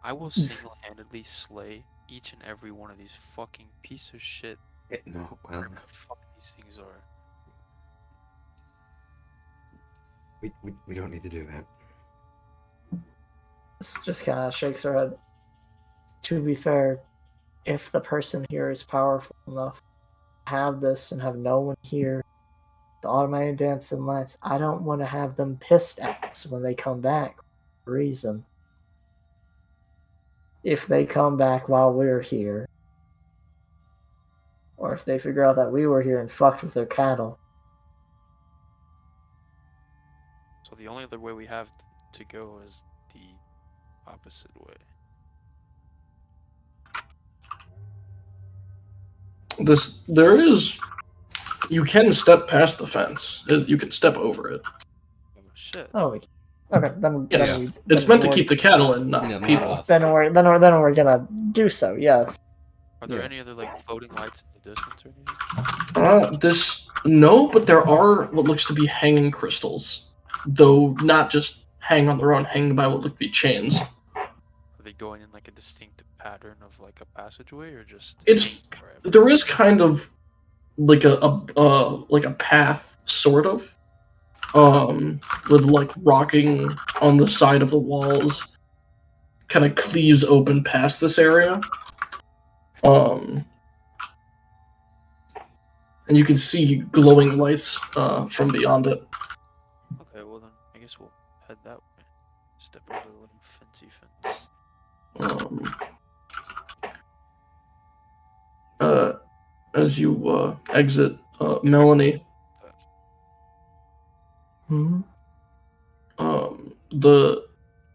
I will single-handedly slay each and every one of these fucking piece of shit. No, well, Whatever the fuck these things are. we don't need to do that. Just kind of shakes her head. To be fair, if the person here is powerful enough to have this and have no one here, the automated dancing lights, I don't want to have them pissed at us when they come back. Reason. If they come back while we're here, or if they figure out that we were here and fucked with their cattle. So the only other way we have to go is the opposite way. You can step past the fence. You can step over it. Oh shit. Oh, okay. Then It's meant to keep the cattle in, not Yeah, not people. us. Then we're gonna do so. Yes. Are there Yeah. any other floating lights in the distance or anything? No, but there are what looks to be hanging crystals, though not just hang on their own, hanging by what look to be chains. Are they going in a distinct pattern of a passageway or just? There is kind of like a path, sort of, with like rocking on the side of the walls, kind of cleaves open past this area. And you can see glowing lights from beyond it. Okay, well then, I guess we'll head that way. Step over the little fancy fence. As you exit, Melanie, Hmm?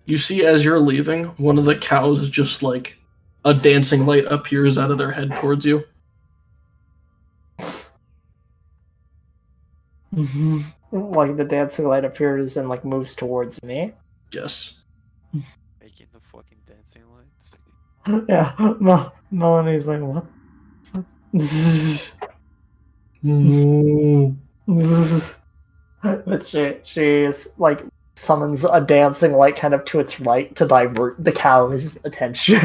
you see as you're leaving, one of the cows just like a dancing light appears out of their head towards you. Like the dancing light appears and like moves towards me. Yes. Making the fucking dancing lights. Yeah, Melanie's like, what? But she's like summons a dancing light kind of to its right to divert the cow's attention.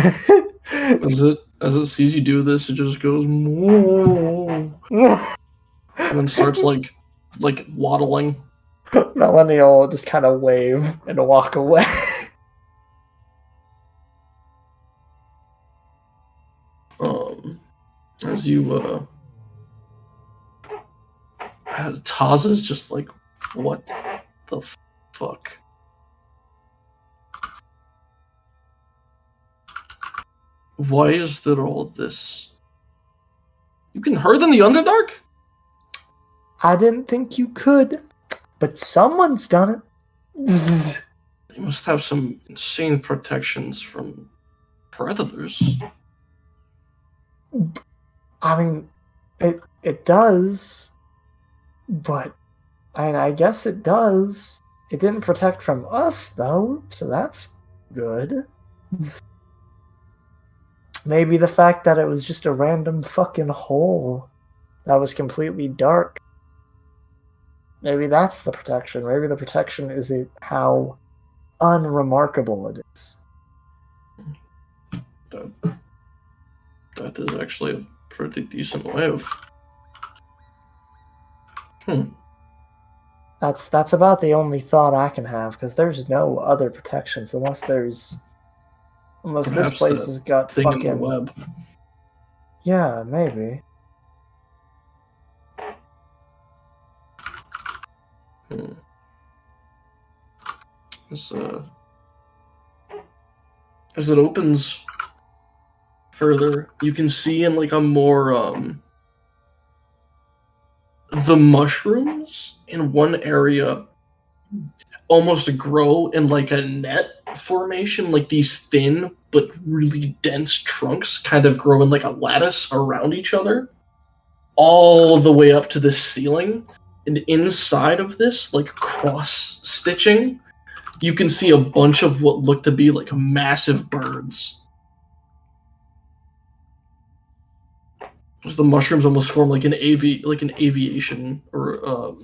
As it sees you do this, it just goes moo, and then starts like waddling. Melanie will just kind of wave and walk away. As you Taz is just like, what the fuck? Why is there all this? You can herd in the Underdark? I didn't think you could, but someone's done it. They must have some insane protections from predators. I mean, it does, but I guess it does. It didn't protect from us though, so that's good. Maybe the fact that it was just a random fucking hole that was completely dark. Maybe that's the protection. Maybe the protection is how unremarkable it is. That is actually a pretty decent way of. That's about the only thought I can have, because there's no other protections unless this Perhaps place the has got thing in the fucking web. yeah, maybe. As it opens further, you can see in like a more the mushrooms in one area almost grow in like a net formation, like these thin but really dense trunks kind of grow in like a lattice around each other, all the way up to the ceiling. And inside of this, like cross stitching, you can see a bunch of what look to be like massive birds. As the mushrooms almost form like an aviation or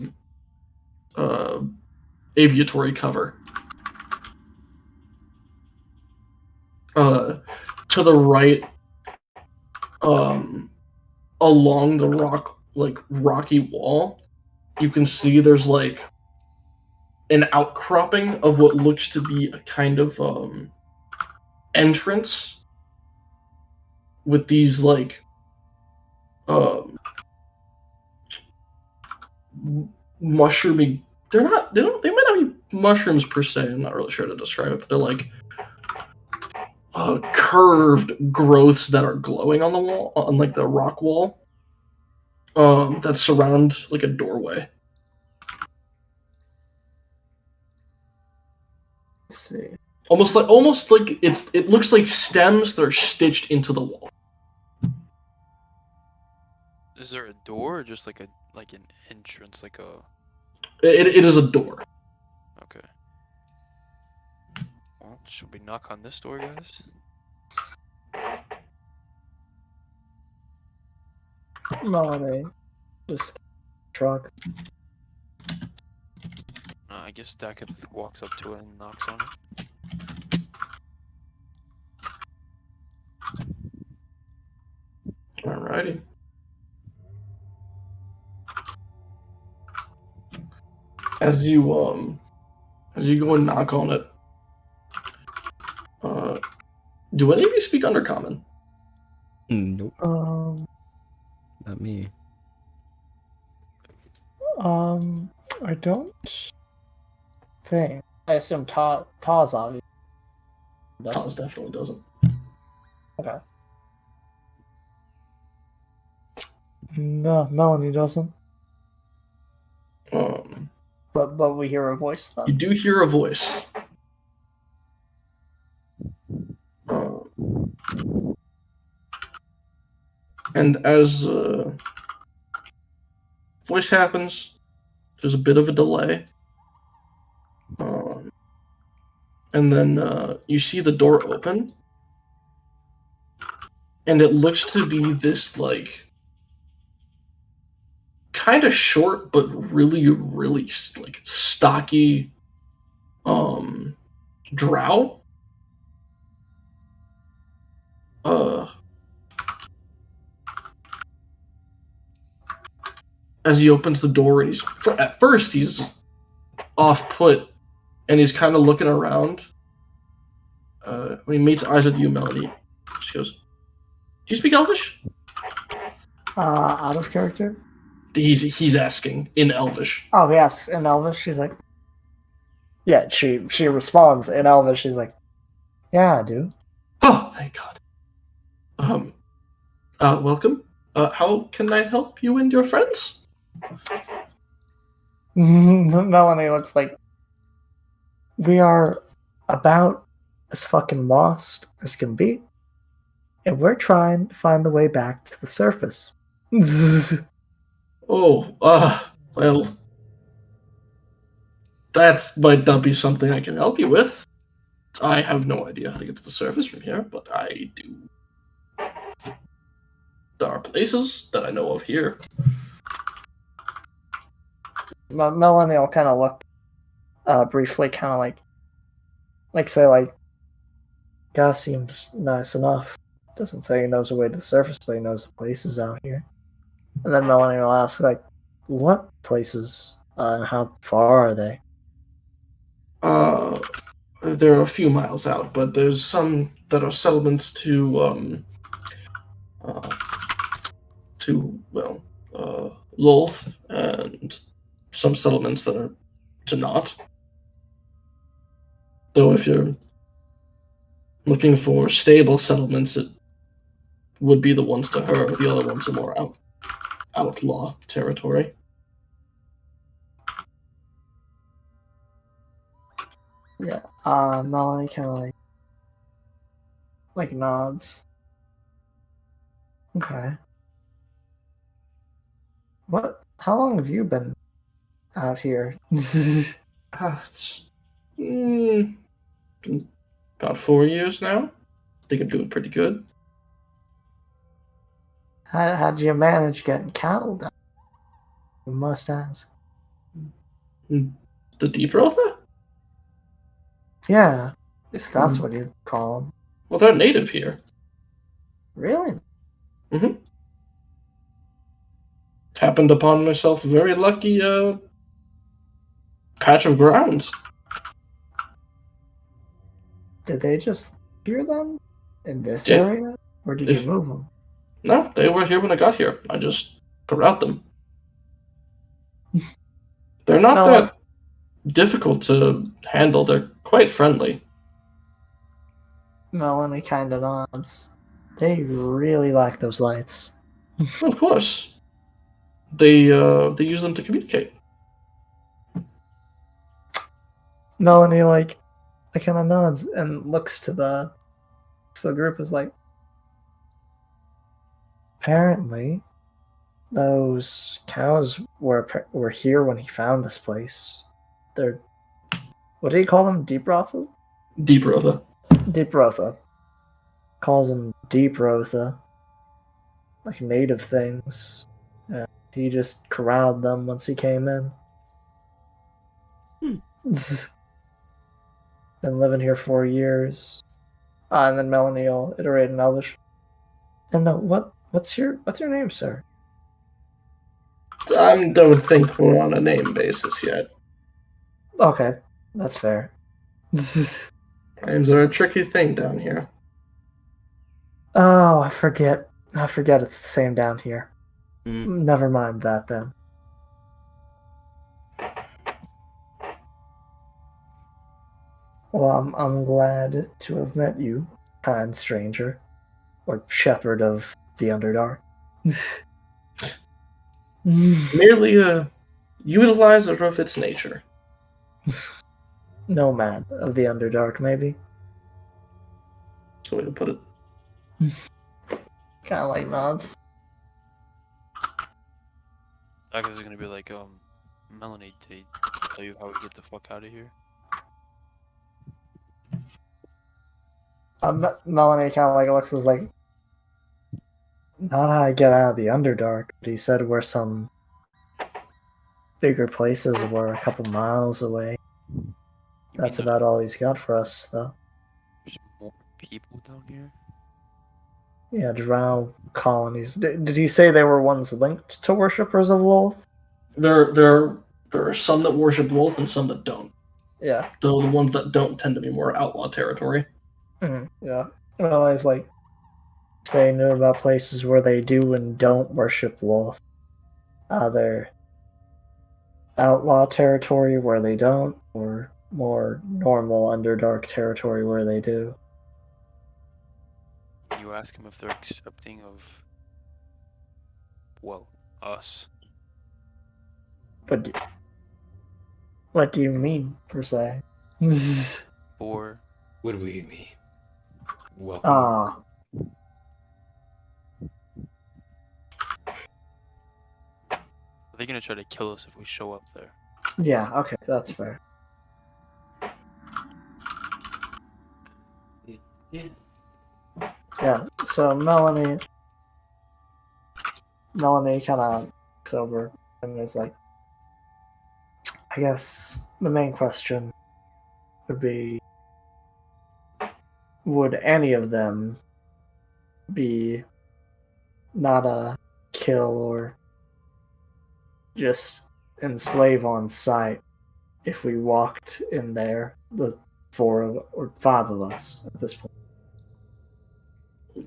aviatory cover. To the right, along the rocky wall, you can see there's like an outcropping of what looks to be a kind of entrance with these like mushroomy. They might not be mushrooms per se. I'm not really sure how to describe it, but they're like curved growths that are glowing on the wall, on like the rock wall, that surround like a doorway. Let's see. Almost like it looks like stems that are stitched into the wall. Is there a door or just like an entrance, like a? It is a door. Okay. Well, should we knock on this door, guys? Melanie just truck. I guess Dakith walks up to it and knocks on it. Alrighty. As you go and knock on it, do any of you speak Undercommon? Nope, Um, not me. I don't think. I assume Taz obviously Thomas doesn't. definitely doesn't. Okay. No, Melanie doesn't. But we hear a voice though. You do hear a voice. And as voice happens, there's a bit of a delay. And then you see the door open. And it looks to be this, like, kind of short, but really, really, like, stocky drow. As he opens the door, and at first he's off put, and he's kind of looking around. When he meets eyes with you, Melody, she goes, "Do you speak Elvish?" Out of character. He's asking in Elvish. Oh, he asks in Elvish. She's like, yeah. She responds in Elvish. She's like, yeah, I do. Oh, thank God. Welcome. How can I help you and your friends? Melanie looks like, we are about as fucking lost as can be, and we're trying to find the way back to the surface. Oh, well, that might not be something I can help you with. I have no idea how to get to the surface from here, but I do. There are places that I know of here. Melanie will kind of look briefly, kind of like say, like, guy seems nice enough. Doesn't say he knows the way to the surface, but he knows the places out here. And then Melanie will ask, like, what places and how far are they? They're a few miles out, but there's some that are settlements to Lolth, and some settlements that are to not. Though if you're looking for stable settlements, it would be the ones to her. The other ones are more outlaw territory. Yeah. Melanie kind of like nods. Okay. How long have you been out here? It's about 4 years now. I think I'm doing pretty good. How'd you manage getting cattle down? We must ask. The Deep Rotha? Yeah, if that's what you'd call them. Well, they're native here. Really? Mm-hmm. Happened upon myself a very lucky patch of grounds. Did they just hear them in this Yeah. area? Or did you move them? No, they were here when I got here. I just corralled them. They're not No, that difficult to handle. They're quite friendly. Melanie kind of nods. They really like those lights. Of course. They use them to communicate. Melanie kind of nods and looks to the group, is like, apparently those cows were here when he found this place. They're, what do you call them? Deep Rotha? Deep Rotha. Deep Rotha. Calls them Deep Rotha. Like native things. He just corralled them once he came in. Been living here 4 years. And then Melanie will iterate in Elvish. And what's your name, sir? I don't think we're on a name basis yet. Okay, that's fair. Names are a tricky thing down here. Oh, I forget. I forget it's the same down here. Mm. Never mind that then. Well, I'm glad to have met you, kind stranger, or shepherd of the Underdark. Merely a utilizer of its nature. Nomad of the Underdark, maybe. That's the way to put it. Kind of like nods. That is gonna be like, Melanie, did he tell you how we get the fuck out of here? Melanie kind of like looks as like, not how to get out of the Underdark, but he said where some bigger places were a couple miles away. You That's mean about all he's got for us, though. there's more people down here? Yeah, drow colonies. Did he say they were ones linked to worshippers of Lolth? There are some that worship Wolf and some that don't. Yeah. Though the ones that don't tend to be more outlaw territory. Yeah. Well, he's like saying about places where they do and don't worship Lolth. Either outlaw territory where they don't, or more normal Underdark territory where they do. You ask him if they're accepting of, well, us. But what do you mean, per se? Or Would we be welcome? Ah, are they gonna try to kill us if we show up there? yeah, okay, that's fair. Yeah, so Melanie kind of looks over and is like, I guess the main question would be, would any of them be not a kill or just enslave on sight if we walked in there, the five of us at this point?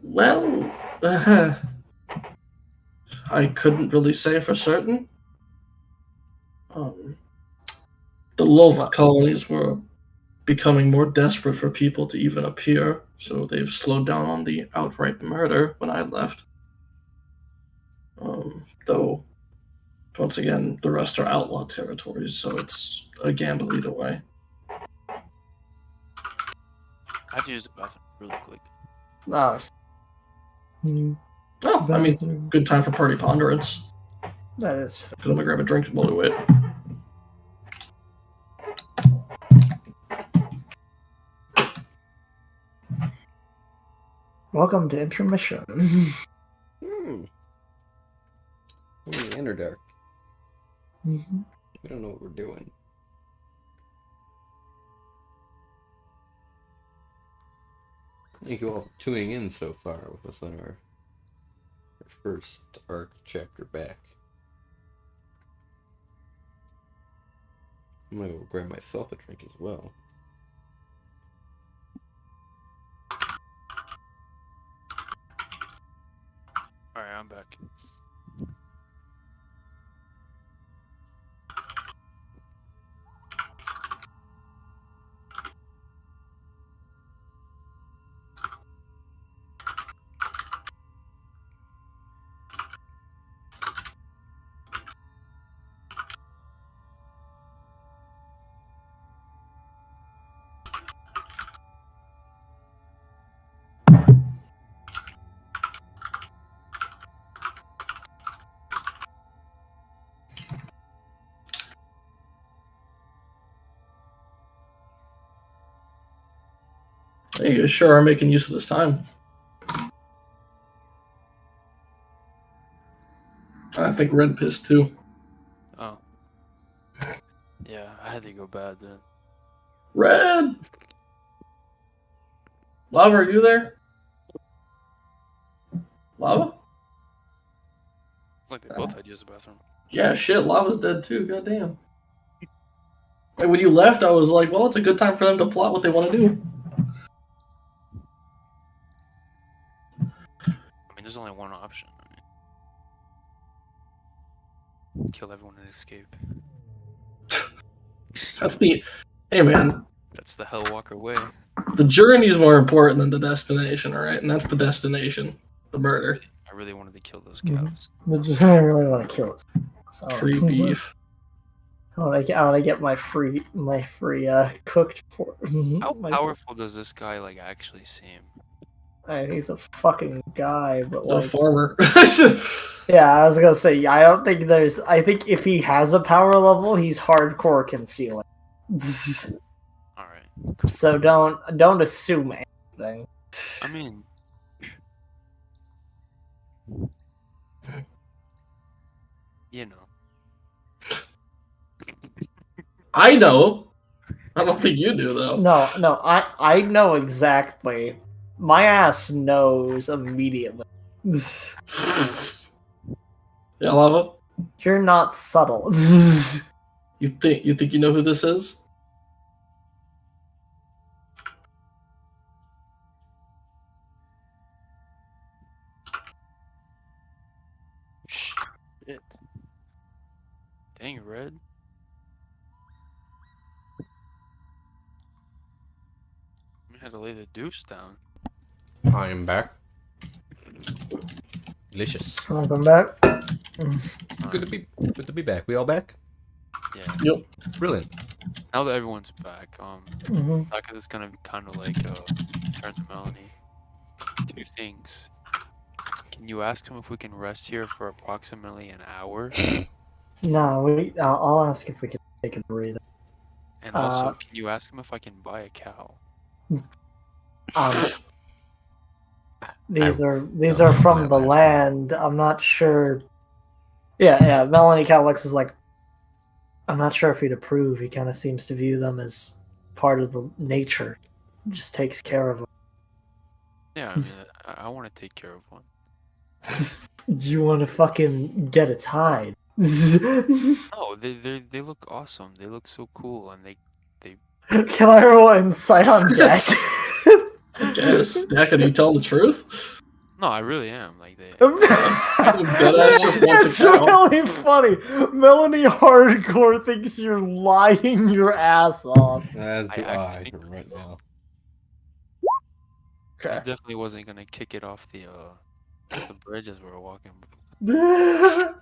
Well, I couldn't really say for certain. The Lolth Well- colonies were becoming more desperate for people to even appear, so they've slowed down on the outright murder when I left. Though, once again, the rest are outlaw territories, so it's a gamble either way. I have to use the bathroom really quick. No. Oh, I mean, good time for party ponderance. That is. I'm gonna grab a drink while we wait. Welcome to intermission. Hmm. We're in the Underdark. Mhm. We don't know what we're doing. Thank you all for tuning in so far with us on our first arc chapter back. I'm gonna go grab myself a drink as well. Alright, I'm back. You sure are making use of this time. I think Red pissed too. Oh. Yeah, I had to go bad then. Red! Lava, are you there? Lava? It's like they both had to use the bathroom. Yeah, shit, Lava's dead too, goddamn. And when you left, I was like, well, it's a good time for them to plot what they want to do. I mean, there's only one option. I mean, kill everyone and escape. Hey man, That's the Hellwalker way. the journey is more important than the destination, all right? And that's the destination, the murder. I really wanted to kill those Mhm. cows. I really want to kill it. So, Free beef. I want to get my free cooked pork. How powerful does this guy like actually seem? He's a fucking guy, but The like, farmer. yeah, I was gonna say, I don't think there's. I think if he has a power level, he's hardcore concealing. All right. So don't assume anything. I mean, you know. I know. I don't think you do though. No, I know exactly. My ass knows immediately. Yeah, Lava. You're not subtle. You think you know who this is? Shit. Dang, Red. We had to lay the deuce down. I am back. Delicious. Welcome back. Good to be back. We all back? Yeah. Yep. Brilliant. Now that everyone's back, Mm-hmm. Taka is gonna be kind of like turn to Melanie. Two things. Can you ask him if we can rest here for approximately an hour? No, I'll ask if we can take a breather. And also, can you ask him if I can buy a cow? These are from the land. I'm not sure. Yeah. Melanie Calix is like, I'm not sure if he'd approve. He kind of seems to view them as part of the nature. Just takes care of them. Yeah, I mean, I want to take care of one. Do you want to fucking get its hide? No, they look awesome. They look so cool, and they Can I roll insight on Jack? Yes. Dak, are you telling the truth? No, I really am. Like they. Deadass just wants It's a cow. really funny. Melanie Hardcore thinks you're lying your ass off. That's I the actually eye think- right now. I Okay. definitely wasn't gonna kick it off the bridge as we were walking.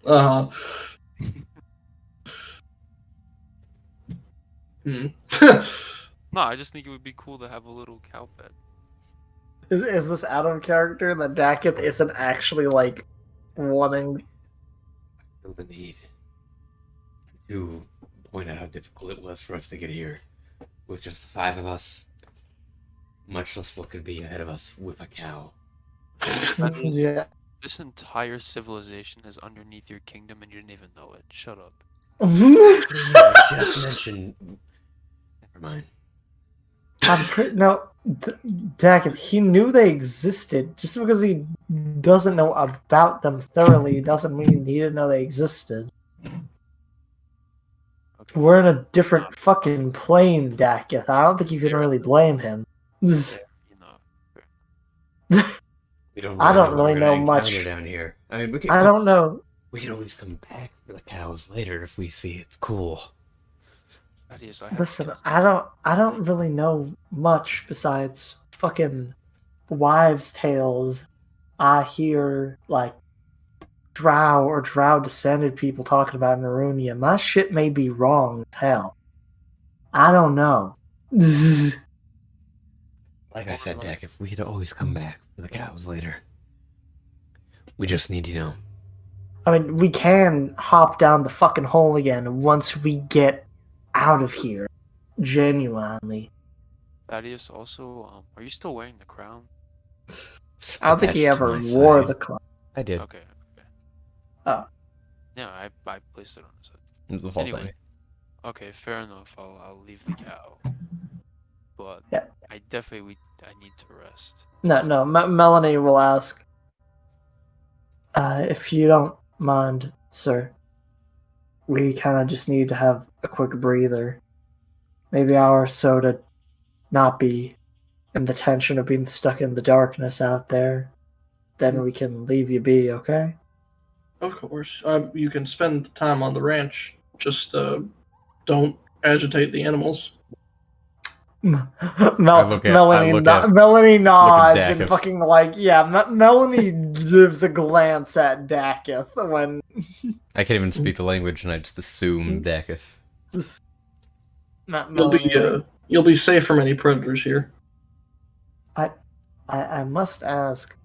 Uh-huh. Hmm. No, I just think it would be cool to have a little cow pet. Is this out of character that Dakith isn't actually like wanting? Feel the need to point out how difficult it was for us to get here with just the 5 of us, much less what could be ahead of us with a cow. Yeah. This entire civilization is underneath your kingdom, and you didn't even know it. Shut up. Just mention. Never mind. No, Dakith, he knew they existed. Just because he doesn't know about them thoroughly doesn't mean he didn't know they existed. Okay. We're in a different fucking plane, Dakith. I don't think you can really blame him. You know. We don't. I don't what really we're gonna know much. encounter down here. I mean, we can. I don't know. We can always come back for the cows later if we see it's cool. Thaddeus, I have Listen, to- I don't really know much besides fucking wives' tales. I hear like drow or drow descended people talking about Narunia. My shit may be wrong as hell. I don't know. Like I said, Dak, if we could always come back for the cows later. We just need, I mean, we can hop down the fucking hole again once we get out of here. Genuinely. Thaddeus, also, are you still wearing the crown? I don't think he attached to ever my wore side. the crown. I did. Okay. Oh. Yeah, I placed it on his head. The whole Anyway. thing. Okay, fair enough. I'll leave the cow. But Yeah. I need to rest. No. Melanie will ask. If you don't mind, sir, we kind of just need to have a quick breather. maybe hour or so to not be in the tension of being stuck in the darkness out there. Then we can leave you be, okay? Of course. You can spend time on the ranch. Just don't agitate the animals. Melanie nods and Dakith. fucking Melanie gives a glance at Dakith when I can't even speak the language, and I just assume Dakith. just Melanie, You'll be safe from any predators here. I must ask,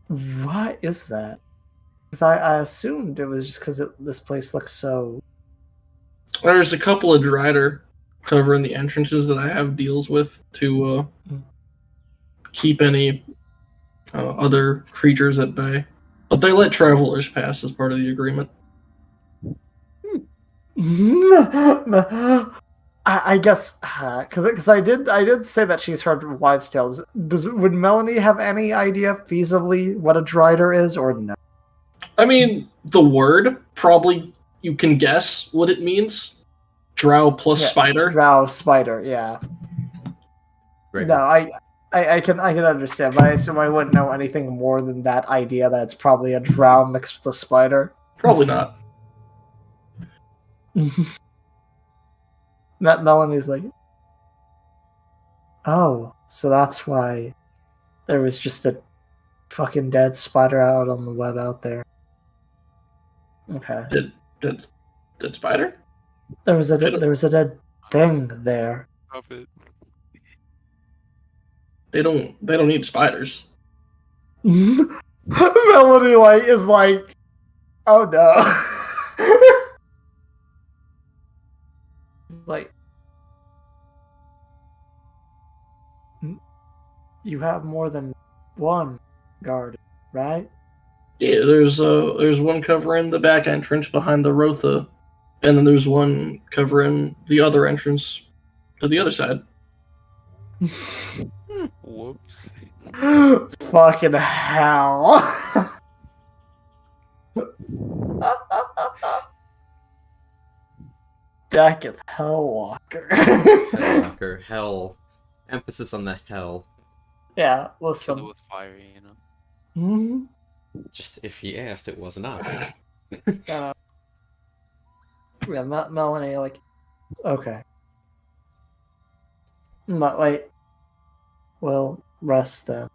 why is that? Because I assumed it was just because this place looks so. There's a couple of Drider covering the entrances that I have deals with to keep any other creatures at bay. But they let travelers pass as part of the agreement. I guess because I did say that she's heard wives' tales. Would Melanie have any idea feasibly what a Drider is or no? I mean, the word probably you can guess what it means. Drow plus spider. Drow spider, yeah. Great. No, I can understand, but I assume I wouldn't know anything more than that idea that it's probably a drow mixed with a spider. Probably not. Melanie's like, oh, so that's why there was just a fucking dead spider out on the web out there. Okay. Dead spider? There was a dead thing there. Stop it. Mm-hmm. They don't need spiders. Melanie is like, oh no. Like, you have more than one guard, right? Yeah, there's one covering the back entrance behind the Rotha, and then there's one covering the other entrance to the other side. Whoops. Fucking hell. Dakith Hellwalker. Hellwalker, hell. Emphasis on the hell. Yeah, Kill it listen. with fire, you know. Hmm. Just if he asked, it wasn't us. Yeah, Melanie, okay. But we'll rest then.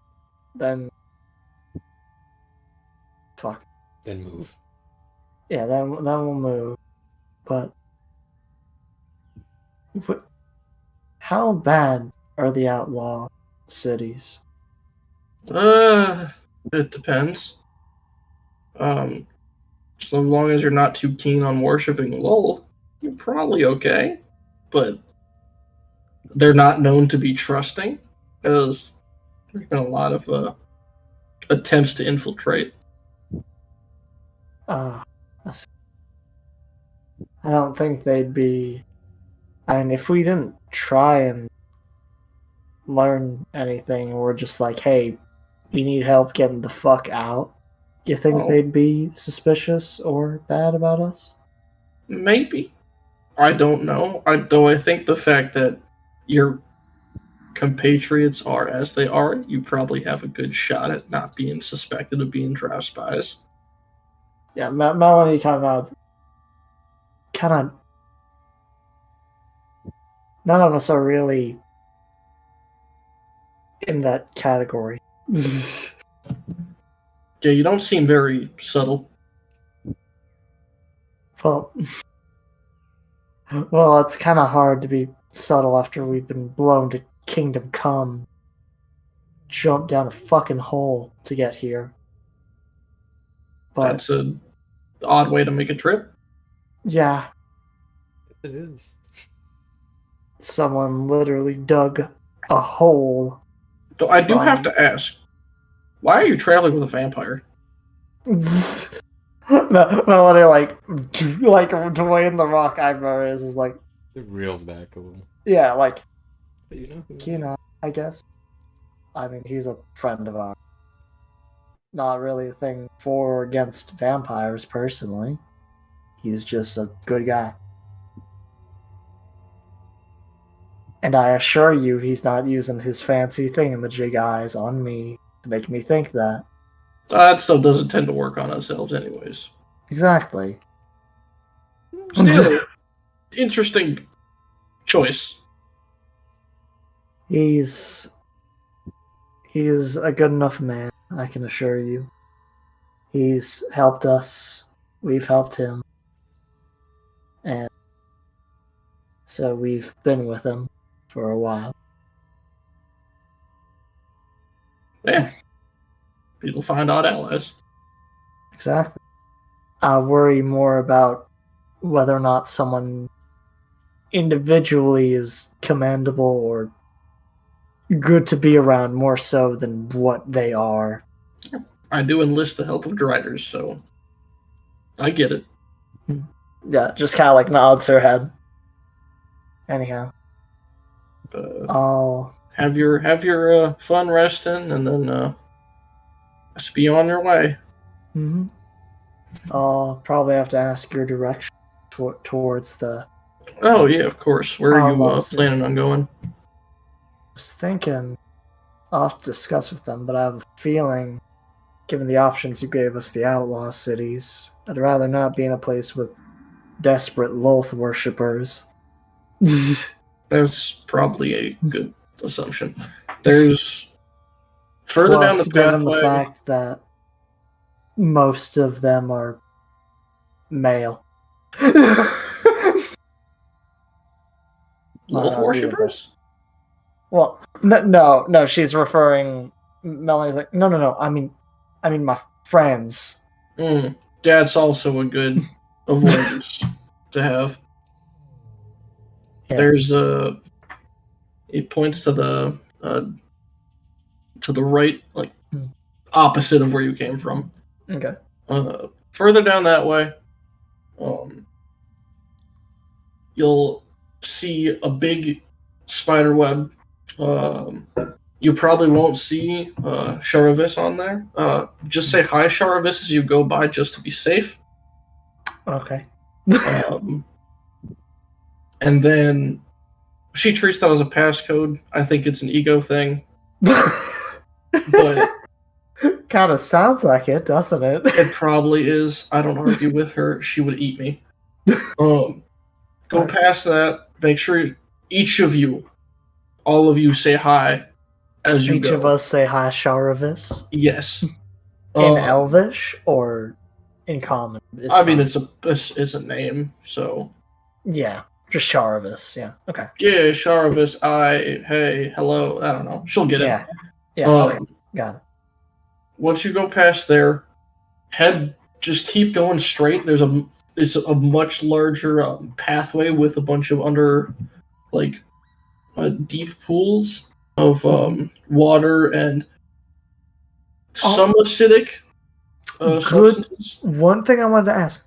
Then, fuck. Then move. Yeah, then we'll move. But how bad are the outlaw cities? It depends. So long as you're not too keen on worshiping Lowell, you're probably okay. But they're not known to be trusting, as there's been a lot of attempts to infiltrate. I don't think they'd be. I mean, if we didn't try and learn anything, we're just like, hey, we need help getting the fuck out. You think they'd be suspicious or bad about us? Maybe. I don't know. Though I think the fact that your compatriots are as they are, you probably have a good shot at not being suspected of being drow spies. Yeah, Melanie kind of. None of us are really in that category. Yeah, you don't seem very subtle. Well, it's kind of hard to be subtle after we've been blown to Kingdom Come. Jump down a fucking hole to get here. But That's an odd way to make a trip. yeah, It is. someone literally dug a hole. Though I do have to ask, why are you traveling with a vampire? Melanie, Dwayne the Rock eyebrow is like, It reels back a little. yeah, But you know who? Kina, I guess. I mean, he's a friend of ours. Not really a thing for or against vampires, personally. He's just a good guy. And I assure you, he's not using his fancy thingamajig eyes on me to make me think that. That stuff doesn't tend to work on ourselves, anyways. Exactly. Still, interesting choice. He's a good enough man, I can assure you. He's helped us. We've helped him. And so we've been with him for a while. Yeah. People find odd allies. Exactly. I worry more about whether or not someone individually is commendable or good to be around more so than what they are. I do enlist the help of Driders, so I get it. Yeah, just kind of like nods her head. Anyhow, I'll Have your fun resting, and then just be on your way. Mhm. I'll probably have to ask your direction towards the. Oh yeah, of course. Where are you Almost. planning on going? I was thinking I'll have to discuss with them, but I have a feeling, given the options you gave us, the outlaw cities, I'd rather not be in a place with desperate Loth worshippers. That's probably a good assumption. There's further down Plus, the given the pathway. fact that most of them are male. Wolf worshippers? Well, no. She's referring. Melanie's like, no. I mean my friends. That's also a good avoidance to have. Yeah. There's it points to the right, like opposite of where you came from. Okay. Further down that way, you'll see a big spider web. You probably won't see Sharavis on there. Just say hi, Sharavis, as you go by, just to be safe. Okay. And then she treats that as a passcode. I think it's an ego thing, but Kind of sounds like it, doesn't it? it probably is. I don't argue with her. She would eat me. Go past that. Make sure each of you, all of you, say hi as you Each go. of us say hi, Sharavis. Yes. In Elvish or in common? I mean, fine. it's a name, so Yeah, just Sharavis. Yeah. Okay. yeah, Sharavis. Hey, hello. I don't know. She'll get it. Yeah. Yeah. Okay. Got it. Once you go past there, just keep going straight. It's a much larger pathway with a bunch of deep pools of water and some acidic substances. One thing I wanted to ask: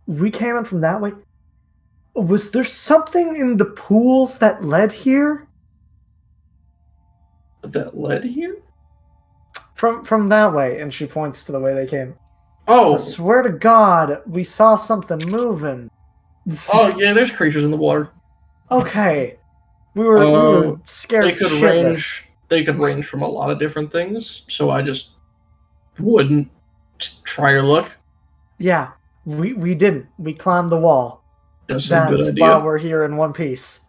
we came in from that way. Was there something in the pools that led here? That led here? From that way, and she points to the way they came. Oh, So, swear to God, we saw something moving. oh yeah. There's creatures in the water. Okay, we were scared They could shitless. range. They could range from a lot of different things. So I just wouldn't try your luck. Yeah, we didn't. We climbed the wall. That's a That's good why idea. we're here in one piece.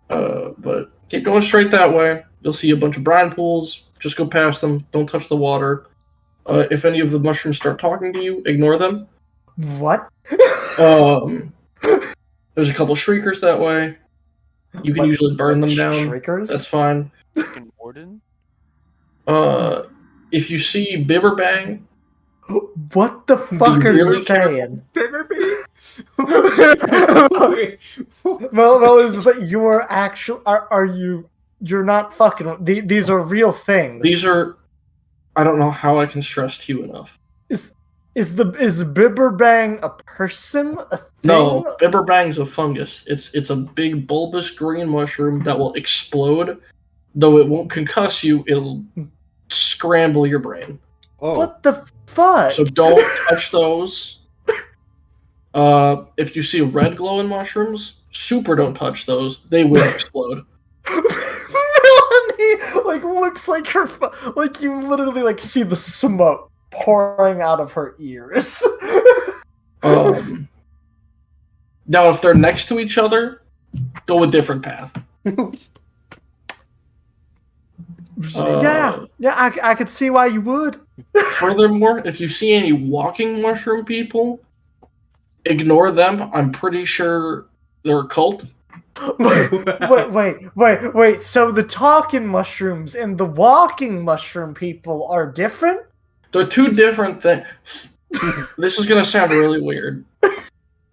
But keep going straight that way. You'll see a bunch of brine pools. Just go past them. Don't touch the water. If any of the mushrooms start talking to you, ignore them. What? There's a couple shriekers that way. You can What- usually burn them down. Shriekers? That's fine. Fucking warden? If you see Bibberbang, What the fuck are really you saying? Okay. Well, it's just like you're actually. Are you? You're not fucking. These are real things. these are. I don't know how I can stress to you enough. Is Bibberbang a person? A thing? No, Bibberbang's a fungus. It's a big bulbous green mushroom that will explode. Though it won't concuss you, it'll scramble your brain. Oh, What the fuck? So don't touch those. If you see red glowing mushrooms, super don't touch those. They will explode. Melanie, like, looks like her, like, you literally, like, see the smoke pouring out of her ears. Now, if they're next to each other, go a different path. Yeah, I could see why you would. Furthermore, if you see any walking mushroom people, ignore them. I'm pretty sure they're a cult. Wait. So the talking mushrooms and the walking mushroom people are different? They're two different things. This is going to sound really weird.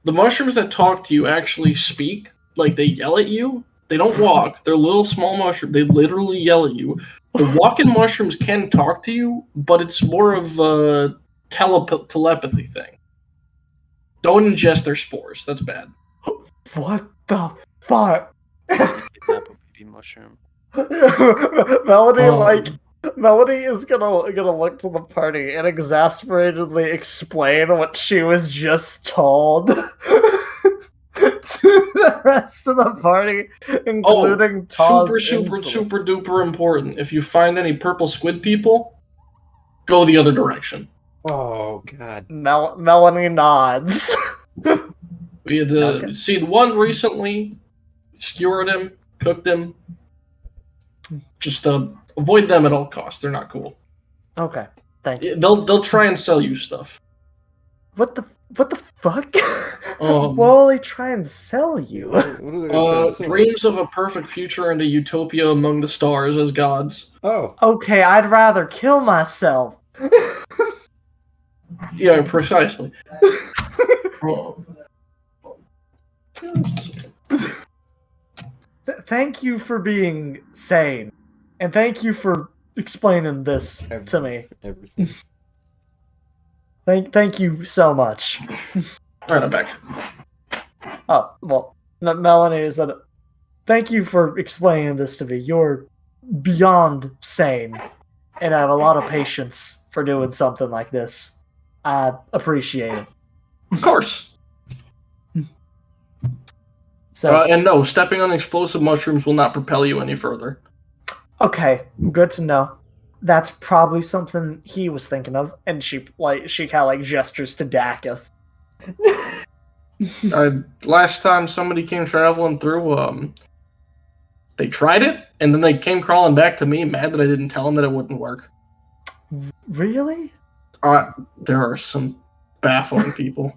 The mushrooms that talk to you actually speak, like they yell at you. They don't walk. They're little small mushrooms. They literally yell at you. The walking mushrooms can talk to you, but it's more of a telepathy thing. Don't ingest their spores. That's bad. What the fuck? Kidnap a baby mushroom. Melody is gonna look to the party and exasperatedly explain what she was just told to the rest of the party, including Taw's super duper important. If you find any purple squid people, go the other direction. Oh God. Melanie nods. We had seen one recently, skewered him, cooked him. Just avoid them at all costs. They're not cool. Okay, thank you. They'll try and sell you stuff. What the fuck? What will they try and sell you? What are they gonna try and sell us? Dreams of a perfect future and a utopia among the stars as gods. Oh. Okay, I'd rather kill myself. Yeah, precisely. Thank you for being sane, and thank you for explaining this to me. Everything. Thank you so much. Alright, I'm back. Oh, well, Melanie said, thank you for explaining this to me. You're beyond sane, and I have a lot of patience for doing something like this. I appreciate it. Of course. So, And no, stepping on explosive mushrooms will not propel you any further. okay, good to know. That's probably something he was thinking of, and she kind of like gestures to Dakith. Last time somebody came traveling through, they tried it, and then they came crawling back to me, mad that I didn't tell them that it wouldn't work. Really? There are some baffling people.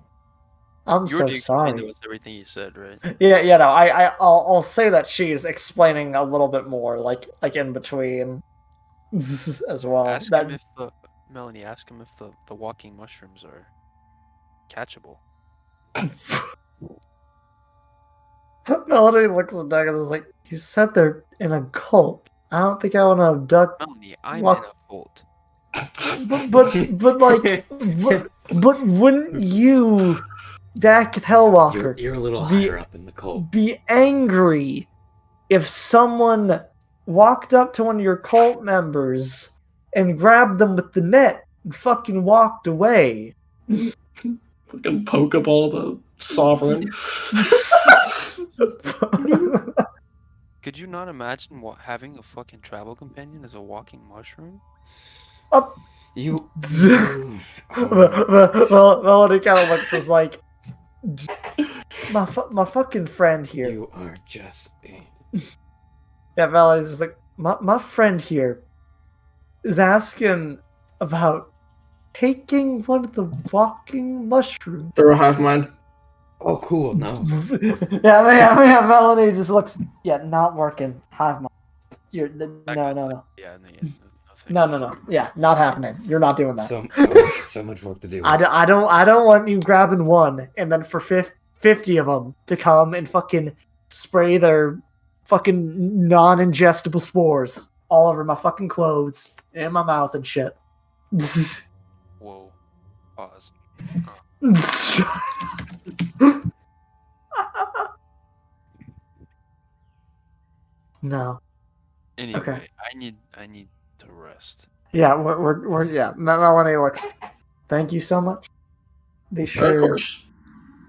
I'm You so already explained sorry. That was everything you said, right? Yeah, no, I'll say that she's explaining a little bit more, like in between, as well. Ask him if Melanie. Ask him if the walking mushrooms are catchable. Melody looks at Doug and is like, "You said they're in a cult. I don't think I want to abduct." Melanie, I'm Walk- in a cult. But wouldn't you, Dakith Hellwalker, You're a little The- higher up in the cult. be angry if someone walked up to one of your cult members and grabbed them with the net and fucking walked away? Fucking Pokeball the sovereign. Could you not imagine having a fucking travel companion as a walking mushroom? You. Melody kind of looks as like, my fucking friend here. You are just. Yeah, Melody's just like, my friend here is asking about taking one of the walking mushrooms. They're a hive mind. Oh, cool. No. yeah, Melody just looks, not working. Hive mind. You're no. Yeah, No. thanks. No. Yeah, not happening. You're not doing that. So much work to do. I don't want you grabbing one and then for 50 of them to come and fucking spray their fucking non-ingestible spores all over my fucking clothes and my mouth and shit. Whoa. Pause. No. Anyway, Okay. I need to rest. Yeah, we're Melanie looks. Thank you so much. Be Of sure course.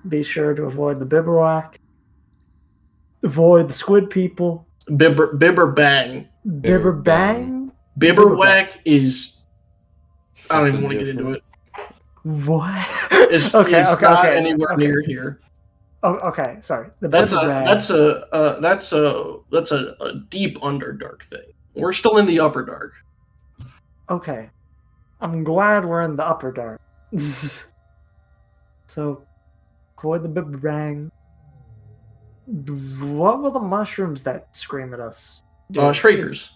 to avoid the bivouac. Avoid the squid people. Bibber Bang. Bibber Bang? Bibberwhack is. I don't even Something want to get into different. it. What? It's Okay, it's okay, not okay, anywhere okay. near here. Oh, okay, sorry. The That's Bibber a Bang. that's a deep underdark thing. We're still in the upper dark. Okay. I'm glad we're in the upper dark. So, avoid the Bibber Bang. What were the mushrooms that scream at us? Shriekers.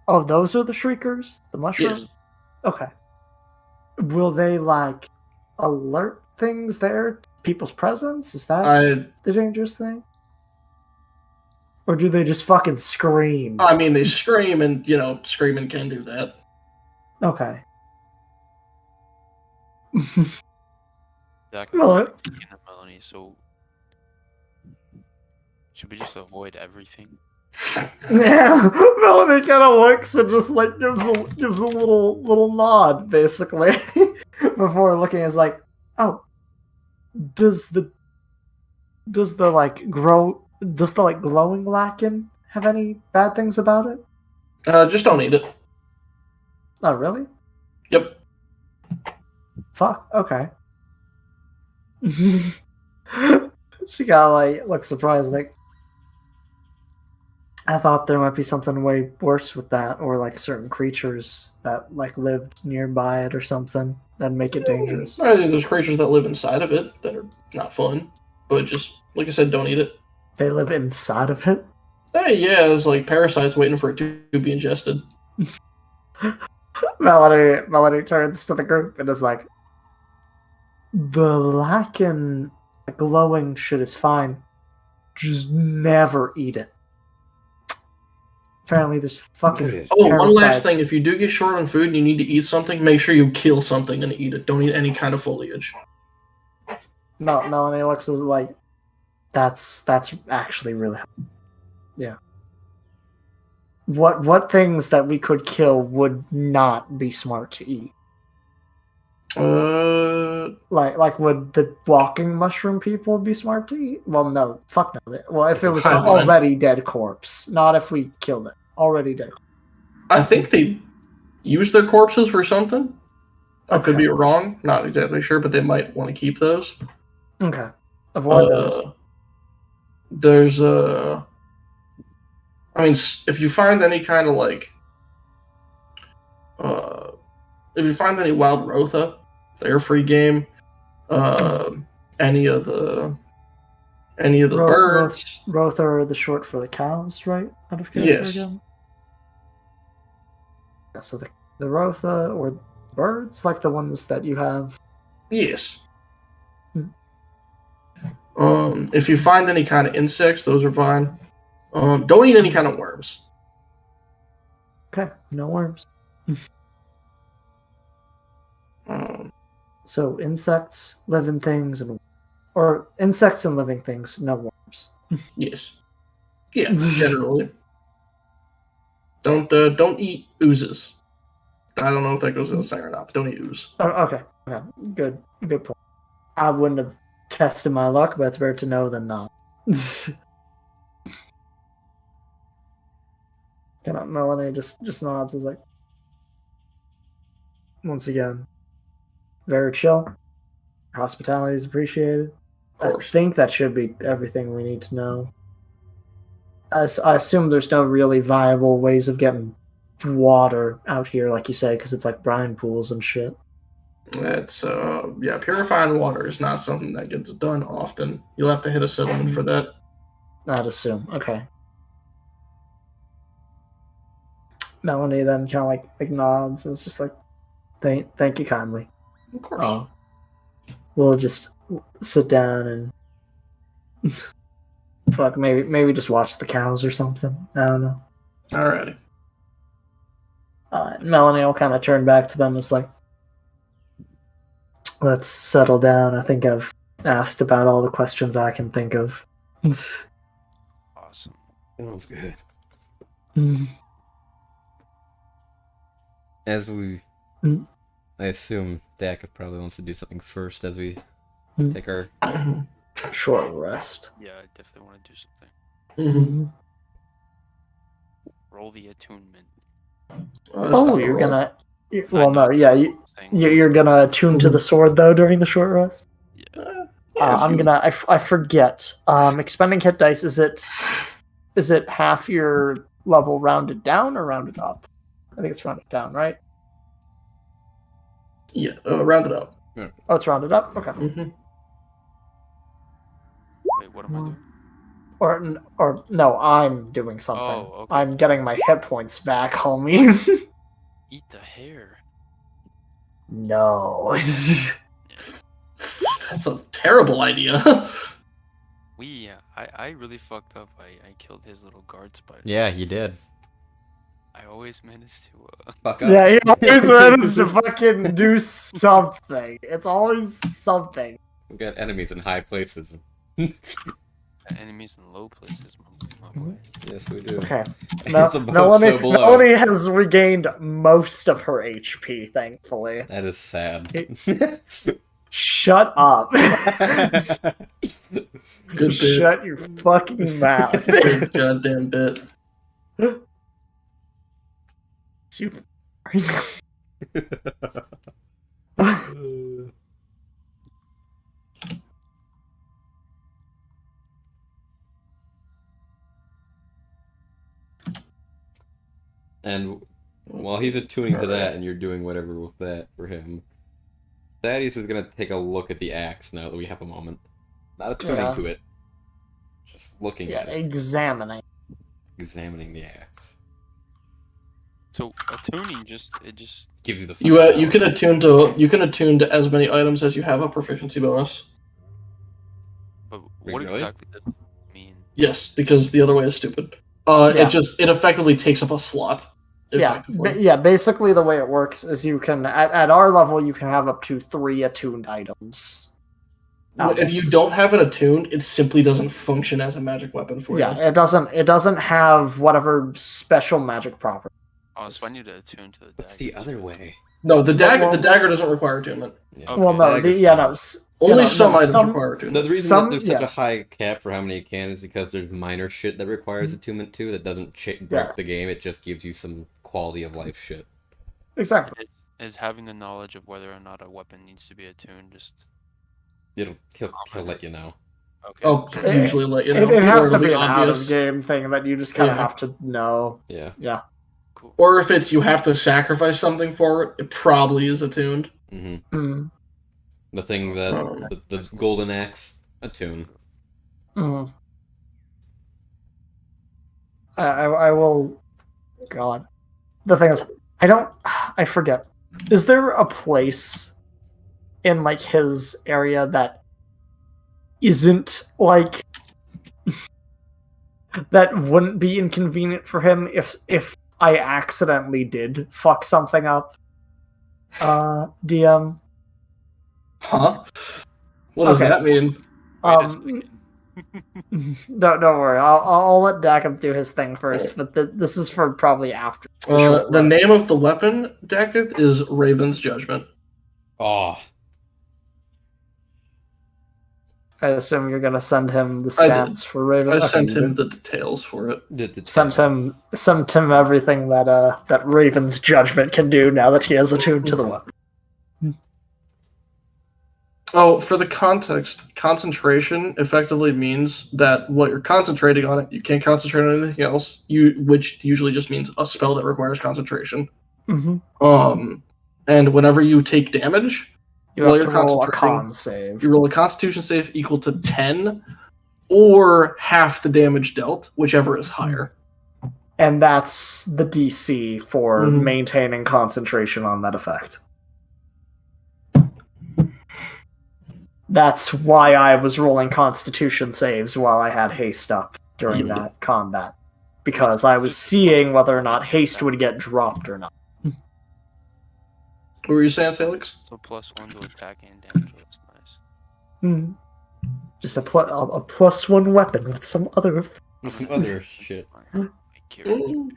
Oh, those are the shriekers? The mushrooms? Yes. Okay. Will they, like, alert things there? People's presence? Is that the dangerous thing? Or do they just fucking scream? I mean, they scream, and screaming can do that. Okay. Exactly. Well, Melanie, so should we just avoid everything? yeah, Melanie kind of looks and just like gives a little nod, basically, before looking. Is like, oh, does the glowing lichen have any bad things about it? Just don't eat it. Oh, really? Yep. Fuck. Okay. She got looked surprised, like, I thought there might be something way worse with that, or like certain creatures that like lived nearby it or something that'd make it dangerous. I think there's creatures that live inside of it that are not fun, but just like I said, don't eat it. They live inside of it? Hey, yeah, there's like parasites waiting for it to be ingested. Melody turns to the group and is like, the lichen glowing shit is fine. Just never eat it. Apparently there's fucking Oh, one last parasite. thing. If you do get short on food and you need to eat something, make sure you kill something and eat it. Don't eat any kind of foliage. Melanie looks like, that's actually really, yeah. What things that we could kill would not be smart to eat? Like would the walking mushroom people be smart to eat? Well, no, fuck no. Well, if it was an already dead corpse, not if we killed it. Already dead. I think they use their corpses for something. I could be wrong. Not exactly sure, but they might want to keep those. Okay. Avoid those. There's I mean, if you find any kind of like, if you find any wild Rotha, they're free game. Any of the birds. Rotha are the short for the cows, right? Out of character Yes. again. Yeah, so the Rotha or birds, like the ones that you have. Yes. Hmm. If you find any kind of insects, those are fine. Don't eat any kind of worms. Okay, no worms. Um, So insects, living things, or insects and living things, no worms. yes. Yeah, generally. Don't eat oozes. I don't know if that goes without saying or not, but don't eat ooze. Oh, okay. Good point. I wouldn't have tested my luck, but it's better to know than not. Melanie just nods. Is like, once again, very chill. Hospitality is appreciated. Of course. I think that should be everything we need to know. I assume there's no really viable ways of getting water out here, like you say, because it's like brine pools and shit. That's purifying water is not something that gets done often. You'll have to hit a settlement for that. I'd assume. Okay. Melanie then kind of like nods and is just like, thank you kindly. Of course. We'll just sit down and fuck, maybe just watch the cows or something. I don't know. Alrighty. Melanie will kind of turn back to them. It's like, let's settle down. I think I've asked about all the questions I can think of. Awesome. Sounds good. As we, Mm. I assume Dak probably wants to do something first as we take our Short rest. Yeah, I definitely want to do something. Mm-hmm. Roll the attunement. Oh, you're gonna. Well, know. no, yeah, Thing. you're gonna attune to the sword though during the short rest. Yeah. I'm gonna. I forget. Expending hit dice. Is it half your level rounded down or rounded up? I think it's rounded down, right? Yeah, round it up. Oh, it's rounded up. Okay. Mm-hmm. Wait, what am I doing? Or no, I'm doing something. Oh, okay. I'm getting my hit points back, homie. Eat the hair. No. That's a terrible idea. I really fucked up. I killed his little guard spider. Yeah, you did. I always managed to. Fuck up. Yeah, he always managed to fucking do something. It's always something. We got enemies in high places. Enemies in low places, my boy. Yes, we do. Okay. It's above, so below. Melanie has regained most of her HP, thankfully. That is sad. Shut up. Good bit. Shut your fucking mouth. Good goddamn bit. Super. And while he's attuning to that and you're doing whatever with that for him, Thaddeus is going to take a look at the axe now that we have a moment. Not attuning to it, just looking at it. Examining. Examining the axe. So attuning just Gives you the You can attune to as many items as you have a proficiency bonus. But what Really? exactly does it mean? Yes, because the other way is stupid. Yeah. It effectively takes up a slot. Yeah, basically the way it works is you can, at our level, you can have up to 3 attuned items. If you don't have it attuned, it simply doesn't function as a magic weapon for you. Yeah, it doesn't have whatever special magic property. Oh, so I need to attune to the dagger. What's the other way? No, the dagger Well, doesn't require attunement. Yeah. Okay. Well, no, Dagger's yeah, fine. no. Only no, some no, items some- require The attunement. reason Some- that there's such yeah. a high cap for how many you can is because there's minor shit that requires attunement too that doesn't break Yeah. the game. It just gives you some quality of life shit. Exactly. Is having the knowledge of whether or not a weapon needs to be attuned just He'll let you know. okay? I'll usually let you know. It has to Or be it'll an obvious. out-of-game thing that you just kind of Yeah. have to know. Yeah. Yeah. Cool. Or if it's you have to sacrifice something for it, it probably is attuned. Mm-hmm. Mm. The thing that the golden axe attune. Mm. I will. God. The thing is, I forget. Is there a place in like his area that isn't like that wouldn't be inconvenient for him if I accidentally did fuck something up? DM. Huh? What does Okay. that mean? Wait a second. Don't worry. I'll let Dakum do his thing first, but this is for probably after. The name of the weapon, Dakith, is Raven's Judgment. Oh, I assume you're gonna send him the I did. stats for Raven. I Okay, sent you him did. the details for it. Send him everything that Raven's judgment can do now that he has attuned to the weapon. Oh, for the context, concentration effectively means that what you're concentrating on, you can't concentrate on anything else. Which usually just means a spell that requires concentration. Mm-hmm. And whenever you take damage, You while have to you're roll a concentrating, con save. you roll a Constitution save equal to 10, or half the damage dealt, whichever is higher. And that's the DC for Mhm. maintaining concentration on that effect. That's why I was rolling Constitution saves while I had haste up during that combat. Because I was seeing whether or not haste would get dropped or not. What were you saying, Salix? So +1 to attack and damage. That's nice. Just a +1 weapon with some other. some other shit. I carry.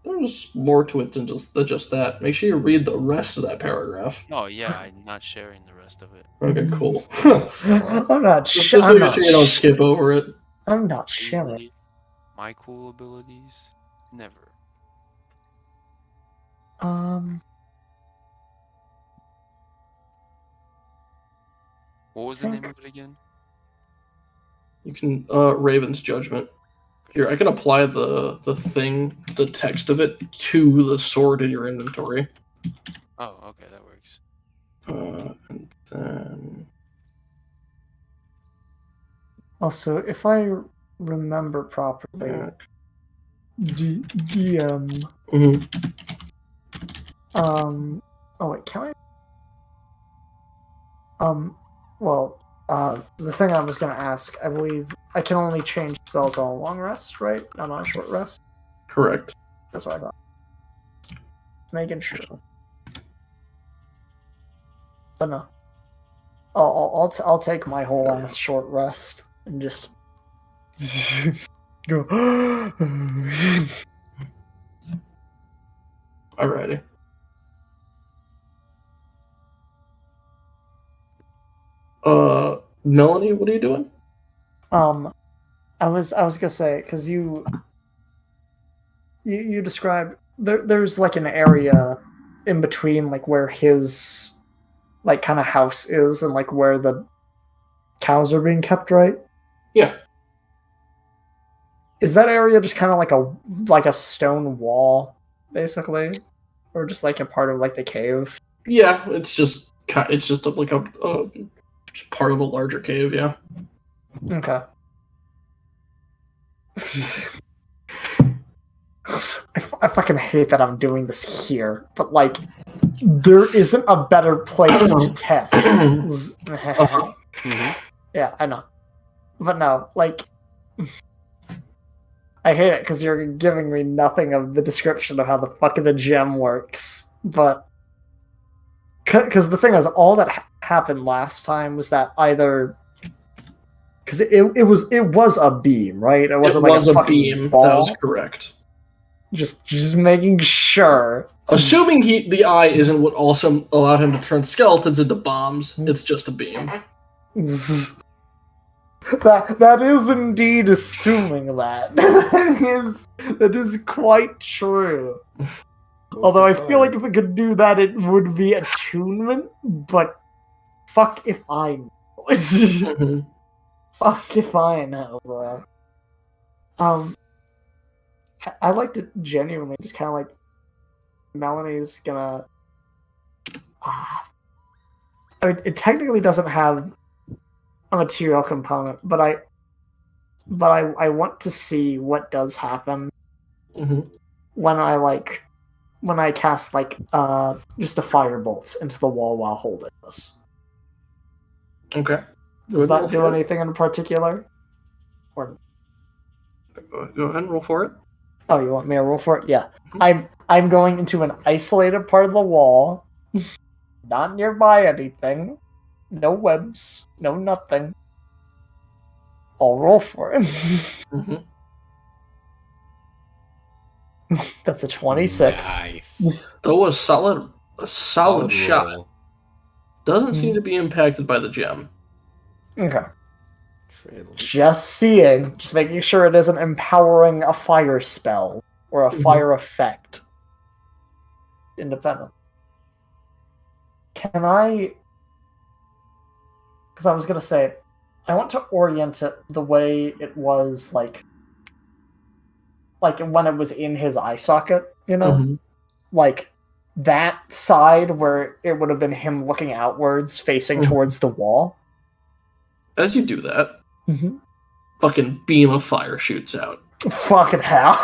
there's more to it than just that. Make sure you read the rest of that paragraph. Oh yeah, I'm not sharing the rest of it. Okay, cool. I'm not Just sure. making sure you don't skip over it. I'm not sure. Easily, my cool abilities, never. What was the name of it again? You can Raven's Judgment. Here, I can apply the text of it to the sword in your inventory. Oh, okay, that works. And then Also, if I remember properly, back. DM. Mhm. Oh wait, can I? Well, the thing I was gonna ask, I believe I can only change spells on a long rest, right? Not on a short rest. Correct. That's what I thought. Making sure. But no. I'll take my whole ass short rest and just go. Alrighty. Melanie, what are you doing? I was gonna say because you described there's like an area in between like where his like kind of house is and like where the cows are being kept, right? Yeah. Is that area just kind of like a stone wall, basically, or just like a part of like the cave? Yeah, it's just like a just part of a larger cave. Yeah. Okay. I fucking hate that I'm doing this here, but like, there isn't a better place to test. Yeah, I know, but no, like, I hate it because you're giving me nothing of the description of how the fuck the gem works. But because the thing is, all that happened last time was that either because it was a beam, right? It wasn't It like was a a fucking beam. ball. That was correct. Just making sure. Assuming the eye isn't what also allowed him to turn skeletons into bombs, it's just a beam. That is indeed assuming that. That is quite true. Although I feel like if we could do that, it would be attunement. But fuck if I know. Mhm. Fuck if I know, bro. I like to genuinely just kind of like Melanie's gonna. I mean, it technically doesn't have a material component, but I want to see what does happen Mhm. when I cast like just a firebolt into the wall while holding this. Okay. Does Roll that do for it. anything in particular? Or Go ahead and roll for it. oh, you want me to roll for it? Yeah, I'm going into an isolated part of the wall, not nearby anything, no webs, no nothing. I'll roll for it. Mhm. That's a 26. Nice. That was a solid shot. roll. Doesn't seem to be impacted by the gem. Okay. Trail. Just making sure it isn't empowering a fire spell or a fire effect. Independent. Can I? Because I was gonna say, I want to orient it the way it was like when it was in his eye socket, you know, Mhm. like that side where it would have been him looking outwards, facing towards the wall. As you do that, fucking beam of fire shoots out. Fucking hell.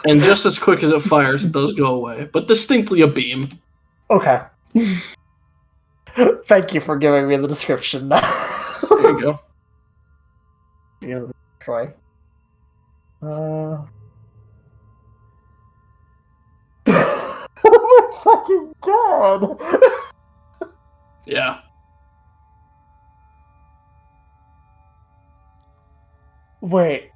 And just as quick as it fires, it does go away. But distinctly a beam. Okay. Thank you for giving me the description. There you go. Yeah, Troy. Oh my fucking god! Yeah. Wait.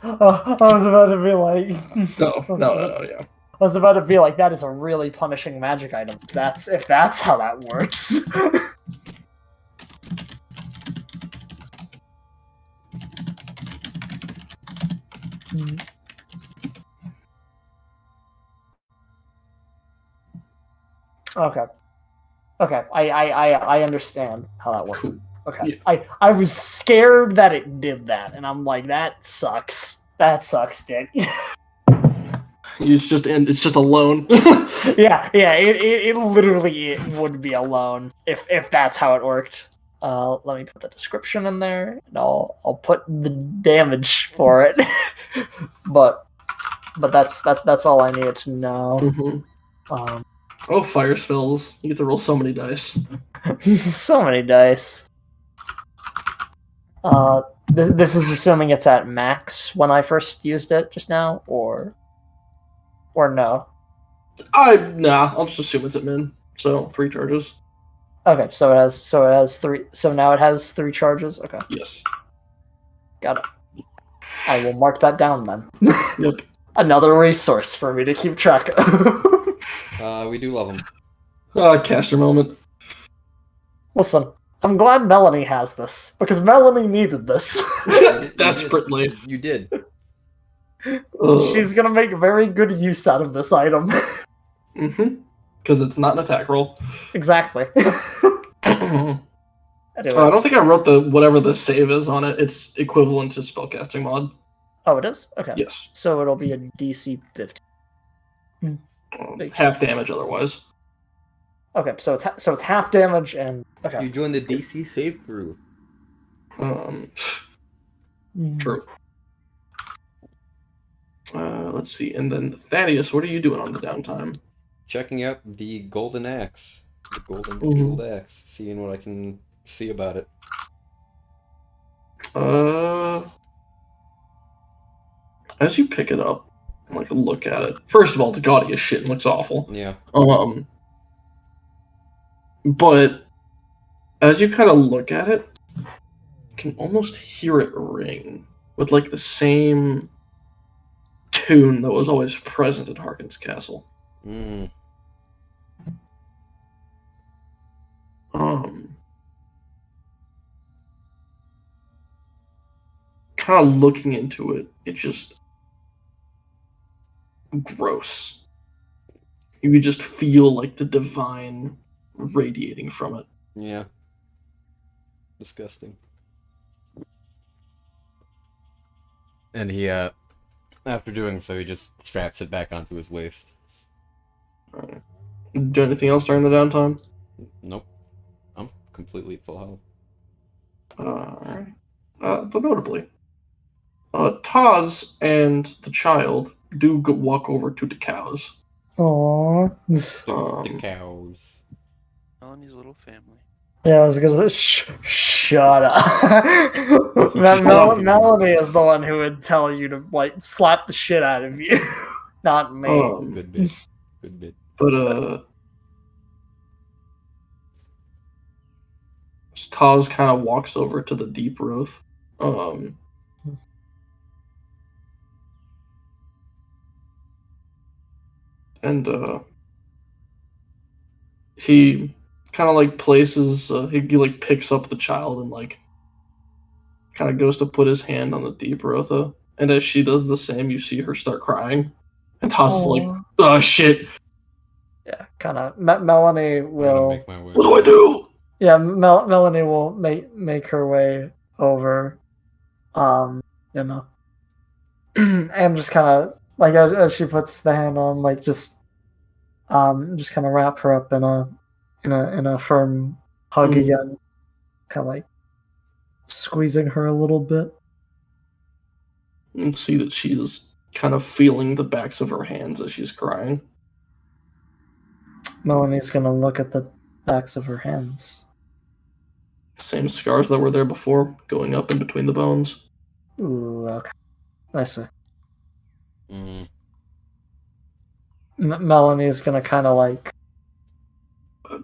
I was about to be like, No, yeah. I was about to be like, that is a really punishing magic item. If that's how that works. Okay. Okay. I understand how that works. Cool. Okay. Yeah. I was scared that it did that, and I'm like, that sucks. That sucks, dick. It's just a loan. yeah, it literally would be a loan if that's how it worked. Let me put the description in there, and I'll put the damage for it. but that's all I needed to know. Mm-hmm. Oh, fire spells! You get to roll so many dice. So many dice. This is assuming it's at max when I first used it just now, or no? I'll just assume it's at min. So 3 charges. Okay, so it has 3. So now it has 3 charges. Okay, Yes. got it. I will mark that down then. Yep. Another resource for me to keep track of. We do love them. Caster moment. Listen, I'm glad Melanie has this because Melanie needed this. Desperately. You did. She's gonna make very good use out of this item. Mm-hmm. Because it's not an attack roll. Exactly. I Anyway. don't think I wrote whatever the save is on it. It's equivalent to spellcasting mod. Oh, it is? Okay. Yes. So it'll be a DC 15. Half damage otherwise. Okay, so it's half damage and okay. You joined the DC save crew. True. Let's see. And then Thaddeus, what are you doing on the downtime? Checking out the golden axe. The golden Mhm. jeweled axe. Seeing what I can see about it. As you pick it up and like look at it, first of all, it's gaudy as shit and looks awful. Yeah. But as you kind of look at it, you can almost hear it ring with like the same tune that was always present at Harkin's castle. Mm. Kind of looking into it, it's just gross. You could just feel like the divine radiating from it. Yeah. Disgusting. And he, after doing so, he just straps it back onto his waist. Do anything else during the downtime? Nope. I'm completely full health. Alright. But notably, Taz and the child do walk over to the cows. Aww. The cows. Melanie's little family. Yeah, I was gonna say, shut up. Melanie is the one who would tell you to like slap the shit out of you, not me. Good bit. Good bit. But Taz kind of walks over to the deep roof. And he kind of like places, he like picks up the child and like kind of goes to put his hand on the deep Rotha. And as she does the same, you see her start crying. And Taz is like, oh shit. Yeah, kind of. Melanie I'm gonna will. make my way. What do I do? Yeah, Melanie will make her way over. You know, and just kind of like as she puts the hand on, like just kind of wrap her up in a firm hug again, kind of like squeezing her a little bit. You can see that she's kind of feeling the backs of her hands as she's crying. Melanie's gonna look at the backs of her hands. Same scars that were there before, going up in between the bones. Ooh, okay. I see. Mm. Melanie's gonna kind of like.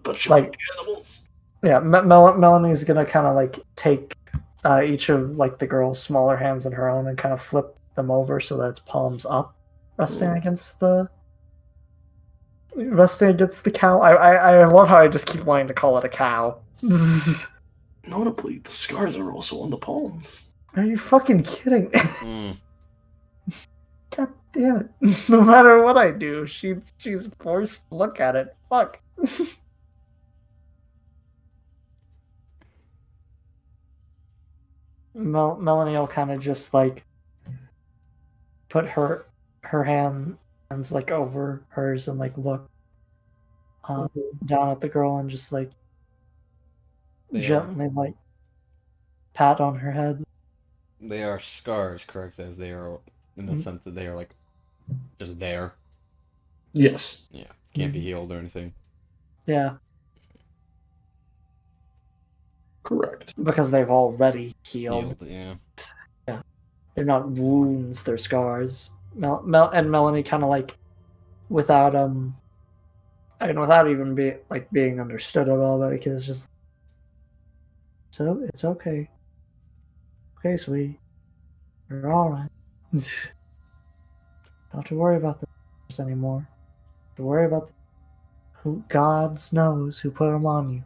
But you Like- animals. Yeah, Melanie's gonna kind of like take each of like the girl's smaller hands in her own and kind of flip them over so that it's palms up, resting against the cow. I love how I just keep wanting to call it a cow. Notably, the scars are also on the palms. Are you fucking kidding me? Mm. God damn it. No matter what I do, she's forced to look at it. Fuck. Melanie will kind of just like put her hands like over hers and like look down at the girl and just like gently like pat on her head. They are scars, correct? As they are in the sense that they are like just there. Yes. Yeah, can't be healed or anything. Yeah, Correct. because they've already healed. Yeah. They're not wounds; they're scars. And Melanie kind of like, without without even being understood at all, like it's just, so it's okay. Okay, sweetie, you're all right. Don't have to worry about this anymore. Don't have to worry about who God knows who put them on you.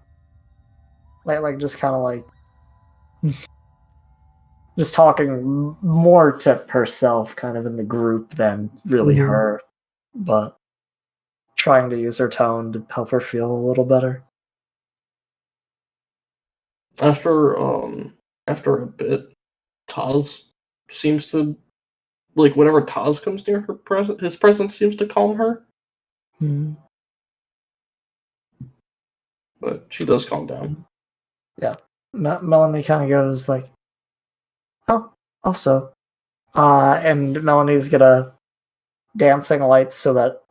Like just kind of like. Just talking more to herself, kind of in the group, than really her, but trying to use her tone to help her feel a little better. After a bit, Taz seems to like whenever Taz comes near his presence seems to calm her. Hmm. But she does calm down. Yeah, Melanie kind of goes like, "Oh, also," and Melanie's gonna dancing lights so that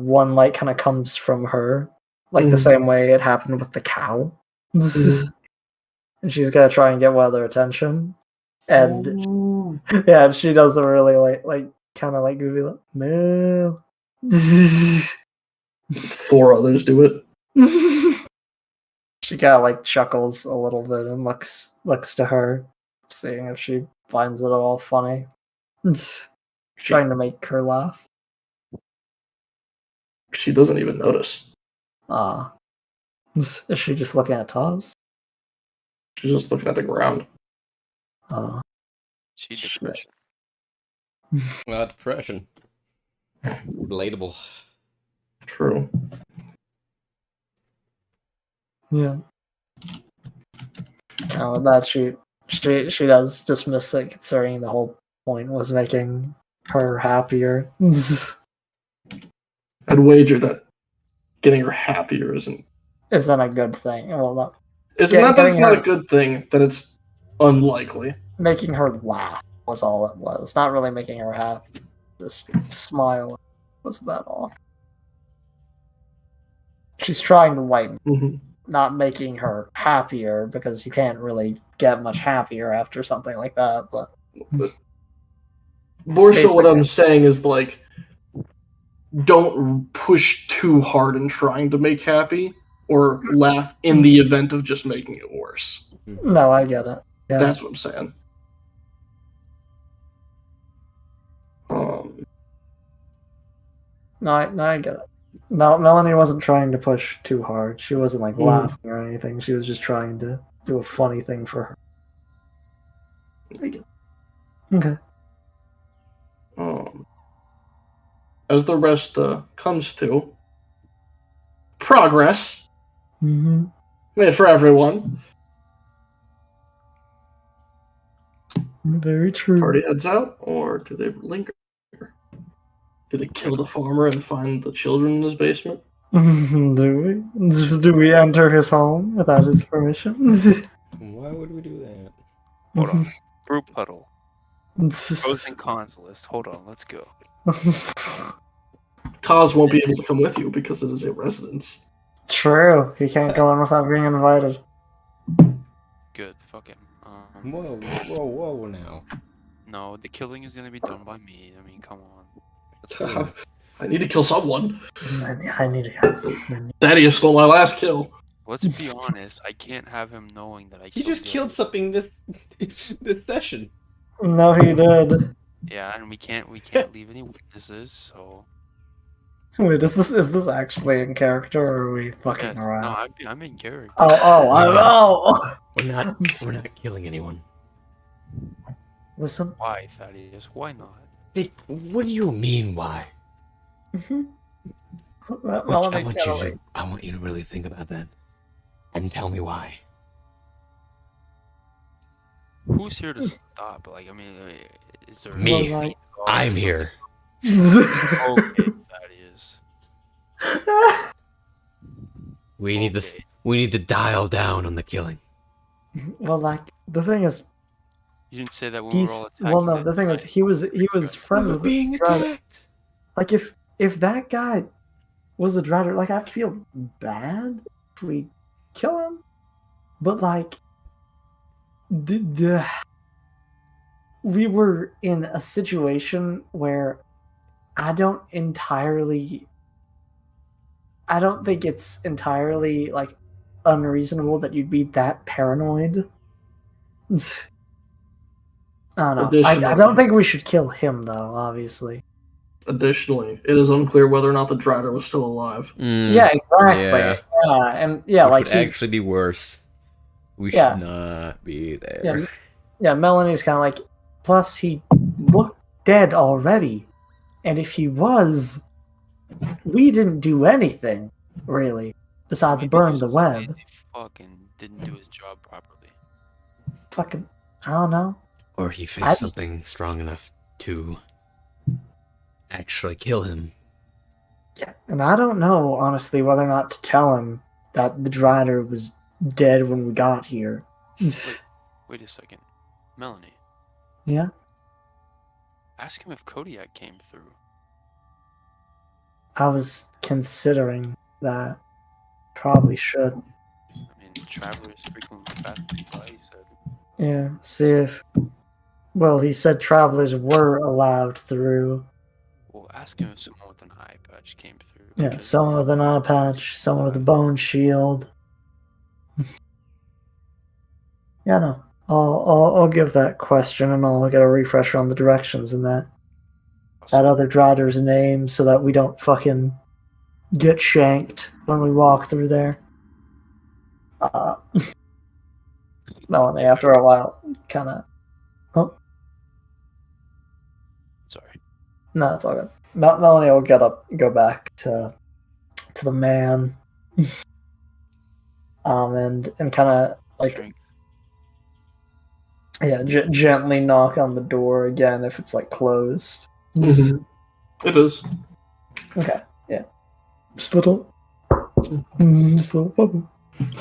one light kind of comes from her, like the same way it happened with the cow. And she's gonna try and get one of their attention, and yeah, and she does a really like kind of like goofy like, "No." 4 others do it. She kind of like chuckles a little bit and looks to her, seeing if she finds it at all funny. Trying to make her laugh. She doesn't even notice. Is she just looking at Taz? She's just looking at the ground. She depression. Depression. Relatable. True. Yeah. That she does dismiss it, considering the whole point was making her happier. I'd wager that getting her happier isn't a good thing. Well, no. It's Yeah, not that it's getting not her- a good thing, that it's unlikely. Making her laugh was all it was. Not really making her happy. Just smile was about all. She's trying to lighten, not making her happier, because you can't really get much happier after something like that. But more so, what Basically. I'm saying is like, don't push too hard in trying to make happy or laugh in the event of just making it worse. no, I get it. Yeah. That's what I'm saying. No, I get it. Melanie wasn't trying to push too hard. She wasn't like laughing or anything. She was just trying to do a funny thing for her. I get Okay. As the rest comes to progress Mm-hmm. made for everyone. Very true. Party heads out, or do they linger? Do they kill the farmer and find the children in his basement? Do we? Do we enter his home without his permission? Why would we do that? Hold on. Group huddle. Pros and cons list. Hold on, let's go. Taz won't be able to come with you because it is a residence. True. He can't go in without being invited. Good, fuck him. Whoa now. No, the killing is gonna be done by me. I mean, come on. Let's go. I need to kill someone. I need to go. Daddy stole my last kill. Let's be honest. I can't have him knowing that I He just killed something this session. No, he did. Yeah, and we can't leave any witnesses, so Wait, is this actually in character, or are we fucking yes. No, around? I'm in character. I No. know. We're not killing anyone. Listen. Why, Thaddeus? Why not? What do you mean, why? Melanie kinda like, I want you to really think about that. And tell me why. Who's here to stop? Like, I mean, is there Me. Well, like- I'm here. Okay, Thaddeus. We need to dial down on the killing. well, like the thing is, You didn't say that when we were he's all attacking. well, no. that The thing is, guy. he was friends with the Drider. Like if that guy was a Drider, like I feel bad if we kill him, but like, we were in a situation where I don't think it's entirely like unreasonable that you'd be that paranoid. I don't know. I don't think we should kill him though, obviously. Additionally, it is unclear whether or not the Drider was still alive. Yeah, exactly. Yeah. And yeah, Which like would actually be worse. We should Yeah. not be there. yeah, Melanie's kind of like. Plus, he looked dead already, and if he was, we didn't do anything really besides Maybe burn this the was web. lazy fucking didn't do his job properly. Fucking, I don't know. Or he faced I just- something strong enough to actually kill him. Yeah, and I don't know honestly whether or not to tell him that the Drider was dead when we got here. Wait a second, Melanie. Yeah, Ask him if Kodiak came through. I was considering that. Probably should. I mean, travelers frequently pass by. He said. Yeah, see if. Well, he said travelers were allowed through. Well, ask him if someone with an eye patch came through. Yeah, because- someone with an eye patch, someone with a bone shield. Yeah, no. I'll give that question and I'll get a refresher on the directions and that other Drider's name so that we don't fucking get shanked when we walk through there. Melanie, after a while, kind of. Oh, Sorry. no, it's all good. Melanie will go back to the man, and kind of like. Drink. Yeah, gently knock on the door again if it's like closed. It is. Okay, yeah. Just a little bubble.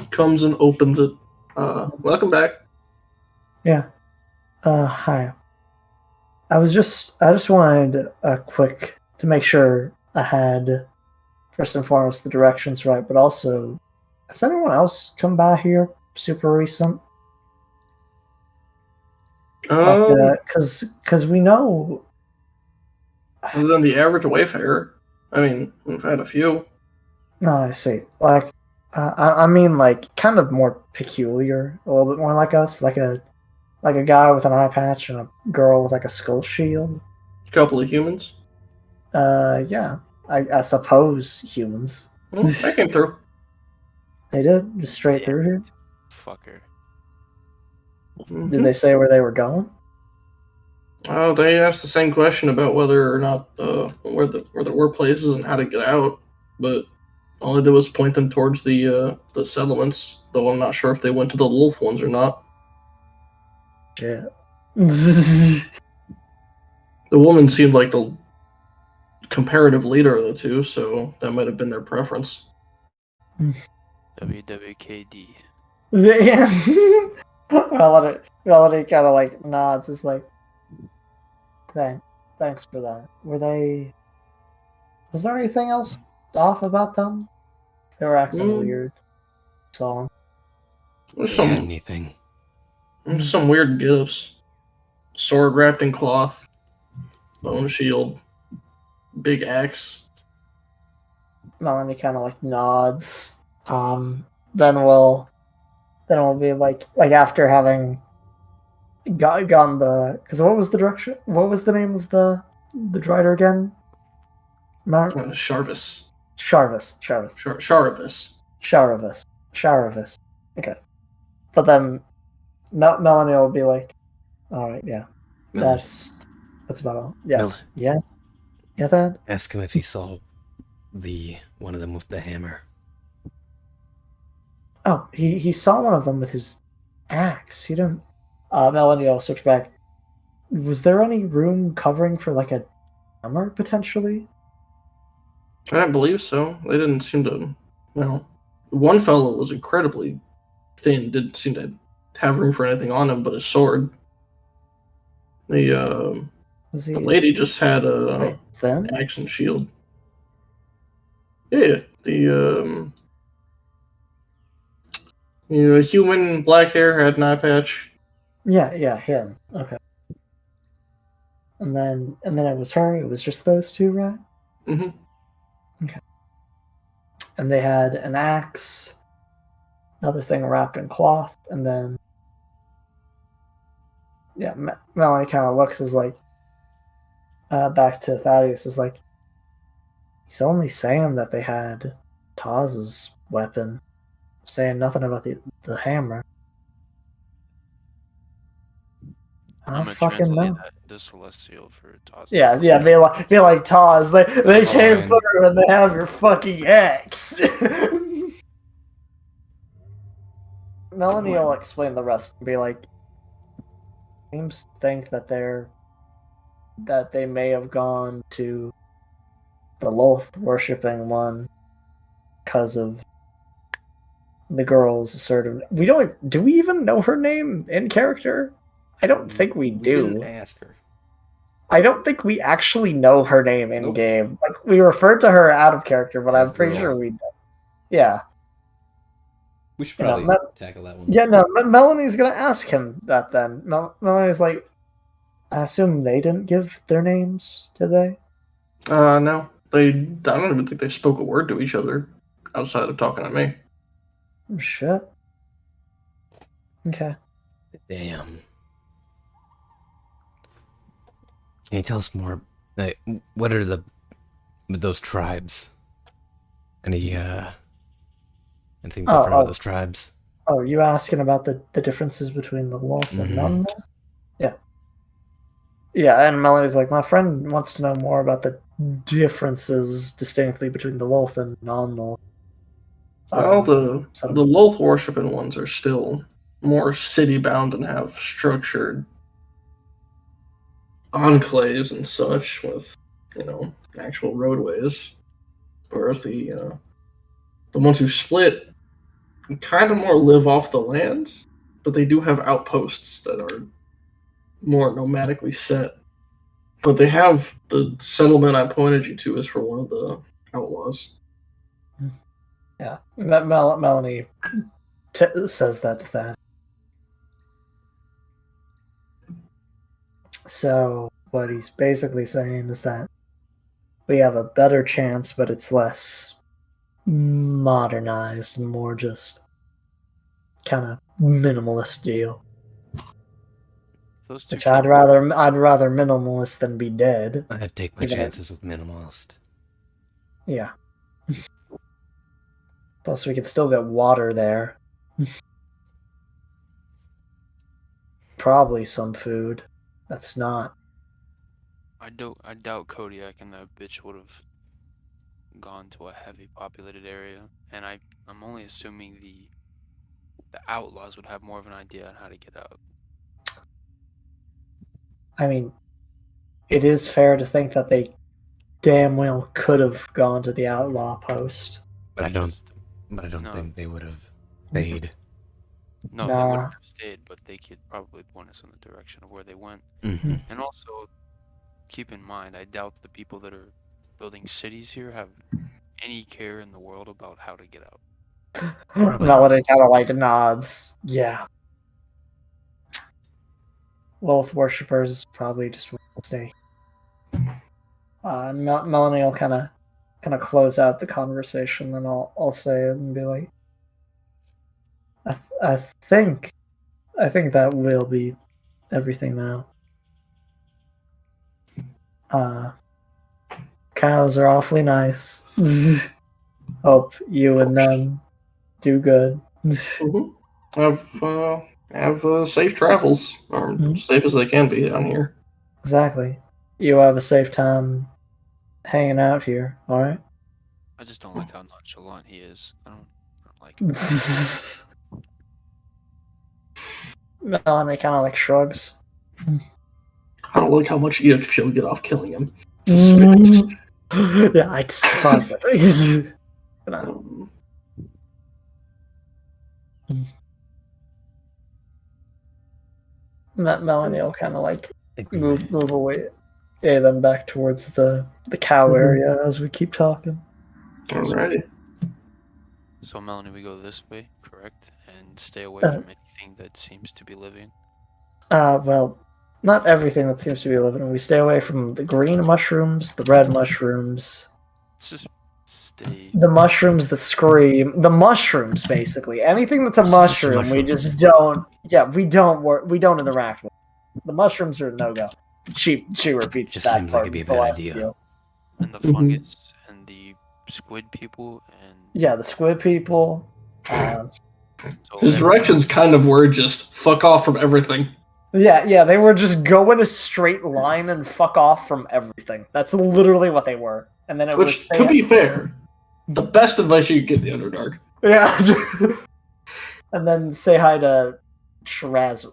Comes and opens it. Welcome back. Yeah. Hi. I just wanted a quick to make sure I had first and foremost the directions right, but also has anyone else come by here super recent? Because we know. Other than the average wayfarer, I mean, we've had a few. No, I see. Like, I mean, like, kind of more peculiar, a little bit more like us, like a guy with an eye patch and a girl with like a skull shield. A couple of humans. Yeah, I suppose humans. That came through. They did just straight through here. Fucker. Mhm. Did they say where they were going? Oh, they asked the same question about whether or not where there were places and how to get out, but all I did was point them towards the settlements. Though I'm not sure if they went to the wolf ones or not. Shit. The woman seemed like the comparative leader of the two, so that might have been their preference. WWKD. Yeah. Melody kind of like nods. It's like, thanks for that. Was there anything else off about them? They were acting weird. So. There's Yeah, some anything. some weird gifts. Sword wrapped in cloth, bone shield, big axe. Melanie kind of like nods. Then we'll be like after having gone the because what was the direction? What was the name of the drider again? Sharvis. Sharvis. Sharavis. Sharavis. Okay, but then Melanie will be like, "All right, yeah, that's about all." Yeah, yeah, Dad. Ask him if he saw one of them with the hammer. Oh, he saw one of them with his axe. He didn't. Melanie will switch back. Was there any room covering for like a hammer potentially? I don't believe so. They didn't seem to. Well, one fellow was incredibly thin. Didn't seem to have room for anything on him but his sword. The lady just had a Thin? axe and shield. Yeah, the human black hair had an eye patch. Yeah, him. Okay. And then it was her. It was just those two, right? Mm-hmm. Okay. And they had an axe, another thing wrapped in cloth, and then yeah, Melanie kind of looks as like back to Thaddeus is like he's only saying that they had Taz's weapon, saying nothing about the hammer. I I'm don't gonna fucking translate know. that into Celestial for Taz. Yeah, be like Taz. They came Fine. through and they have your fucking ex. Melanie will explain the rest and be like, seems to think that they may have gone to the Loth worshipping one because of the girl's assertive. Do we even know her name in character? I don't think we do. Didn't ask her. I don't think we actually know her name in Nope. game. Like we referred to her out of character, but As I'm pretty girl. sure we. Yeah, We should You know, probably tackle that one. yeah. No, Melanie's gonna ask him that then. Melanie's like, I assume they didn't give their names, did they? No, I don't even think they spoke a word to each other outside of talking to me. Oh, shit. Okay. Damn. Can you tell us more? What are those tribes? Anything different about those tribes? Oh, you asking about the differences between the Loth and non? Yeah. Yeah, and Melody's like, my friend wants to know more about the differences distinctly between the Loth and non-Loth. Well, the Loth worshipping ones are still more city bound and have structured enclaves and such with, actual roadways. Whereas the ones who split kind of more live off the land, but they do have outposts that are more nomadically set. But they have the settlement I pointed you to is for one of the outlaws. Yeah, Melanie says that to Thad. So what he's basically saying is that we have a better chance, but it's less modernized and more just kind of minimalist deal. Which I'd rather minimalist than be dead. I'd take my chances with minimalist. Yeah. Plus, we could still get water there. Probably some food. That's not. I doubt Kodiak and that bitch would have gone to a heavy populated area, and I'm only assuming the outlaws would have more of an idea on how to get out. I mean, it is fair to think that they damn well could have gone to the outlaw post. But I don't think they would have stayed. No, they wouldn't have stayed, but they could probably point us in the direction of where they went. Mm-hmm. And also, keep in mind, I doubt the people that are building cities here have any care in the world about how to get out. Melody kind of like nods. Yeah. Loth worshippers probably just want to stay. Melanie will kind of close out the conversation, and I'll say it and be like, I think that will be everything now. Cows are awfully nice. Hope you and them do good. Have safe travels, or Mhm. safe as they can be down here. Exactly. You have a safe time hanging out here, alright? I just don't like how nonchalant he is. I don't like it. Melanie kind of like shrugs. I don't like how much EXP will get off killing him. Yeah, I despise it. Um, Melanie will kind of like move away, then back towards the cow area as we keep talking. Alrighty. So Melanie, we go this way, correct? And stay away Uh, from anything that seems to be living. Well, not everything that seems to be living. We stay away from the green mushrooms, the red mushrooms, Let's just stay. the mushrooms that scream. The mushrooms, basically. Anything that's a This is just mushroom, we mushrooms. just don't. Yeah, we don't interact with. The mushrooms are no go. She repeats Just that seems like part it'd be a until bad I idea. steal. And the Mhm. fungus and the squid people and Yeah, the squid people. so His directions kind of were just fuck off from everything. Yeah, they were just go in a straight line and fuck off from everything. That's literally what they were. And then it was Which, to be fair, the best advice you could get the Underdark. yeah, and then say hi to Shiraz.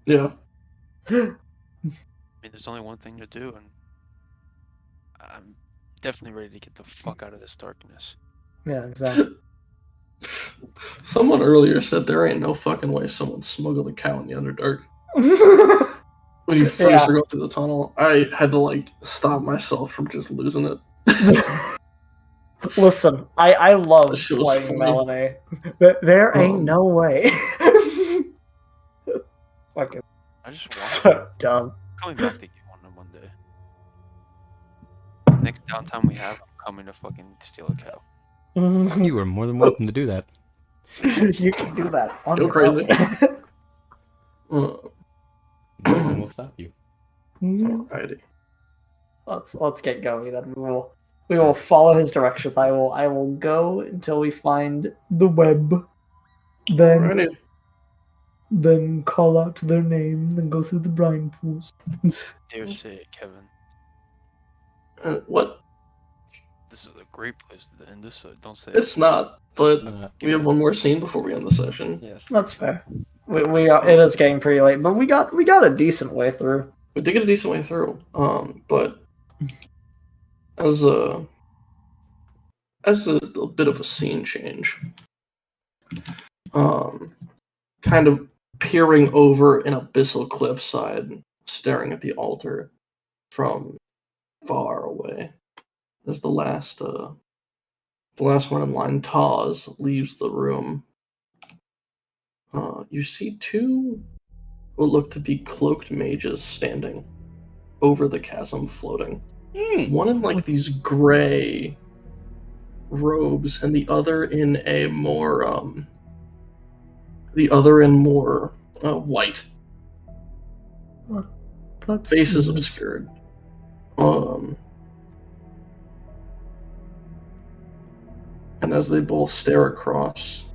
Yeah. I mean, there's only one thing to do, and I'm definitely ready to get the fuck out of this darkness. Yeah, exactly. Someone earlier said there ain't no fucking way someone smuggled a cow in the Underdark. When you first Yeah. were going through the tunnel, I had to like stop myself from just losing it. Listen, I love That shit was playing funny. Melanie. There ain't no way. Fucking I just want so dumb. coming back to get one day. Next downtime we have, I'm coming to fucking steal a cow. You are more than welcome to do that. You can do that. On Go your crazy. own. No one will stop you. Alrighty. Let's get going then. We will follow his directions. I will go until we find the web. Alrighty. Then call out their name, then go through the brine pools. Dare say it, Kevin. What? This is a great place to end this, so don't say It's not, but Uh, we have one more scene before we end the session. yes. That's fair. We are, it is getting pretty late, but we got a decent way through. We did get a decent way through. But as a bit of a scene change, kind of peering over an abyssal cliffside, staring at the altar from far away, as the last one in line, Taz, leaves the room. You see two what look to be cloaked mages standing over the chasm, floating. One in like these gray robes, and the other in a more white. What Faces is this? obscured. And as they both stare across,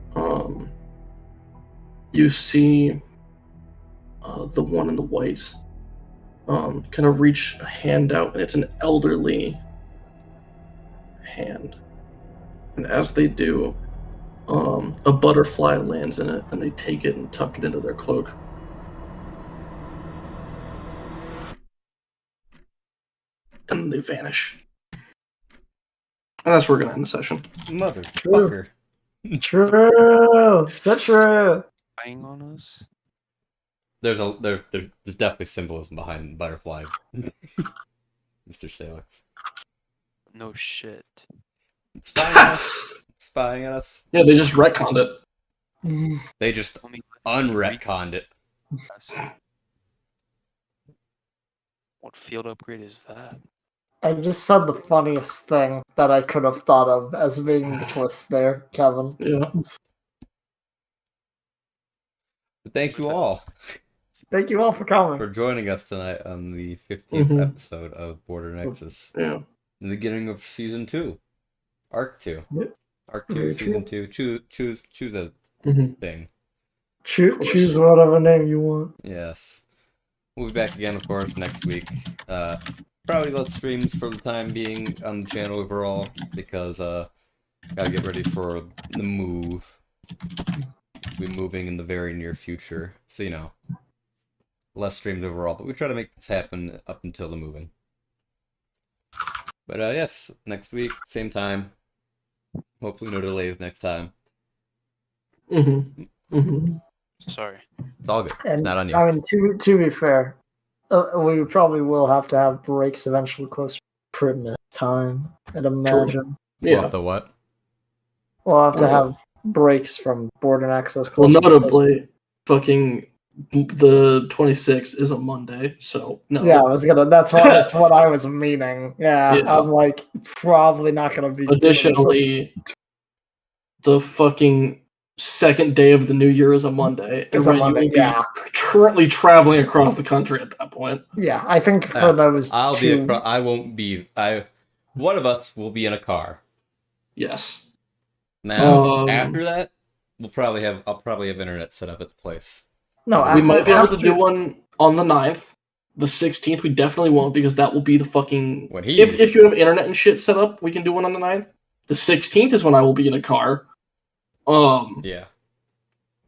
you see the one in the white kind of reach a hand out, and it's an elderly hand. And as they do, a butterfly lands in it, and they take it and tuck it into their cloak. And they vanish. And that's where we're going to end the session. Motherfucker. True. So true. Spying on us? There's definitely symbolism behind butterfly. Mr. Salix. No shit. Spying on us. Spying on us. Yeah, they just retconned it. They just Tell me unretconned it. What field upgrade is that? I just said the funniest thing that I could have thought of as being the twist there, Kevin. Yeah. But thank you Was that- all. Thank you all for coming. for joining us tonight on the 15th Mhm. episode of Border Nexus. Yeah. In the beginning of season 2. Arc 2. Yep. Arc 2, Very season true. 2. Choose a Mhm. thing. Choose whatever name you want. Yes. We'll be back again, of course, next week. Probably less streams for the time being on the channel overall, because gotta get ready for the move. We'll be moving in the very near future, so you know, less streams overall, but we try to make this happen up until the moving. But yes, next week, same time. Hopefully no delays next time. Sorry. It's all good. It's And not on you. I mean, to be fair, we probably will have to have breaks eventually close to Christmas time. I'd imagine. We'll Yeah. have to what? We'll have to have breaks from Border Access. Well, closer to Christmas. notably, fucking the 26th is a Monday, so no. Yeah, I was gonna. That's what I was meaning. Yeah, Yeah. I'm like probably not gonna be. Additionally, the fucking second day of the new year is a Monday. It's and a Ren, you Monday, will be yeah. currently traveling across the country at that point. Yeah, I think for those. I'll two, be I won't be. One of us will be in a car. Yes. Now, after that, I'll probably have internet set up at the place. No, We might be able to after- do one on the 9th. The 16th, we definitely won't, because that will be the fucking... When he's... If you have internet and shit set up, we can do one on the 9th. The 16th is when I will be in a car. Yeah.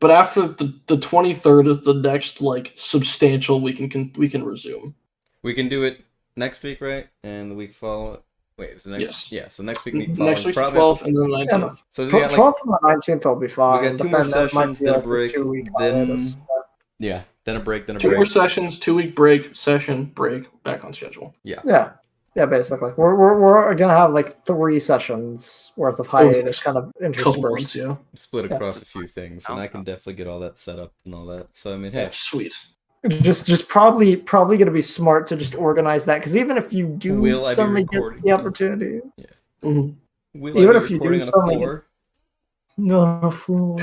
But after the 23rd is the next, like, substantial we can resume. We can do it next week, right? And the week following... Wait, is the next... Yes. Yeah, so next week following... Next week's probably 12th, and then the 19th. So we got 12th and the 19th will be fine. we got two but more then there might sessions, be, then a like, break, 2-week then... hiatus. Yeah, then a break, then a 2 break. more sessions, 2-week break, session, break, back on schedule. Yeah, basically, we're gonna have like 3 sessions worth of hiatus, kind of Couple interspersed. months, yeah. Split Yeah. across a few things, and I can definitely get all that set up and all that. So, I mean, hey... Sweet. Just probably gonna be smart to just organize that, because even if you do Will I be suddenly get recording? the opportunity, Mhm. Will Even I be if you do recording on a something- floor? no fool.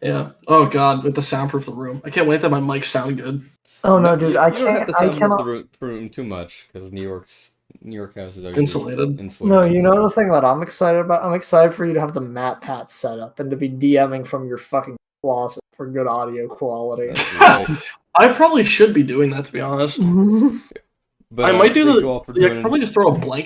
Yeah. Oh god, with the soundproof the room. I can't wait that my mic sound good. Oh no, dude, you, I you don't have can't. to I sound cannot. the room too much, because New York houses are Insulated. No, you know the thing that I'm excited about? I'm excited for you to have the map pad set up and to be DMing from your fucking closet for good audio quality. I probably should be doing that, to be honest. But, I might do thank you all for I could joining. probably just throw a blanket